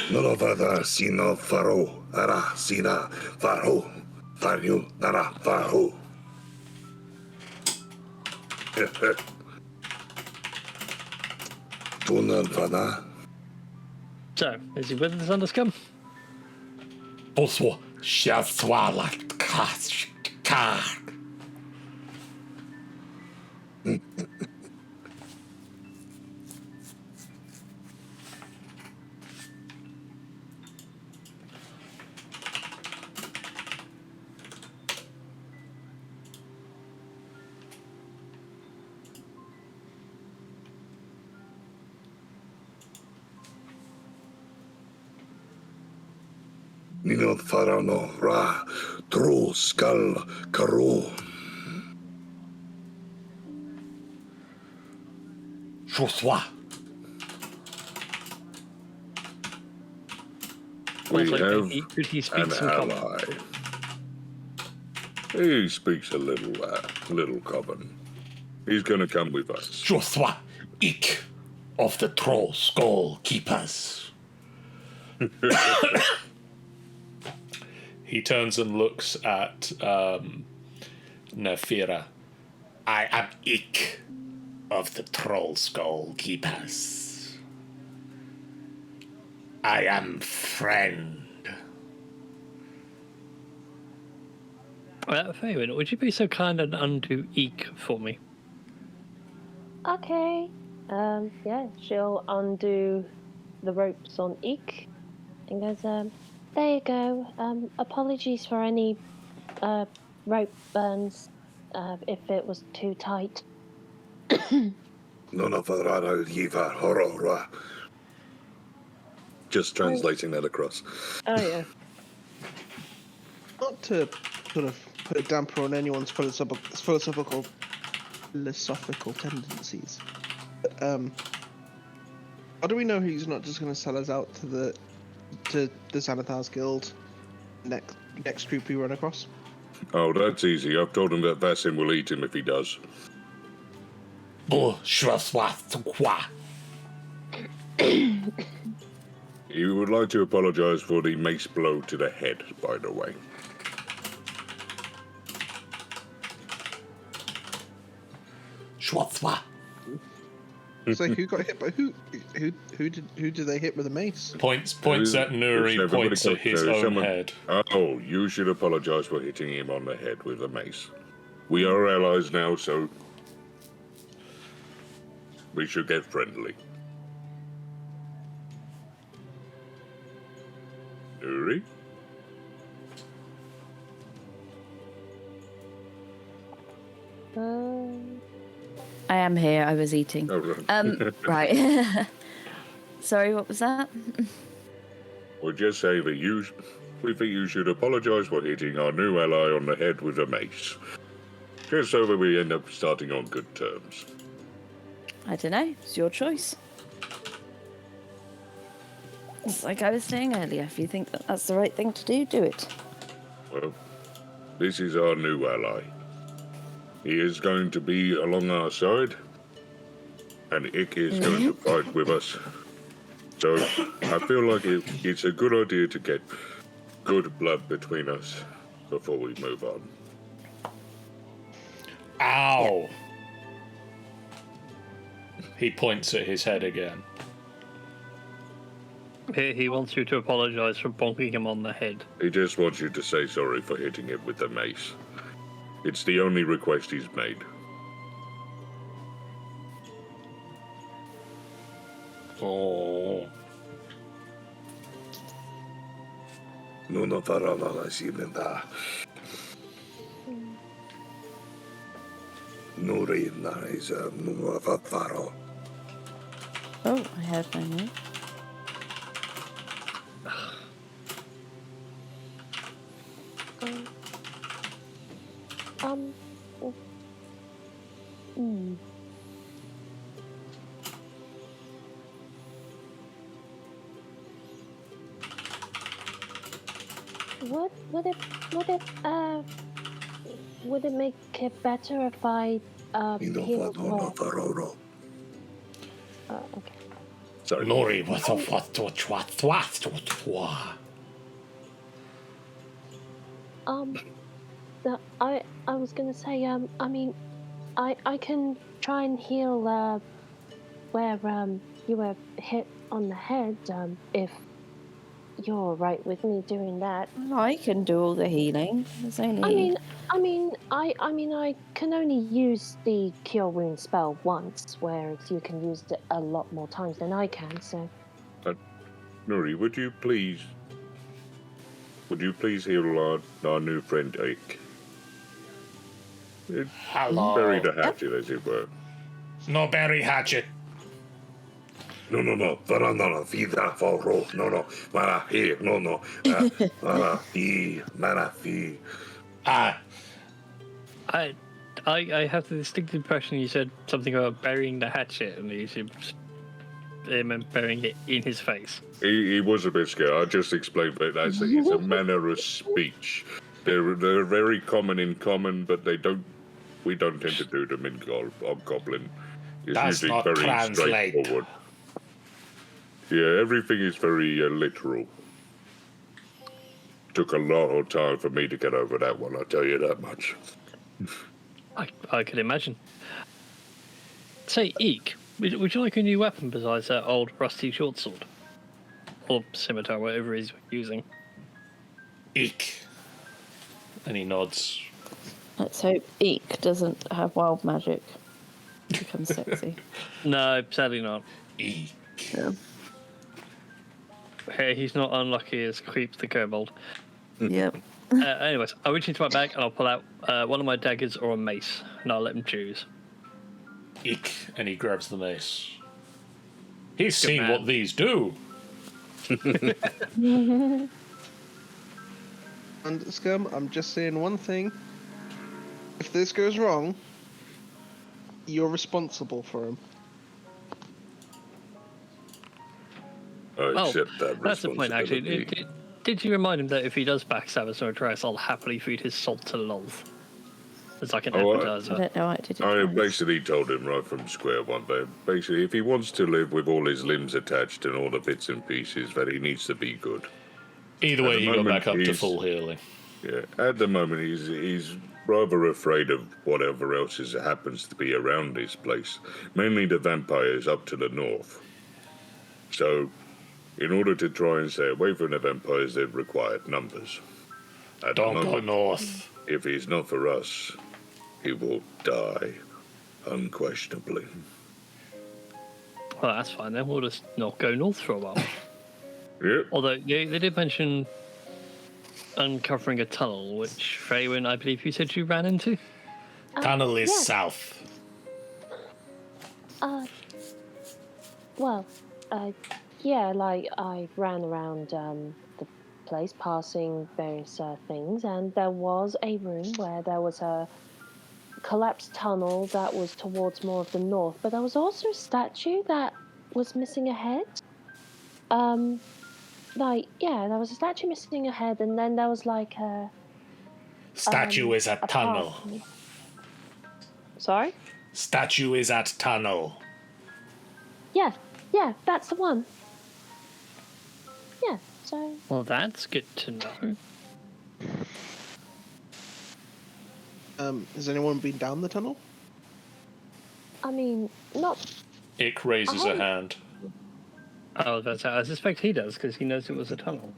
Nuna Vada Sina Faro. Ara Sina Faro. Faru Nara Faro. Tunan Vada. So, is he with us, Underscum? Boswa Shazwala Kar. Nino Farano Ra. Tro Skull Karo. Shoswa. We Also, have could he speak an some common? ally. He speaks a little common. He's going to come with us. Shoswa Ik of the Troll Skull Keepers. He turns and looks at Nefira. I am Ik of the Troll Skull Keepers. I am friend. Fabian, would you be so kind and undo Eek for me? Okay. Yeah, she'll undo the ropes on Eek and goes, there you go. Apologies for any rope burns if it was too tight. Nuna Farano Yiva Horora. Just translating that across. Oh, yeah. Not to sort of put a damper on anyone's philosophical tendencies. But, how do we know he's not just going to sell us out to the Xanathar's Guild next group we run across? Oh, that's easy. I've told him that Vassin will eat him if he does. He would like to apologize for the mace blow to the head, by the way. So who got hit by who did they hit with a mace? Points at Nuri, points at his own head. Oh, you should apologize for hitting him on the head with a mace. We are allies now, so we should get friendly. Nuri? I am here. I was eating. Oh, right. Right. Sorry, what was that? We'll just say that we think you should apologize for hitting our new ally on the head with a mace. Just so that we end up starting on good terms. I don't know. It's your choice. It's like I was saying earlier. If you think that that's the right thing to do, do it. Well, this is our new ally. He is going to be along our side, and Ick is going to fight with us. So I feel like it's a good idea to get good blood between us. before we move on. Ow! He points at his head again. He wants you to apologise for bonking him on the head. He just wants you to say sorry for hitting it with the mace. It's the only request he's made. Oh. Nuno farala simenda. Nuri na is a nuno faro. Oh, I heard my name. Would it make it better if I healed her? Okay. Sorry. Nori, what? I was gonna say, I mean, I can try and heal where you were hit on the head, if you're all right with me doing that. I can do all the healing. There's only. I can only use the cure wound spell once, whereas you can use it a lot more times than I can. So, Nuri, would you please heal our new friend Ike? Hello. Bury the hatchet, as it were. No berry hatchet. No. Farandana fida faro. No. Mara here. No. Mara fi. Ah, I have the distinct impression you said something about burying the hatchet, and you meant burying it in his face. He was a bit scared. I just explained that it's a manner of speech. They're very common in common, but we don't tend to do them in Goblin. It's does usually not very translate. straightforward. Yeah, everything is very literal. Took a lot of time for me to get over that one, I'll tell you that much. I could imagine. Say, Eek, would you like a new weapon besides that old rusty short sword? Or scimitar, whatever he's using. eek. And he nods. Let's hope Eek doesn't have wild magic. Become sexy. No, sadly not. Eek. Yeah. Hey, he's not unlucky as Creep the Kobold. Yep. Anyways, I'll reach into my bag and I'll pull out one of my daggers or a mace, and I'll let him choose. Eek. And he grabs the mace. He's seen man. what these do. And Scum, I'm just saying one thing. If this goes wrong, you're responsible for him. I accept that that's the point, actually. responsibility. Did you remind him that if he does backstab us or address, I'll happily feed his salt to Lolth? It's like an Oh, appetizer. I don't know. I did it. I twice. basically told him right from square one that basically if he wants to live with all his limbs attached and all the bits and pieces, that he needs to be good. Either At way, the he got moment, back up to he's- full healing. Yeah, at the moment he's rather afraid of whatever else happens to be around this place, mainly the vampires up to the north. So, in order to try and stay away from the vampires, they've required numbers. At the Don't go moment, north. if he's not for us, he will die, unquestionably. Well, that's fine then. We'll just not go north for a while. Yep. Although they did mention uncovering a tunnel, which Freywin, I believe you said you ran into. Tunnel is yeah. south. Yeah, like I ran around the place, passing various things, and there was a room where there was a collapsed tunnel that was towards more of the north, but there was also a statue that was missing a head. There was a statue missing a head, and then there was like a Statue is at a tunnel. path. Sorry? Statue is at tunnel. Yeah, that's the one. Yeah, so Well, that's good to know. Has anyone been down the tunnel? I mean, not. Ick raises a hand. Oh, that's how I suspect he does, because he knows it was a tunnel.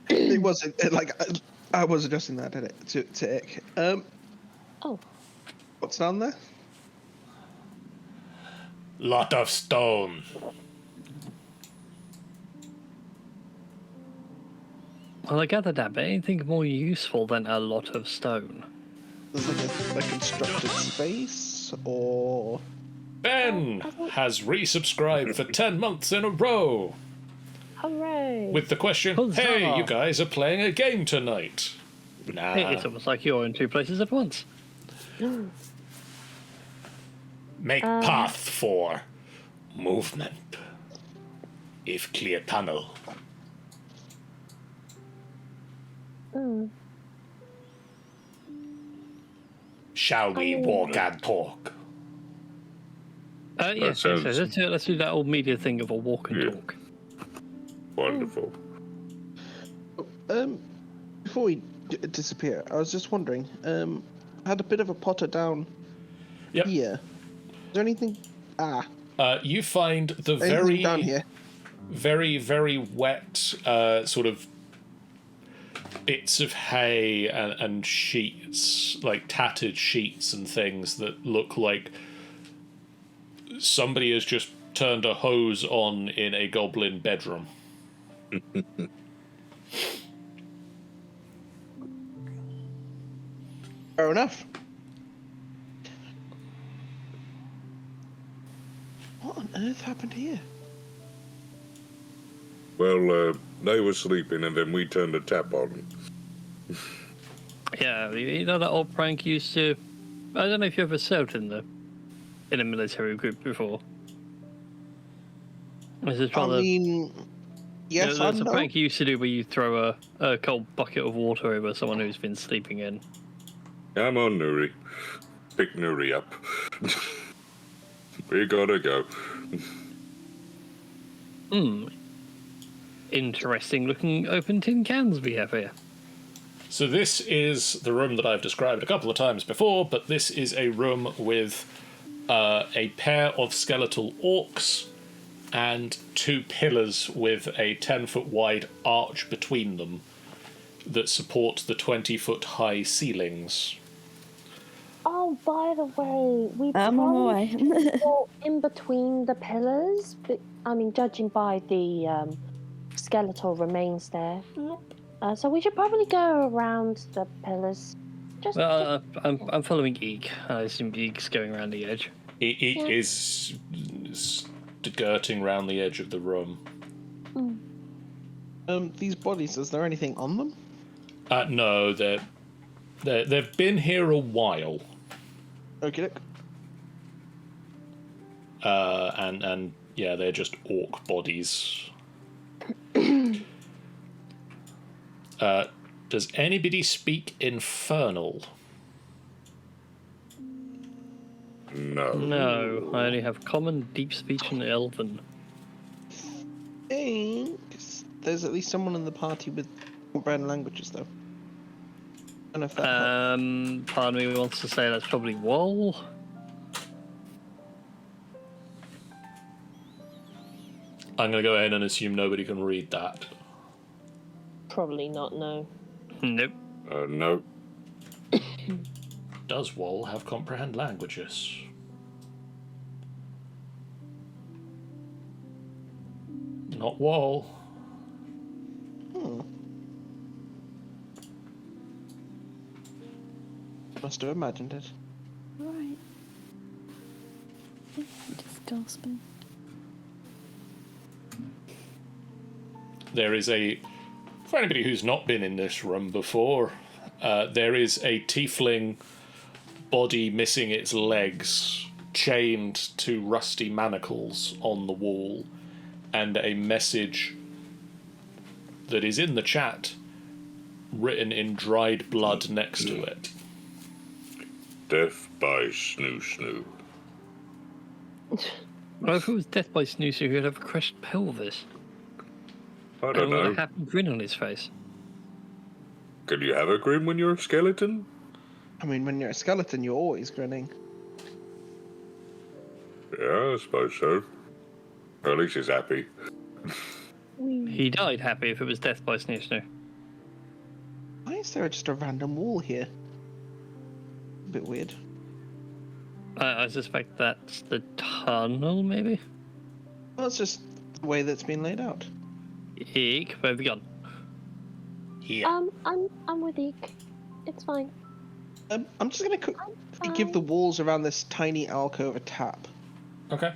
It wasn't like I was addressing that to Ick. Oh. What's down there? Lot of stone. Well, I gather that, but anything more useful than a lot of stone? There's like a constructed space, or Ben has resubscribed for 10 months in a row Hooray! with the question, Huzzah. hey, you guys are playing a game tonight. Nah. It's almost like you're in two places at once. Make path for movement. If clear tunnel. Shall we walk and talk? Yes, sounds- let's do that old media thing of a walk and Yeah. talk. Wonderful. before we disappear, I was just wondering. I had a bit of a potter down Yep. here. Is there anything? You find the Anything very, down here? very, very wet sort of bits of hay and sheets, like tattered sheets and things that look like somebody has just turned a hose on in a goblin bedroom. Fair enough. What on earth happened here? Well, they were sleeping and then we turned the tap on. Yeah, you know that old prank you used to. I don't know if you ever served in a military group before. This is I rather. mean, yes, I There's a know. prank you used to do where you throw a cold bucket of water over someone who's been sleeping in. Come on, Nuri. Pick Nuri up. We gotta go. Interesting looking open tin cans we have here. So this is the room that I've described a couple of times before, but this is a room with a pair of skeletal orcs and two pillars with a 10-foot wide arch between them that support the 20-foot high ceilings. Oh, by the way, we I'm on my way. go in between the pillars. But, I mean, judging by the skeletal remains there. So we should probably go around the pillars. Just I'm following Eek. I assume Eek's going around the edge. It is skirting round the edge of the room. These bodies, is there anything on them? No, they've been here a while. Okay. And yeah, they're just orc bodies. Does anybody speak Infernal? No. No, I only have common, deep speech, and Elven. Think there's at least someone in the party with brand languages, though. I don't know if that helps. Part of me wants to say that's probably Wall. I'm going to go ahead and assume nobody can read that. Probably not, no. Nope. No. Does Wall have comprehend languages? Not Wall. Must have imagined it. Right. Just gasping. There is for anybody who's not been in this room before, there is a tiefling body missing its legs, chained to rusty manacles on the wall, and a message that is in the chat written in dried blood next to it. Death by Snoo Snoo. Well, if it was death by snoozer, he'd have a crushed pelvis. I And don't with a know. happy grin on his face. Can you have a grin when you're a skeleton? I mean, when you're a skeleton, you're always grinning. Yeah, I suppose so. Or at least he's happy. He died happy if it was death by Snoo. Why is there just a random wall here? A bit weird. I suspect that's the tunnel, maybe? Well, it's just the way that's been laid out. Eek, where have you gone? Here. I'm with Eek. It's fine. I'm just gonna give the walls around this tiny alcove a tap. Okay.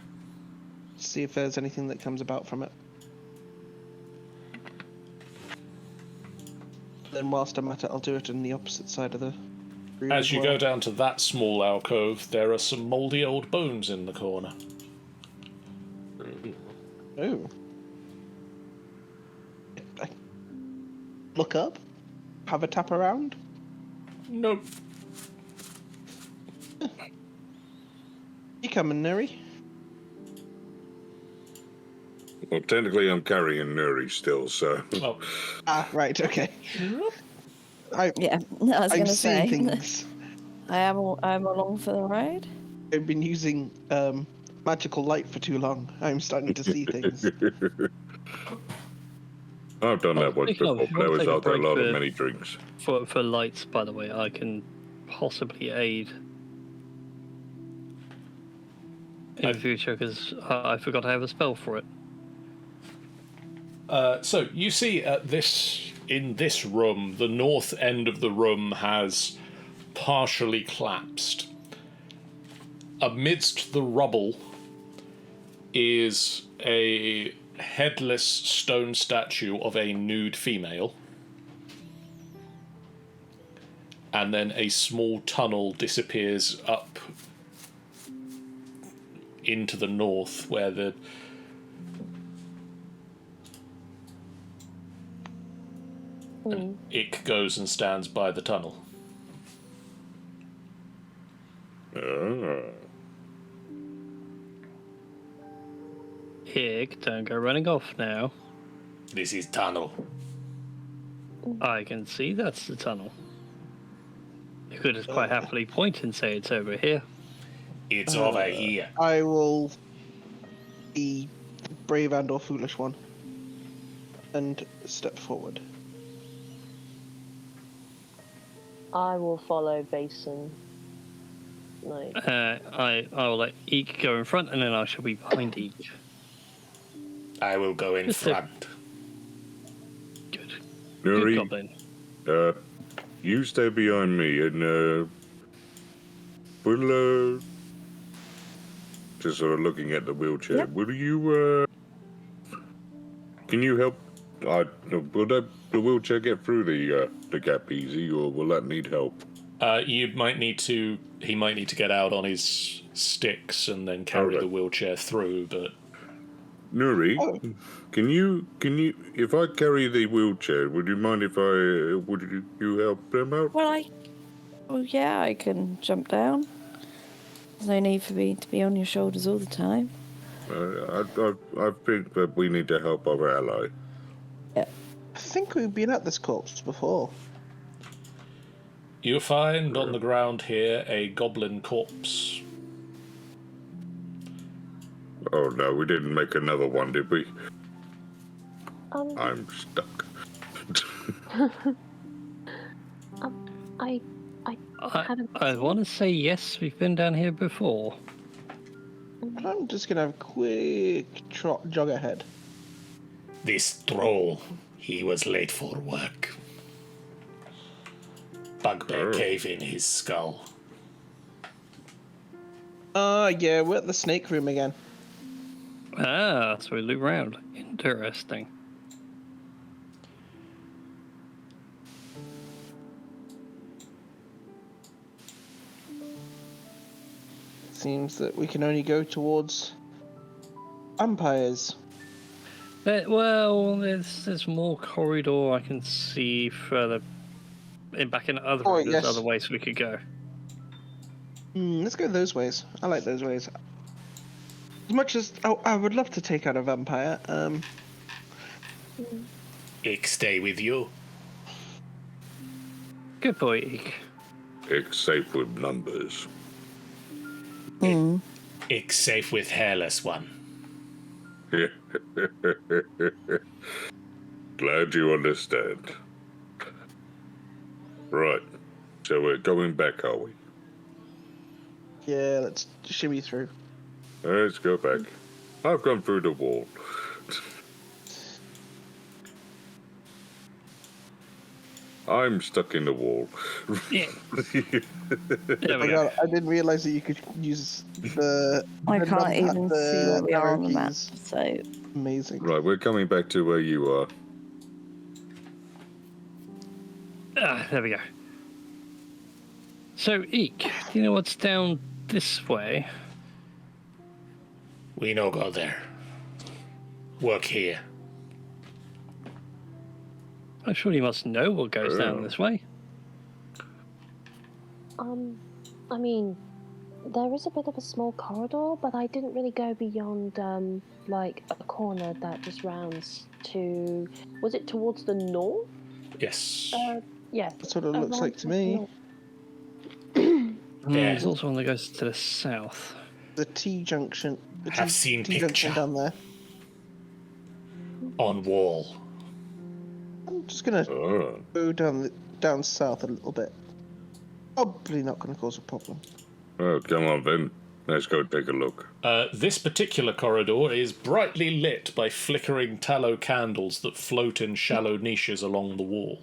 See if there's anything that comes about from it. Then whilst I'm at it, I'll do it on the opposite side of the room. As you go down to that small alcove, there are some mouldy old bones in the corner. Oh. Look up? Have a tap around? Nope. You coming, Neri? Well, technically I'm carrying Nuri still, so... Oh. Ah, right, okay. Yeah, I was I'm going to seeing say. things. I'm along for the ride. I've been using magical light for too long. I'm starting to see things. I've done that once Speaking of, before, if you but that want to was take a after a break lot of for- many drinks. For lights, by the way, I can possibly aid in the future because I forgot I have a spell for it. So you see in this room, the north end of the room has partially collapsed. Amidst the rubble is a headless stone statue of a nude female. And then a small tunnel disappears up into the north where the Ick goes and stands by the tunnel. Ah. Ick, don't go running off now. This is tunnel. I can see that's the tunnel. You could just quite happily point and say it's over here. It's over here. I will be brave and or foolish one and step forward. I will follow Basin. Like, I will let Eek go in front and then I shall be behind Eek. I will go in Just a- front. Good. Good Nuri, goblin. you stay behind me and we'll just sort of looking at the wheelchair. Yep. Will you can you help? Will the wheelchair get through the gap easy, or will that need help? He might need to get out on his sticks and then carry Okay. the wheelchair through, but Nuri, can you if I carry the wheelchair, would you mind if would you help them out? Well, yeah, I can jump down. There's no need for me to be on your shoulders all the time. I think that we need to help our ally. I think we've been at this corpse before. you find on the ground here a goblin corpse. Oh no, we didn't make another one, did we? I'm stuck. I haven't. I want to say yes, we've been down here before. I'm just gonna have a quick jog ahead. This troll, he was late for work. Bugbear cave in his skull. Yeah, we're at the snake room again. Ah, so we loop round. Interesting. Seems that we can only go towards umpires. Well, there's more corridor I can see further back in other Oh, rooms. There's yes. other ways we could go. Let's go those ways. I like those ways. As much as I would love to take out a vampire. Ick, stay with you. Good boy, Eek. It's safe with numbers. It's safe with hairless one. Glad you understand. Right. So we're going back, are we? Yeah, let's shimmy through. Let's go back. I've gone through the wall. I'm stuck in the wall. Yeah. There we Oh go. God, I didn't realize that you could use the. I the can't numpad- even the see where we are on the arrow map, keys. so Amazing. Right, we're coming back to where you are. There we go. So, Eek, do you know what's down this way? We no go there. Work here. I'm sure you must know what goes down this way. I mean, there is a bit of a small corridor, but I didn't really go beyond, like, a corner that just rounds to... Was it towards the north? Yes. Yeah. That's what it looks like to me. Yeah. There's also one that goes to the south. The T junction. The Have seen T junction picture. down there. On wall. I'm just gonna Oh. go down south a little bit. Probably not gonna cause a problem. Oh, come on, then. Let's go take a look. This particular corridor is brightly lit by flickering tallow candles that float in shallow niches along the wall.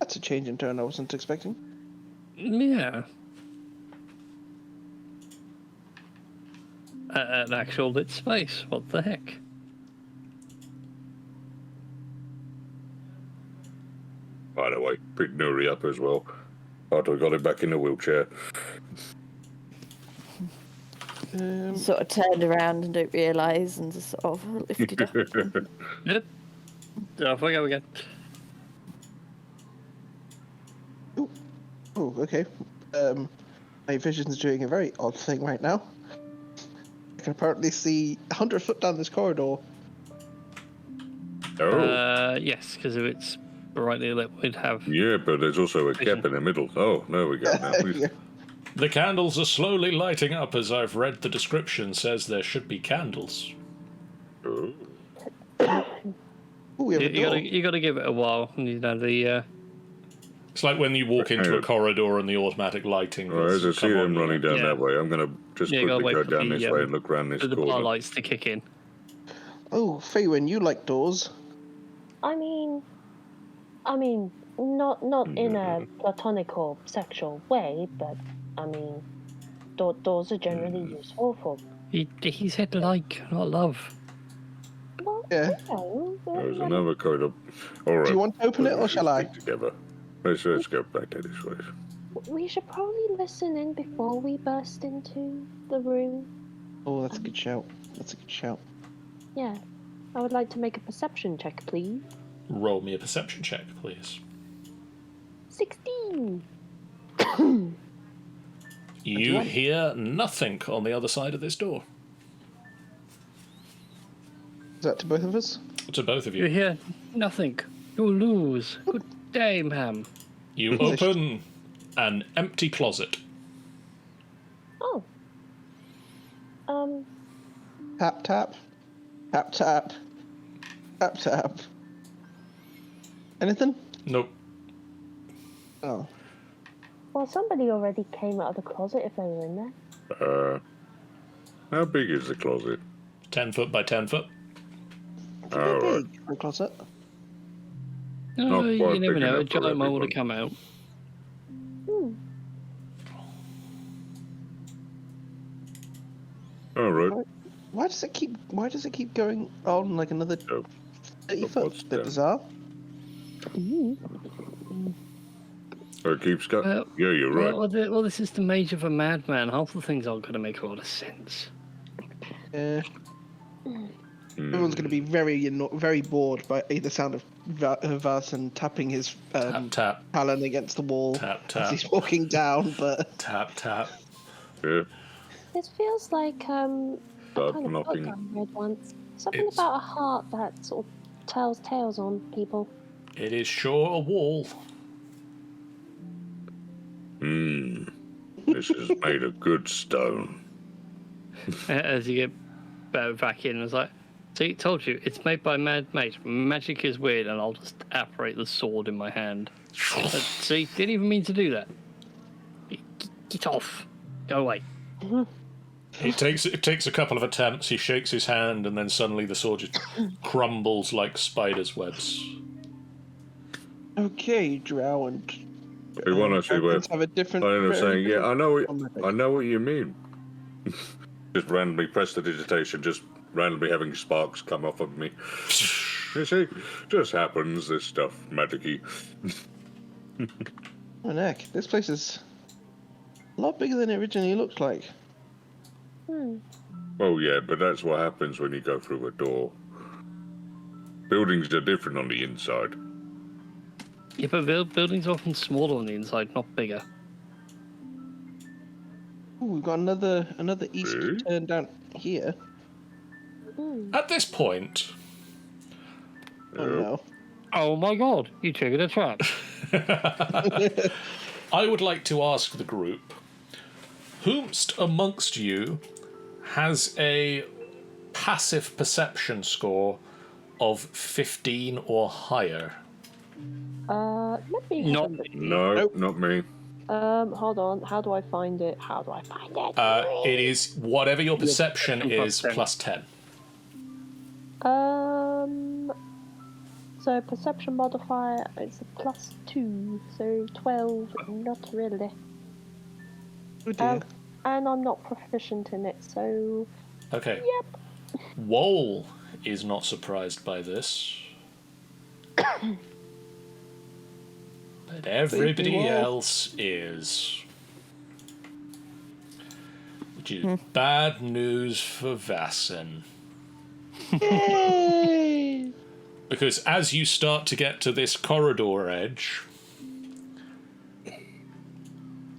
That's a change in tone I wasn't expecting. Yeah. An actual lit space. What the heck? By the way, pick Nuri up as well. After we got him back in the wheelchair. sort of turned around and don't realise and just sort of lifted up. Yep. Off we go again. Oh, okay. My vision's doing a very odd thing right now. I can apparently see 100 foot down this corridor. Oh. Yes, because if it's brightly lit, we'd have. Yeah, but there's also a gap in the middle. Oh, there we go. Now Yeah. The candles are slowly lighting up as I've read the description says there should be candles. Oh. Ooh, we have a door. You got to give it a while. You know the. It's like when you walk into a corridor and the automatic lighting. Well, as I see them running down Yeah. that way, I'm going to just Yeah, gotta quickly wait go for down the, this way and look around this the bar corner. lights to kick in. Oh, Faywin, you like doors. I mean, not in a platonic or sexual way, but I mean, doors are generally useful for. He said like, not love. Well, Yeah. There's another corridor. All right. Do you want to open it or Let's shall I? stick together. Let's go back to this way. We should probably listen in before we burst into the room. Oh, that's a good shout. That's a good shout. Yeah, I would like to make a perception check, please. Roll me a perception check, please. 16. You hear nothing on the other side of this door. Is that to both of us? To both of You you. hear nothing. You lose. Good day, ma'am. You open an empty closet. Oh. Tap, tap. Tap, tap. Tap, tap. Anything? Nope. Oh. Well, somebody already came out of the closet if they were in there. How big is the closet? 10 foot by 10 foot. It's a bit Alright. big for a closet. Oh, Not you quite never big know. A enough for giant one would have everyone. come out. All right. Why does it keep going on like another Oh, 30 what's foot? It's a bit that? bizarre. Oh, it keeps going. Well, Yeah, you're right. Well, this is the Mage of a madman. Half the things aren't going to make a lot of sense. Yeah. Hmm. Everyone's going to be very bored by the sound of Varson tapping his Tap, tap, talon against the wall tap, as tap, he's walking down. But tap, tap. Yeah. This feels like a Start kind of book knocking. I read once. Something It's- about a heart that sort of tells tales on people. It is sure a wall. This is made of good stone. As you get back in, it's like, see, told you, it's made by Mage. Magic is weird, and I'll just apparate the sword in my hand. But, see, didn't even mean to do that. Get off. Go away. It takes a couple of attempts, he shakes his hand, and then suddenly the sword just crumbles like spider's webs. Okay, Drow and We want to see where. goblins have a different. I end up saying, yeah, I know different- what you mean. Just randomly press the digitation, just randomly having sparks come off of me. You see, just happens. This stuff, magic-y. Oh, heck, this place is a lot bigger than it originally looked like. Oh yeah, but that's what happens when you go through a door. Buildings are different on the inside. Yeah, but buildings are often smaller on the inside, not bigger. Ooh, we've got another east Really? turn down here. At this point, Oh no. Oh my god, you triggered a trap. I would like to ask the group, whomst amongst you has a passive perception score of 15 or higher? Let me. Not No, Nope. not me. Hold on. How do I find it? It is whatever your perception perception is plus plus 10. So perception modifier is a +2, so 12. Not really. Oh dear. And I'm not proficient in it, so Okay. yep. Woal is not surprised by this. But everybody Woal. else is. Which is bad news for Vassin. Yay! Because as you start to get to this corridor edge,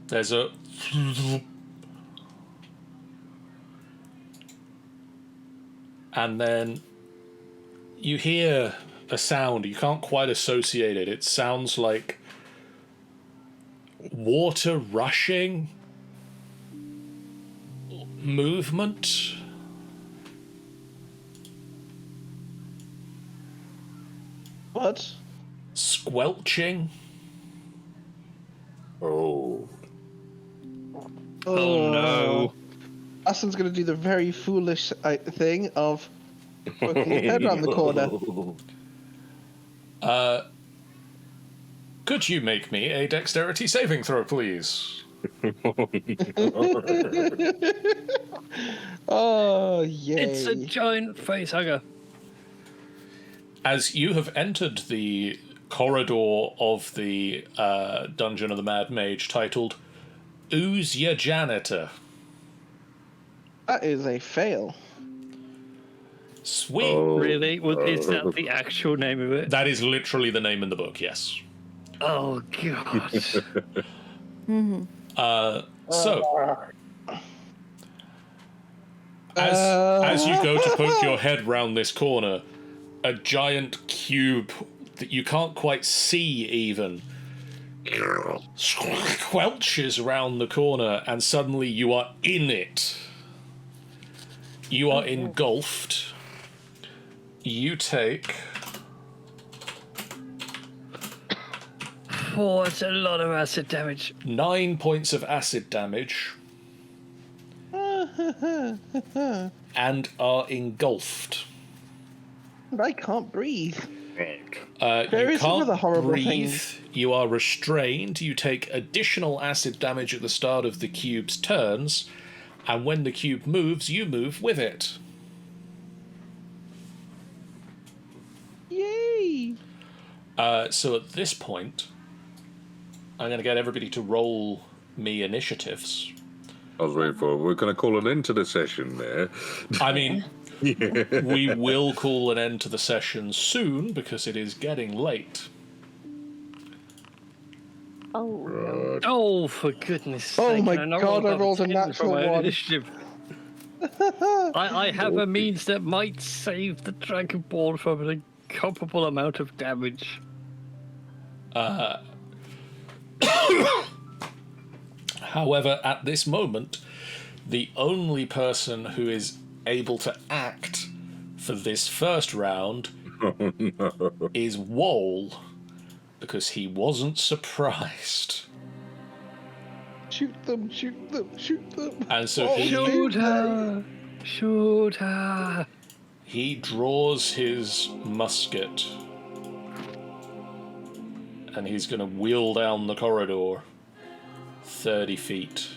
there's a... And then you hear a sound. You can't quite associate it. It sounds like water rushing, movement. What? Squelching. Oh. Oh no. Aston's gonna do the very foolish thing of poking his head around the corner. Could you make me a dexterity saving throw, please? Oh, yay. It's a giant face hugger. As you have entered the corridor of the Dungeon of the Mad Mage titled Who's Your Janitor? That is a fail. Sweet. Oh. Really? Is that the actual name of it? That is literally the name in the book, yes. Oh god. So, as you go to poke your head round this corner, a giant cube that you can't quite see even squelches round the corner, and suddenly you are in it. You are engulfed. You take... Oh, it's a lot of acid damage. 9 points of acid damage and are engulfed. I can't breathe. You Various can't other horrible breathe. things. You are restrained. You take additional acid damage at the start of the cube's turns, and when the cube moves, you move with it. Yay! So at this point, I'm going to get everybody to roll me initiatives. I was waiting for. We're going to call an end to the session there. I mean, we will call an end to the session soon because it is getting late. Oh no. Oh, for goodness Oh sake. my and not God, I above rolled a 10 natural for my own one. initiative. I have a means that might save the Dragonborn from an incomparable amount of damage. However, at this moment, the only person who is able to act for this first round is Wole, because he wasn't surprised. Shoot them, shoot them, shoot them. And so Shoot her! Shoot her! he draws his musket and he's going to wheel down the corridor 30 feet.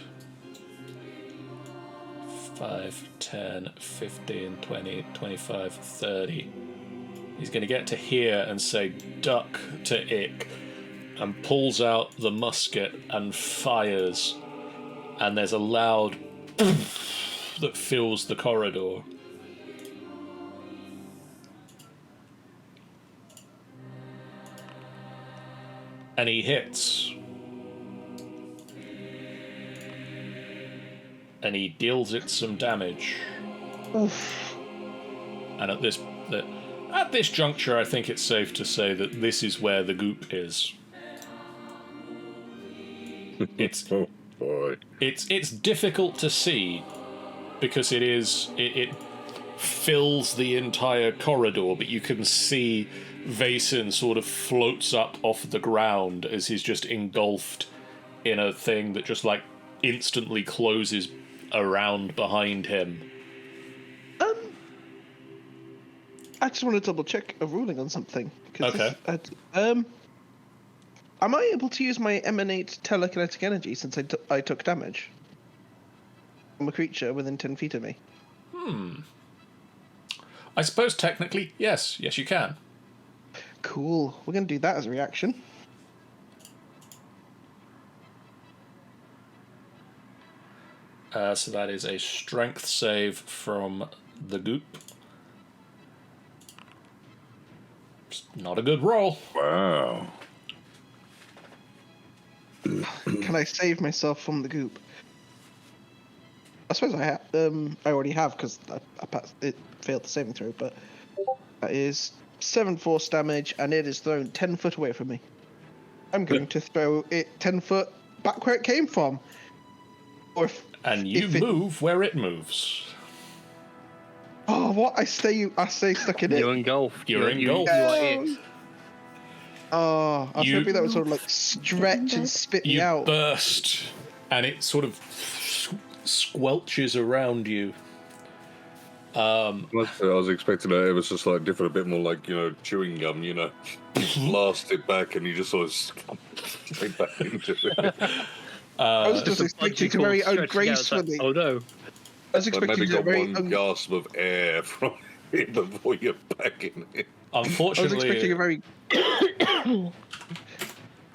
5, 10, 15, 20, 25, 30. He's going to get to here and say duck to Ick and pulls out the musket and fires. And there's a loud that fills the corridor. And he hits. And he deals it some damage. Oof. And at this juncture, I think it's safe to say that this is where the goop is. It's Oh boy. it's difficult to see because it fills the entire corridor, but you can see Vason sort of floats up off the ground as he's just engulfed in a thing that just like instantly closes around behind him. I just want to double check a ruling on something. Okay. Am I able to use my emanate telekinetic energy since I took damage from a creature within 10 feet of me? I suppose technically, yes, you can. Cool. We're going to do that as a reaction. So that is a strength save from the goop. It's not a good roll. Wow. Can I save myself from the goop? I suppose I already have because it failed the saving throw, but that is 7 force damage and it is thrown 10 foot away from me. I'm going to throw it 10 foot back where it came from. Or And you move where it moves. Oh, what? I stay stuck in it. You're engulfed. You're engulfed. You are it. Oh, I was hoping that would sort of like stretch and spit me You out. burst, and it sort of squelches around you. I was expecting it ever so slightly different, a bit more like, chewing gum, blast it back and you just sort of straight back into it. I was just The expecting to bungee very cord stretching out, it's like, ungracefully. oh no. I was But maybe expecting to got very. one gasp of air from it before you're back in it. I was expecting a Unfortunately, very.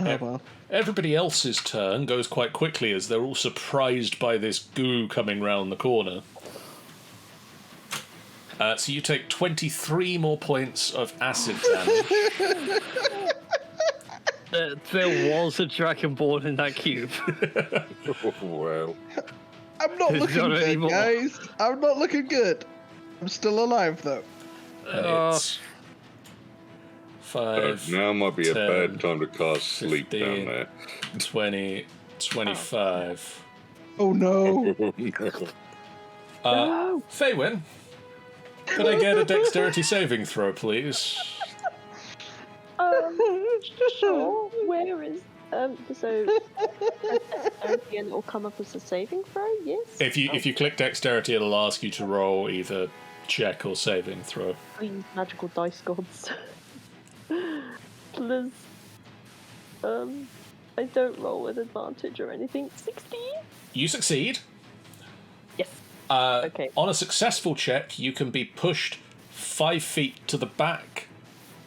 Oh well. everybody else's turn goes quite quickly as they're all surprised by this goo coming round the corner. So you take 23 more points of acid damage. There was a dragonborn in that cube. Well, I'm not It's looking not good, anymore. guys. I'm not looking good. I'm still alive though. It's 5, now might be a 10, bad time to cast sleep 15. down there. 20, 25. Oh no. Faywin, could I get a dexterity saving throw, please? Sure. Where is so and it will come up as a saving throw? Yes. If you click dexterity, it'll ask you to roll either check or saving throw. Please, magical dice gods. Please. I don't roll with advantage or anything. 16. You succeed. Yes. Okay. On a successful check, you can be pushed 5 feet to the back,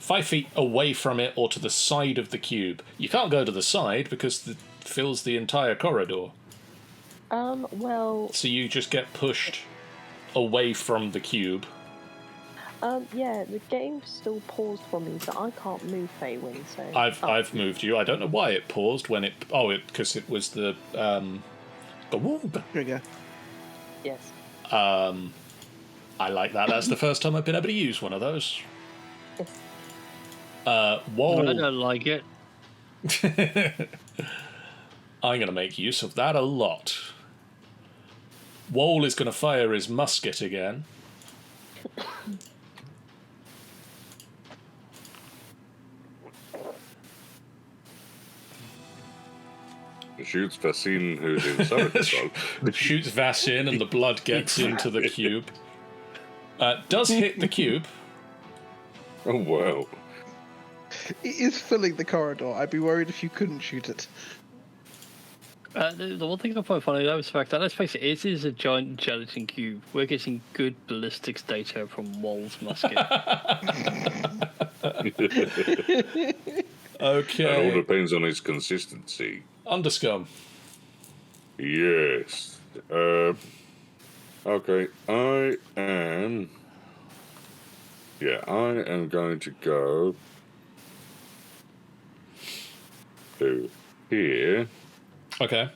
5 feet away from it, or to the side of the cube. You can't go to the side because it fills the entire corridor. Well. So you just get pushed away from the cube. Yeah, the game's still paused for me, so I can't move Faywin. So I've moved you. I don't know why it paused when it. Oh, because it was the whoop. Trigger. Yes. I like that. That's the first time I've been able to use one of those. Yes. I Whoa. don't like it. I'm going to make use of that a lot. Woal is going to fire his musket again. Shoots Vaccine, who's inside as well. Shoots Vass in, and the blood gets into the cube. Does hit the cube. Oh, wow. It is filling the corridor. I'd be worried if you couldn't shoot it. The one thing I find funny though is the fact that, let's face it is a giant gelatin cube. We're getting good ballistics data from Woal's musket. Okay. It all depends on its consistency. Underscum. Yes. Okay, I am going to go to here. Okay.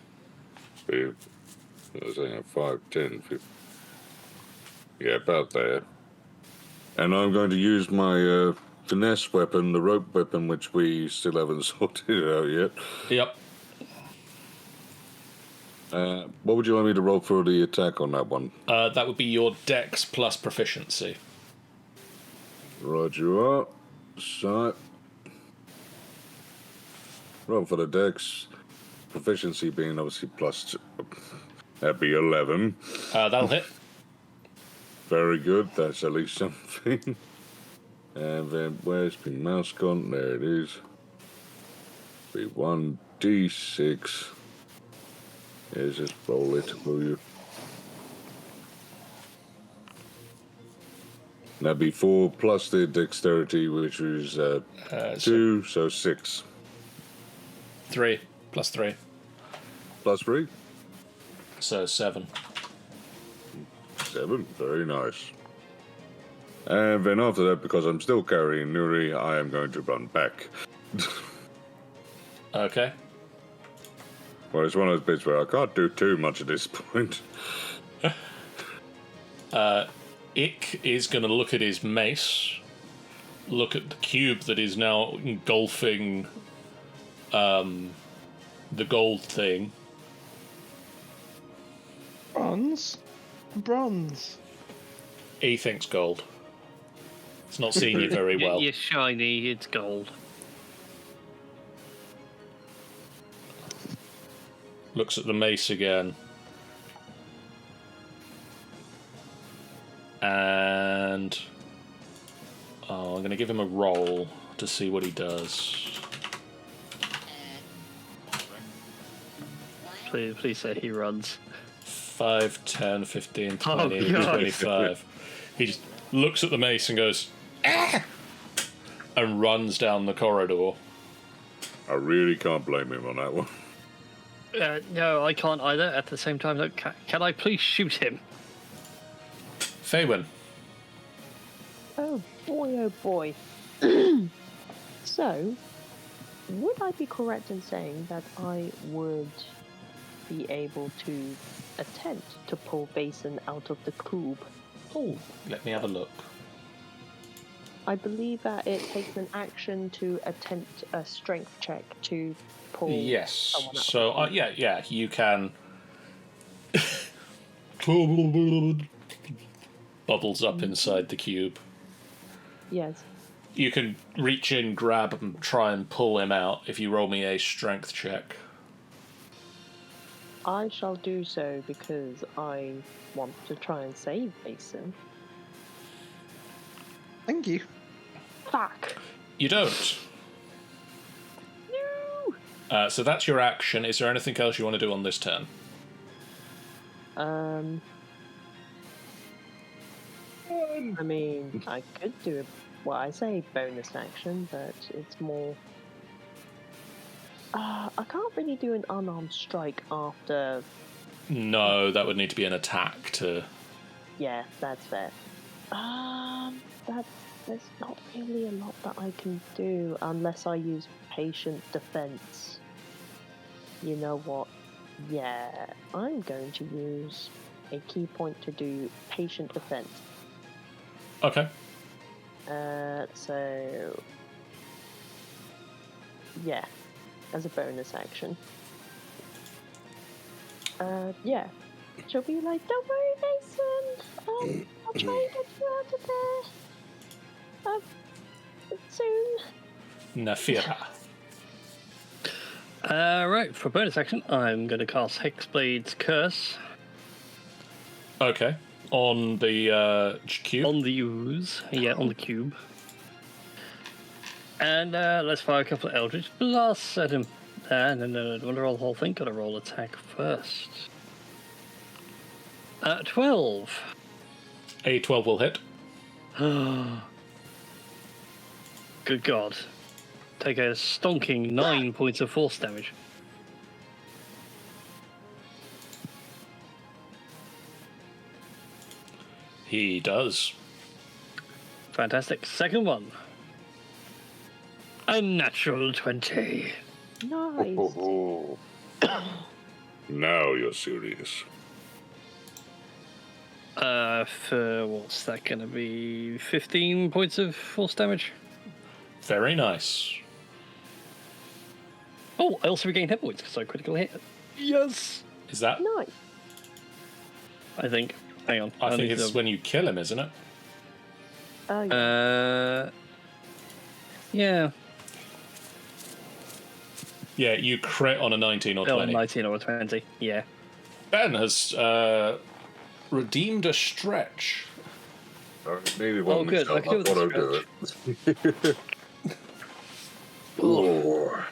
I was saying 5, 10, 15. Yeah, about there. And I'm going to use my finesse weapon, the rope weapon, which we still haven't sorted out yet. Yep. What would you like me to roll for the attack on that one? That would be your dex plus proficiency. Roger up. So, roll for the dex. Proficiency being obviously plus. That'd be 11. That'll hit. Very good. That's at least something. And then where's my mouse gone? There it is. Be 1d6. Let's just roll it for you. That'd be 4 plus the dexterity, which is 2, so 6. 3 plus 3. Plus 3? So 7. 7, very nice. And then after that, because I'm still carrying Nuri, I am going to run back. Okay. Well, it's one of those bits where I can't do too much at this point. Ick is going to look at his mace, look at the cube that is now engulfing the gold thing. Bronze? Bronze. He thinks gold. It's not seeing you very well. You're shiny, it's gold. Looks at the mace again. And I'm going to give him a roll to see what he does. Please say he runs. 5, 10, 15, 20, God. 25. He just looks at the mace and goes, "Ah!" and runs down the corridor. I really can't blame him on that one. No, I can't either. At the same time, look, can I please shoot him? Faywin. Oh boy. So, would I be correct in saying that I would be able to attempt to pull Basin out of the cube? Oh, let me have a look. I believe that it takes an action to attempt a strength check to pull Yes. someone out. So, yeah, you can. Bubbles up inside the cube. Yes. You can reach in, grab, and try and pull him out if you roll me a strength check. I shall do so because I want to try and save Basin. Thank you. Fuck! You don't. No! So that's your action. Is there anything else you want to do on this turn? I mean, I could do I say bonus action, but it's more. I can't really do an unarmed strike after. No, that would need to be an attack to. Yeah, that's fair. There's not really a lot that I can do unless I use patient defense. You know what? Yeah, I'm going to use a key point to do patient defense. Okay. So yeah, as a bonus action. Yeah. She'll be like, don't worry, Mason. I'll try and get you out of there. Soon. Nafira. Right, for bonus action, I'm going to cast Hexblade's Curse Okay. On the cube. on the ooze. Yeah, on the cube. And let's fire a couple of Eldritch Blasts at him. No, I don't want to roll the whole thing. Gotta roll attack first. 12. A 12 will hit. Good God. Take a stonking 9 points of force damage. He does. Fantastic. Second one. A natural 20. Nice. Oh. Now you're serious. For what's that going to be? 15 points of force damage? Very nice. Oh, I also regain hit points because I critical hit. Yes! Is that? Nice. I think. Hang on. I think need it's to- when you kill him, isn't it? Yeah. Yeah. Yeah, you crit on a 19 or 20. 19 or 20. Yeah. Ben has redeemed a stretch. I needed Oh, one good. I myself. killed I the thought I'd do it. Oh.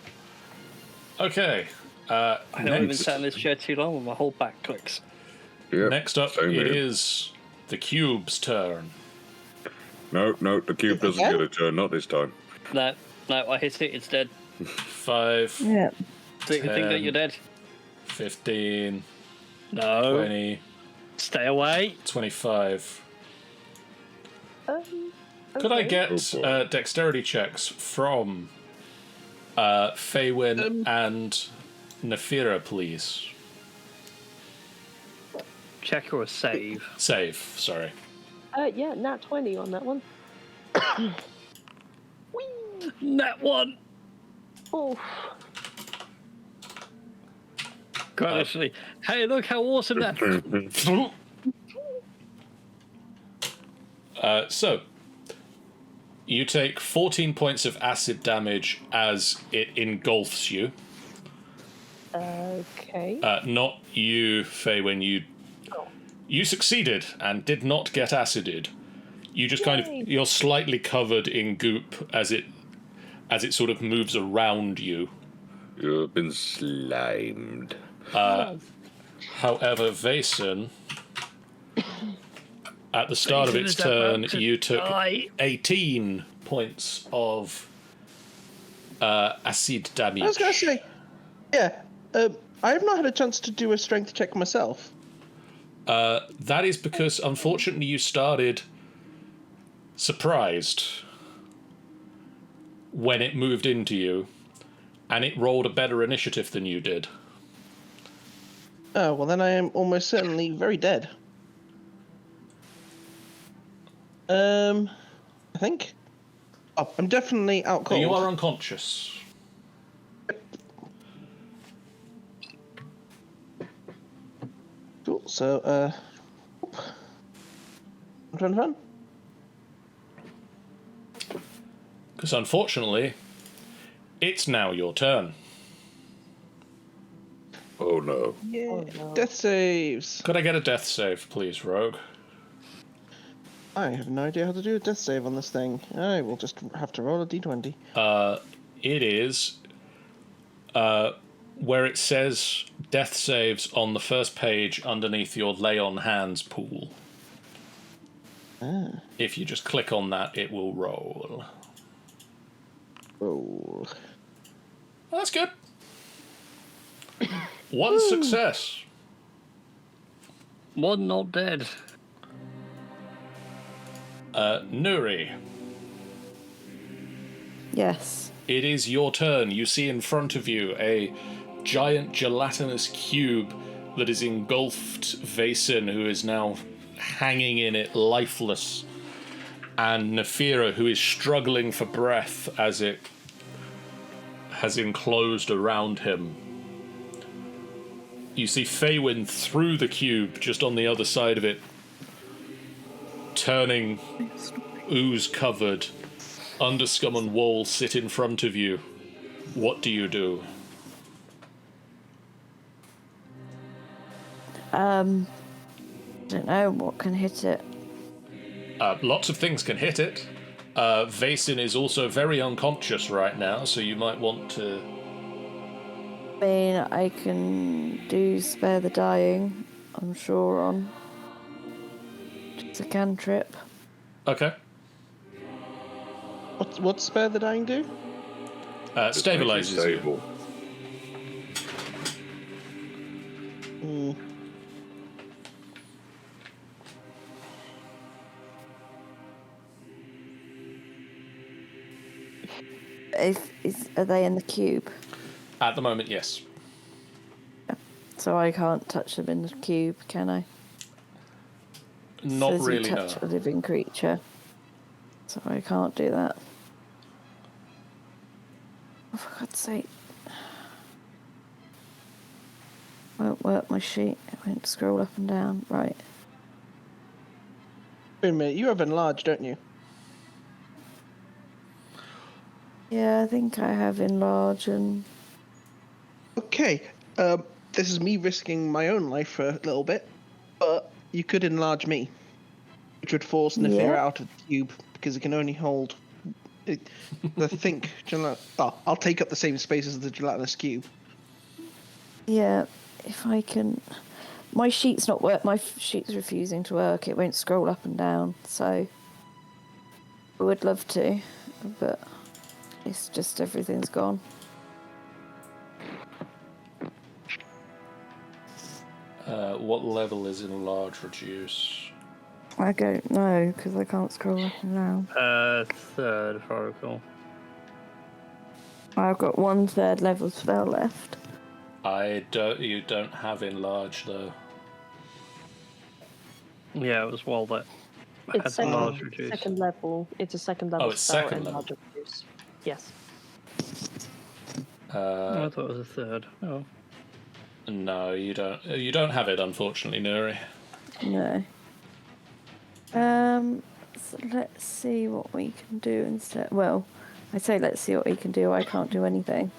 Okay. I haven't been Next, sat in this chair too long when my whole back clicks. Yep, next up, same it here. is the cube's turn. No, the cube doesn't Again? get a turn, not this time. No, I hit it, it's dead. 5, Yeah. Think that you're dead. 15, No. 20, Stay away. 25. Could Okay. I get Oh, boy. dexterity checks from Faywin and Nafira, please? Check or a save. Save, sorry. Yeah, nat 20 on that one. That one. Oh, Quite literally. Hey, look how awesome that. So, you take 14 points of acid damage as it engulfs you. okay. Not you, Faywin. You succeeded and did not get acided. You just Yay. you're slightly covered in goop as it sort of moves around you. You've been slimed. However, Vason, at the start of Vason its is turn, about to you took die. 18 points of acid damage. I was going to say, yeah, I have not had a chance to do a strength check myself. That is because, unfortunately, you started surprised when it moved into you, and it rolled a better initiative than you did. Oh, well, then I am almost certainly very dead. I think. Oh, I'm definitely out cold. You are unconscious. Cool, so, run. Because, unfortunately, it's now your turn. Oh no. Yeah. Oh, no. Death saves. Could I get a death save, please, Rogue? I have no idea how to do a death save on this thing. I will just have to roll a d20. It is where it says death saves on the first page underneath your lay on hands pool. If you just click on that, it will roll. Roll. Well, that's good. One success. One not dead. Nuri, Yes. it is your turn. You see in front of you a giant gelatinous cube that is engulfed Vason, who is now hanging in it lifeless, and Nafira, who is struggling for breath as it has enclosed around him. You see Feywind through the cube, just on the other side of it, turning ooze-covered, underscummen wall sit in front of you. What do you do? Don't know what can hit it. Lots of things can hit it. Vaesen is also very unconscious right now, so you might want to... I mean, I can do Spare the Dying, I'm sure, on. It's a cantrip. Okay. What's Spare the Dying do? Stabilizes you. Stable. Are they in the cube? At the moment, yes. So I can't touch them in the cube, can I? Not Says really, you no. touch a living creature. So I can't do that. Oh, for God's sake. Won't work my sheet. It won't scroll up and down. Right. Wait a minute, you have enlarged, don't you? Yeah, I think I have enlarge and... Okay, this is me risking my own life for a little bit, but you could enlarge me, which would force Nefera Yeah. out of the cube, because it can only hold... I'll take up the same space as the gelatinous cube. Yeah, if I can... My sheet's not work. My sheet's refusing to work. It won't scroll up and down, so... I would love to, but... It's just everything's gone. What level is enlarge reduce? I don't know, because I can't scroll up and down. Third, if I recall. I've got 1/3 level spell left. You don't have enlarge though. Yeah, it was well that It's had enlarge reduce. second level. It's a second level Oh, it's spell second and level. larger reduce. Yes. I thought it was a third. Oh. No, you don't. You don't have it, unfortunately, Nuri. No. So let's see what we can do instead. Well, I say let's see what we can do. I can't do anything.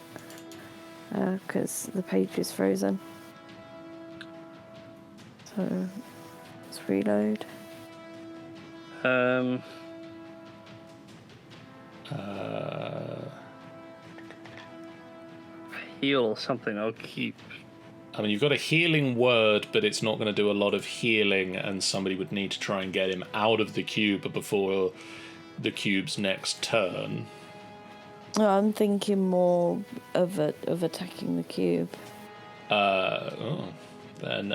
Because the page is frozen. So, let's reload. Heal something, I'll keep. I mean, you've got a healing word, but it's not going to do a lot of healing, and somebody would need to try and get him out of the cube before the cube's next turn. I'm thinking more of attacking the cube. Then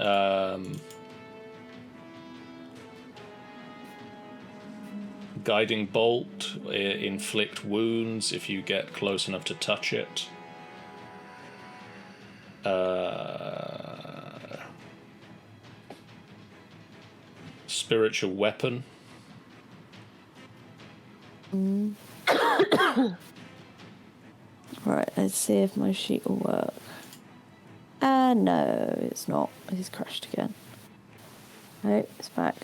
guiding bolt, inflict wounds if you get close enough to touch it. Spiritual weapon. Right, let's see if my sheet will work. No, it's not. It's crashed again. No, it's back.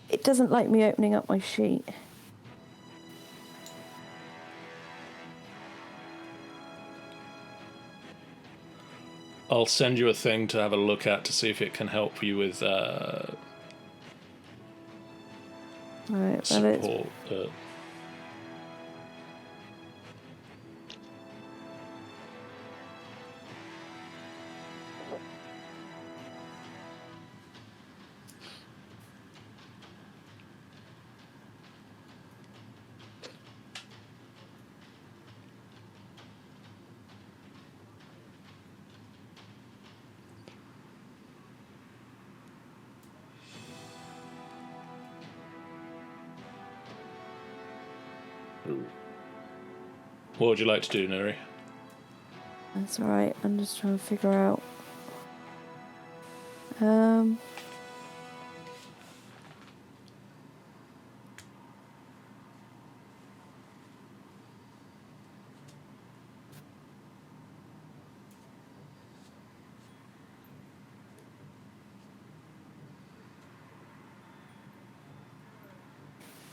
It doesn't like me opening up my sheet. I'll send you a thing to have a look at to see if it can help you with Right, well, support. What would you like to do, Nuri? that's alright. I'm just trying to figure out.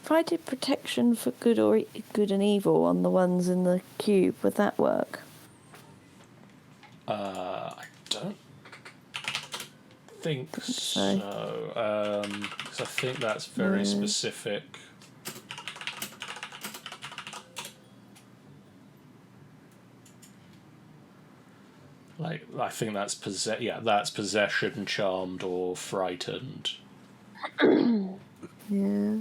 If I did protection for good or good and evil on the ones in the cube, would that work? I don't think so. 'Cause I think that's very specific. Like, I think that's that's possession, charmed, or frightened. Yeah.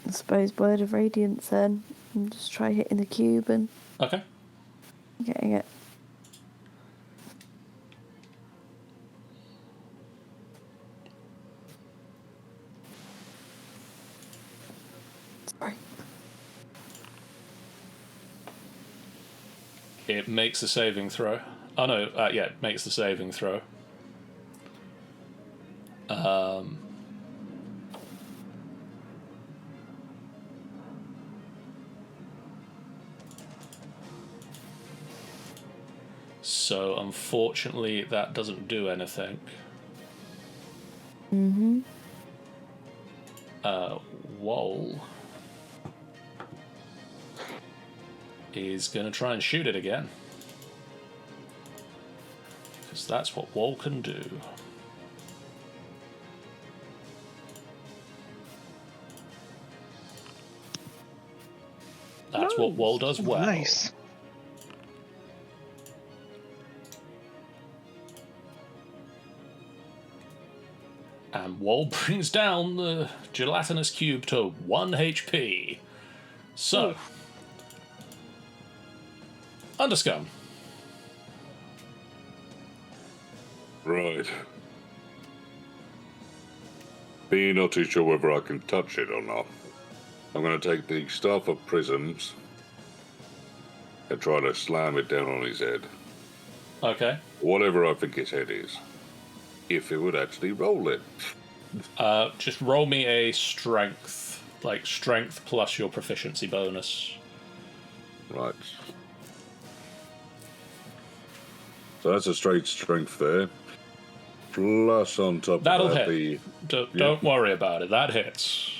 I suppose Word of Radiance then. And just try hitting the cube and Okay. getting it. Sorry. It makes a saving throw. Oh no, yeah, it makes the saving throw. So unfortunately that doesn't do anything. Mm-hmm. Wall is gonna try and shoot it again. Because that's what Wall can do. That's what Wall does well. Nice. And Wall brings down the gelatinous cube to 1 HP. So, Underscum. Right. Being not too sure whether I can touch it or not, I'm going to take the Staff of Prisms and try to slam it down on his head. Okay. Whatever I think his head is. If it would actually roll it. Just roll me a strength. Like, strength plus your proficiency bonus. Right. So that's a straight strength there. Plus on top That'll of that hit. Don't worry about it. That hits.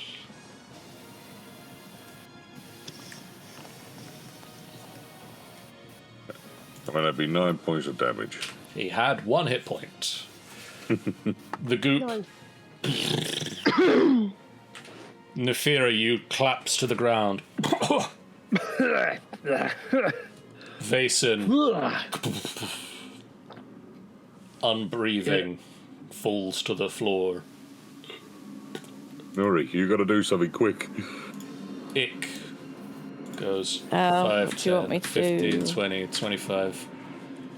I mean, that'd be 9 points of damage. He had 1 hit point. The goop. Nefira, you collapse to the ground. Vason, unbreathing, falls to the floor. Nori, you got to do something quick. Ick goes what 5, do you want 10, me to 15, do? 20, 25,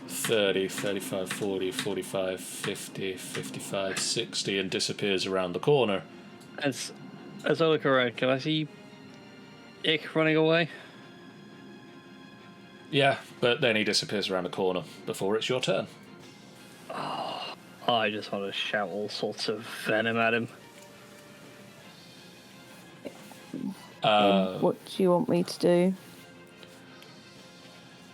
30, 35, 40, 45, 50, 55, 60, and disappears around the corner. As I look around, can I see Ick running away? Yeah, but then he disappears around the corner before it's your turn. I just want to shout all sorts of venom at him. What do you want me to do?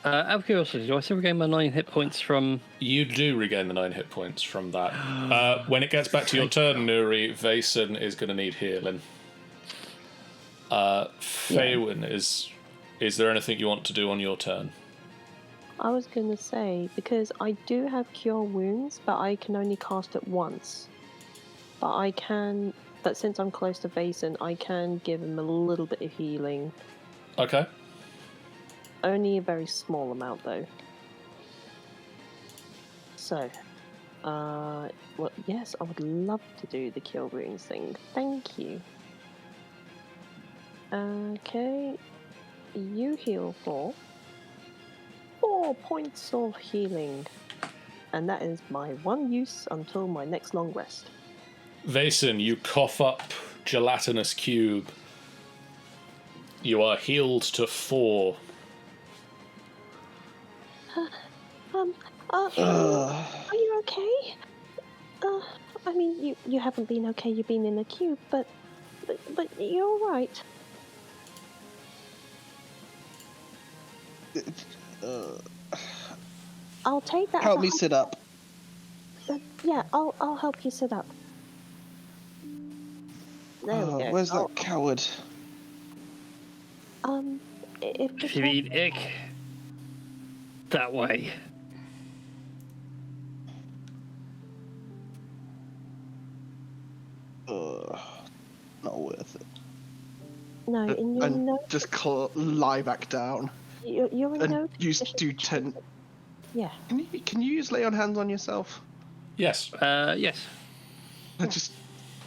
Out of curiosity, do I still regain my 9 hit points from... You do regain the 9 hit points from that. When it gets back to your turn, Nuri, Vason is going to need healing. Faywin, is there anything you want to do on your turn? I was going to say, because I do have Cure Wounds, but I can only cast it once. But since I'm close to Vason, I can give him a little bit of healing. Okay. Only a very small amount, though. So, well, yes, I would love to do the Cure Wounds thing. Thank you. Okay, you heal for 4 points of healing. And that is my one use until my next long rest. Vason, you cough up gelatinous cube. You are healed to 4. Are you okay? I mean, you haven't been okay, you've been in a cube, but you're alright. I'll take that. Help as a me sit up. Yeah, I'll help you sit up. There we go. Where's that coward? If you mean ick, that way. Not worth it. No, and And just lie back down. you're in And no use position do to- 10. Yeah. Can you use lay on hands on yourself? Yes. Yes. I just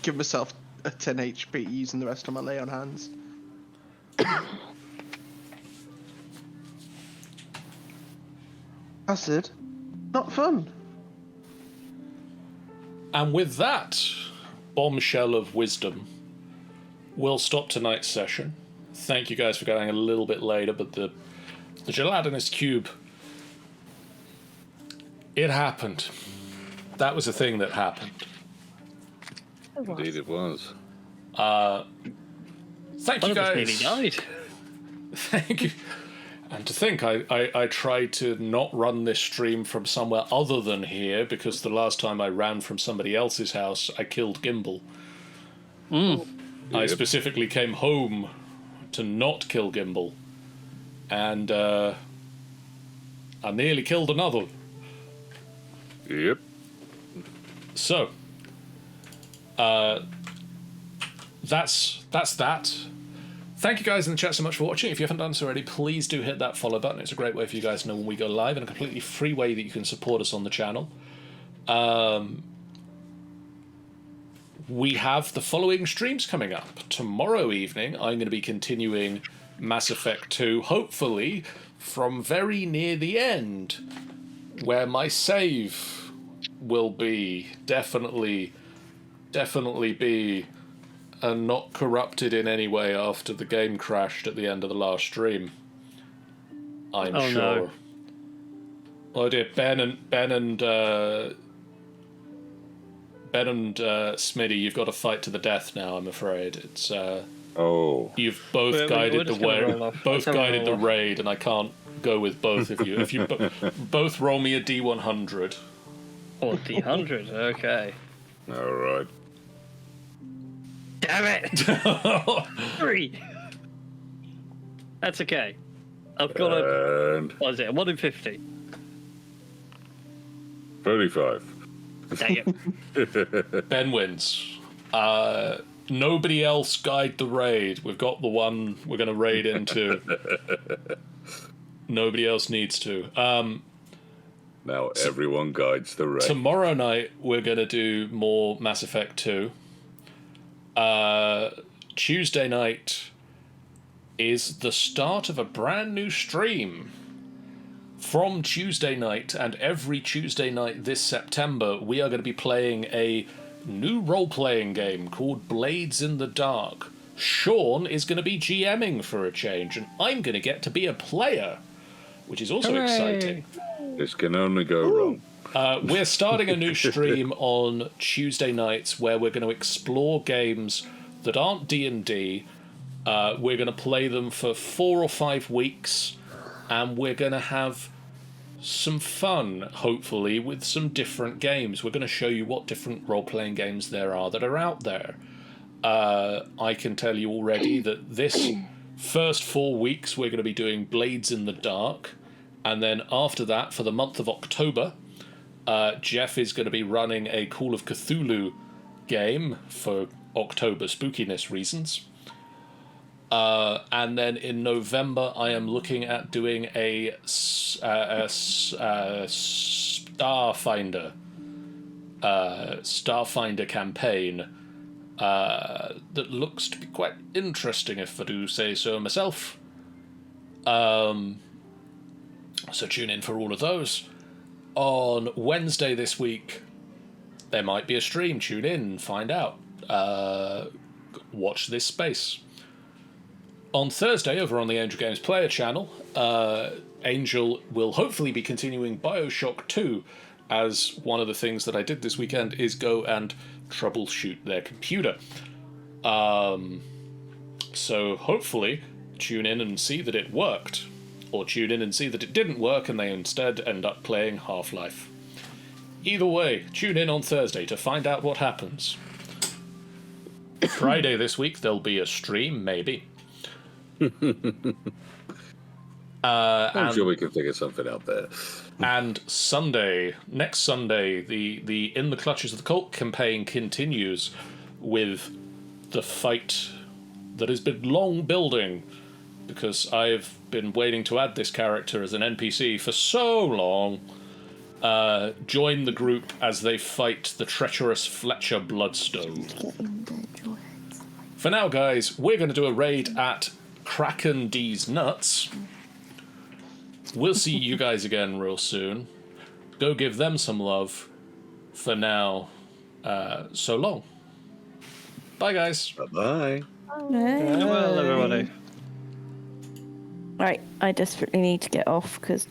give myself a 10 HP using the rest of my lay on hands. Acid, not fun. And with that bombshell of wisdom, we'll stop tonight's session. Thank you guys for going a little bit later, but the gelatinous cube, it happened. That was a thing that happened. Indeed, it was. Thank One you of us guys. nearly died. Thank you. And to think, I tried to not run this stream from somewhere other than here, because the last time I ran from somebody else's house, I killed Gimbal. I specifically came home to not kill Gimbal. And I nearly killed another. Yep. So, that's that. Thank you guys in the chat so much for watching. If you haven't done so already, please do hit that follow button. It's a great way for you guys to know when we go live, and a completely free way that you can support us on the channel. We have the following streams coming up. Tomorrow evening, I'm going to be continuing Mass Effect 2, hopefully from very near the end, where my save will be definitely be not corrupted in any way after the game crashed at the end of the last stream. I'm Oh, sure. no. Oh dear, Ben and Smitty, you've got to fight to the death now. I'm afraid it's. You've both We're guided just the gonna way, roll off. both Let's have a guided the roll off. raid, and I can't go with both of you. If you both roll me a D100. Or D100, okay. All right. Damn it! 3! That's okay. I've got a... And What is it? 1 in 50. 35. Dang it. Ben wins. Nobody else guide the raid. We've got the one we're going to raid into. Nobody else needs to. Now everyone guides the raid. Tomorrow night we're going to do more Mass Effect 2. Tuesday night is the start of a brand new stream. From Tuesday night and every Tuesday night this September, we are going to be playing a new role-playing game called Blades in the Dark. Sean is going to be GMing for a change, and I'm going to get to be a player, which is also Hooray. exciting. This can only go wrong. We're starting a new stream on Tuesday nights where we're going to explore games that aren't D&D. We're going to play them for 4 or 5 weeks, and we're going to have some fun, hopefully, with some different games. We're going to show you what different role-playing games there are that are out there. I can tell you already that this first 4 weeks we're going to be doing Blades in the Dark, and then after that, for the month of October, Jeff is going to be running a Call of Cthulhu game for October spookiness reasons. And then in November, I am looking at doing a Starfinder campaign that looks to be quite interesting, if I do say so myself. So tune in for all of those. On Wednesday this week, there might be a stream. Tune in, find out. Watch this space. On Thursday, over on the Angel Games Player channel, Angel will hopefully be continuing Bioshock 2, as one of the things that I did this weekend is go and troubleshoot their computer. So hopefully, tune in and see that it worked. or tune in and see that it didn't work and they instead end up playing Half-Life. Either way, tune in on Thursday to find out what happens. Friday this week there'll be a stream, maybe. I'm sure we can figure something out there. And next Sunday, the In the Clutches of the Cult campaign continues with the fight that has been long building, because I've been waiting to add this character as an NPC for so long. Join the group as they fight the treacherous Fletcher Bloodstone. For now, guys, we're going to do a raid at Kraken D's Nuts. We'll see you guys again real soon. Go give them some love. For now, so long. Bye, guys. Bye-bye. Well, everybody. Right, I desperately need to get off because